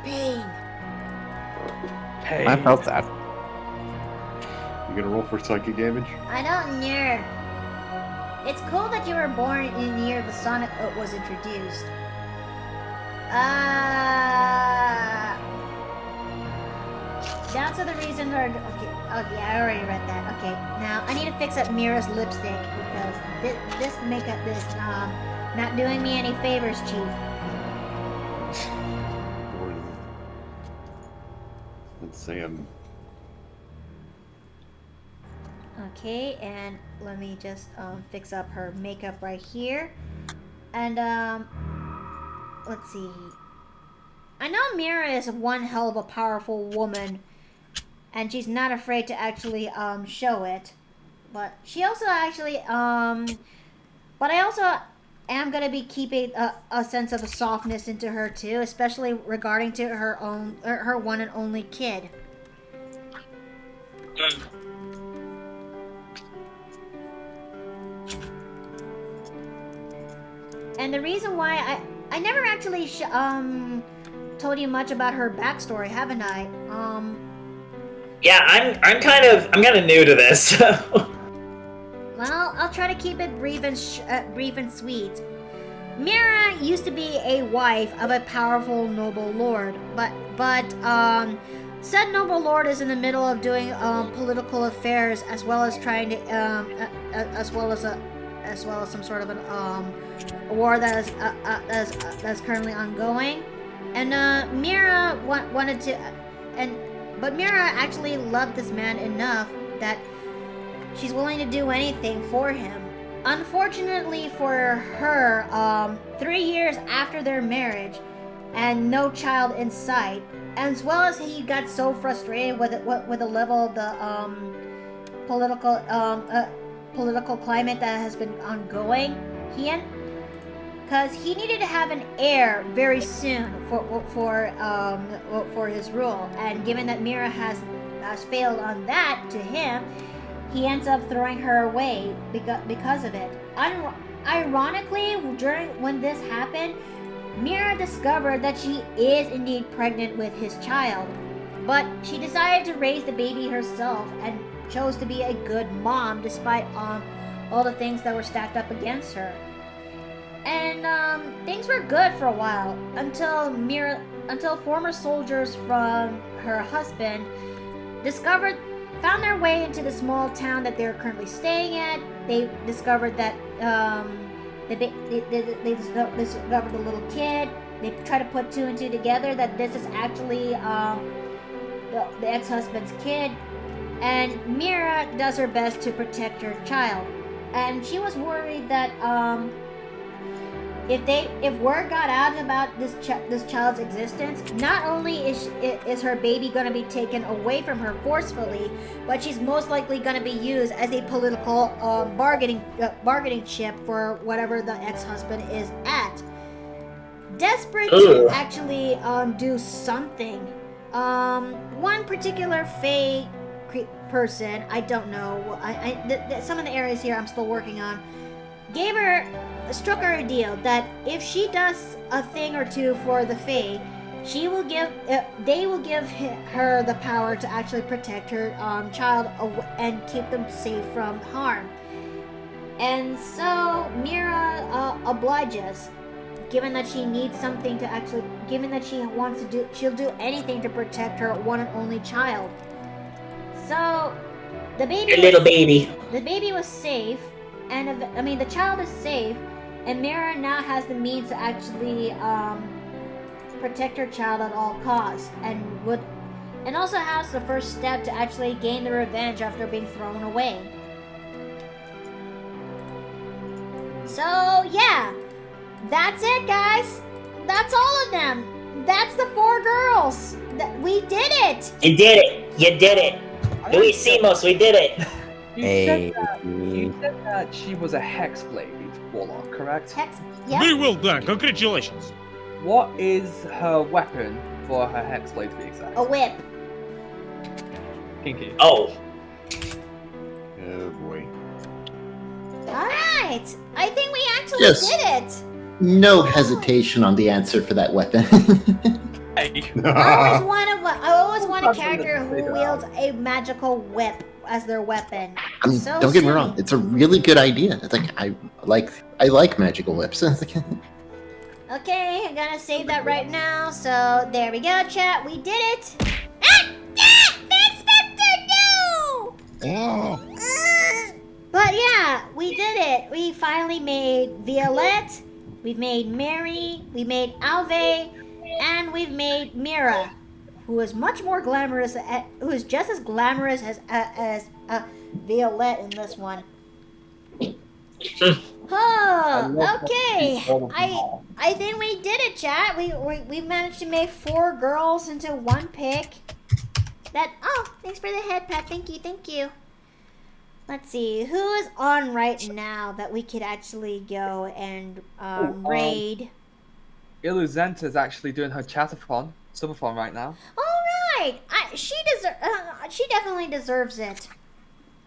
Pain. Hey. I felt that. You gonna roll for psychic damage? I don't know. It's cool that you were born in the year the Sonic was introduced. That's the reason for... Okay, I already read that. Okay, now I need to fix up Mira's lipstick because this makeup is not doing me any favors, Chief. Let's say Okay, and let me just fix up her makeup right here. And let's see. I know Mira is one hell of a powerful woman, and she's not afraid to actually show it. But she also actually but I also am gonna be keeping a sense of a softness into her too, especially regarding to her one and only kid. And the reason why I never actually told you much about her backstory, haven't I? Yeah, I'm kind of new to this. Well, I'll try to keep it brief and sweet. Mira used to be a wife of a powerful noble lord, but said noble lord is in the middle of doing political affairs as well as trying to as well as some sort of a war that is currently ongoing, and Mira wanted to, but Mira actually loved this man enough that she's willing to do anything for him. Unfortunately for her, 3 years after their marriage, and no child in sight, as well as he got so frustrated with the level of the political climate that has been ongoing, because he needed to have an heir very soon for his rule, and given that Mira has failed on that to him, he ends up throwing her away because of it. Ironically, when this happened, Mira discovered that she is indeed pregnant with his child, but she decided to raise the baby herself and chose to be a good mom despite all the things that were stacked up against her. And things were good for a while until former soldiers from her husband found their way into the small town that they're currently staying at. They discovered that they discovered the little kid. They try to put two and two together that this is actually the ex-husband's kid. And Mira does her best to protect her child. And she was worried that if word got out about this child's existence, not only is her baby going to be taken away from her forcefully, but she's most likely going to be used as a political bargaining chip for whatever the ex-husband is at. Desperate to actually do something, one particular Fae person, I don't know, some of the areas here I'm still working on, struck her a deal that if she does a thing or two for the Fae, they will give her the power to actually protect her child and keep them safe from harm. And so Mira obliges, given that she needs something to actually, given that she wants to do, she'll do anything to protect her one and only child. So the baby, the baby was safe, and the child is safe, and Mira now has the means to actually protect her child at all costs, and also has the first step to actually gain the revenge after being thrown away. So yeah, that's it, guys. That's all of them. That's the 4 girls. We did it. You did it. You did it. Luis Simos, we did it. You said that she was a Hexblade warlock, correct? Very well done. Congratulations. What is her weapon for her Hexblade, to be exact? A whip. Kinky. Oh. Oh boy. Alright. I think we actually Yes. did it. No hesitation on the answer for that weapon. I always want a character who wields a magical whip as their weapon. I mean, So don't get me silly. wrong; it's a really good idea. It's like I like magical whips. Okay, I'm gonna save that right now. So there we go, chat. We did it. Thanks, Victor. No. But yeah, we did it. We finally made Violette. We've made Mary. We made Alve, and we've made Mira, who is much more glamorous. Who is just as glamorous as Violette in this one. Oh, okay. I think we did it, chat. We managed to make 4 girls into 1 pick. Thanks for the head pat. Thank you. Let's see, who is on right now that we could actually go and raid? Illuzenta is actually doing her Chatterthon, Subathon right now. All right, she definitely deserves it.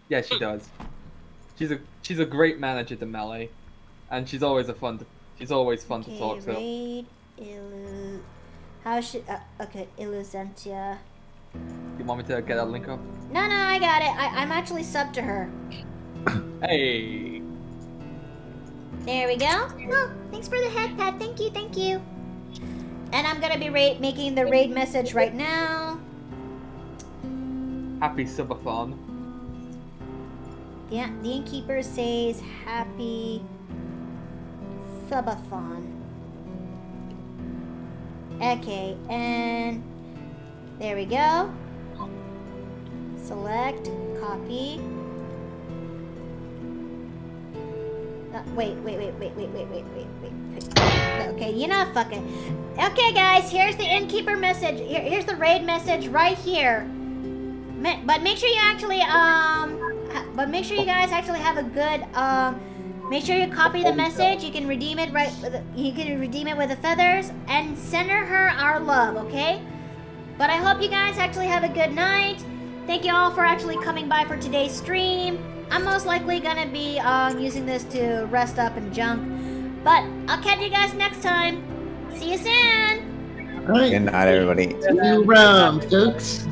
Yeah, she does. She's a great manager to melee, and she's always fun to talk to. Raid Illuzentia. You want me to get a link up? No, I got it. I'm actually subbed to her. Hey. There we go. Oh, thanks for the head pat. Thank you. And I'm gonna be making the raid message right now. Happy Subathon. Yeah, the innkeeper says happy Subathon. Okay, and there we go. Select, copy. Wait. Okay, you know, fuck it. Okay, guys, here's the innkeeper message. Here's the raid message right here. But make sure you actually make sure you guys actually have a good make sure you copy the message. You can redeem it with the feathers and send her our love, okay? But I hope you guys actually have a good night. Thank you all for actually coming by for today's stream. I'm most likely gonna be using this to rest up and jump. But I'll catch you guys next time. See you soon. All right. Good night, everybody. See you around, folks.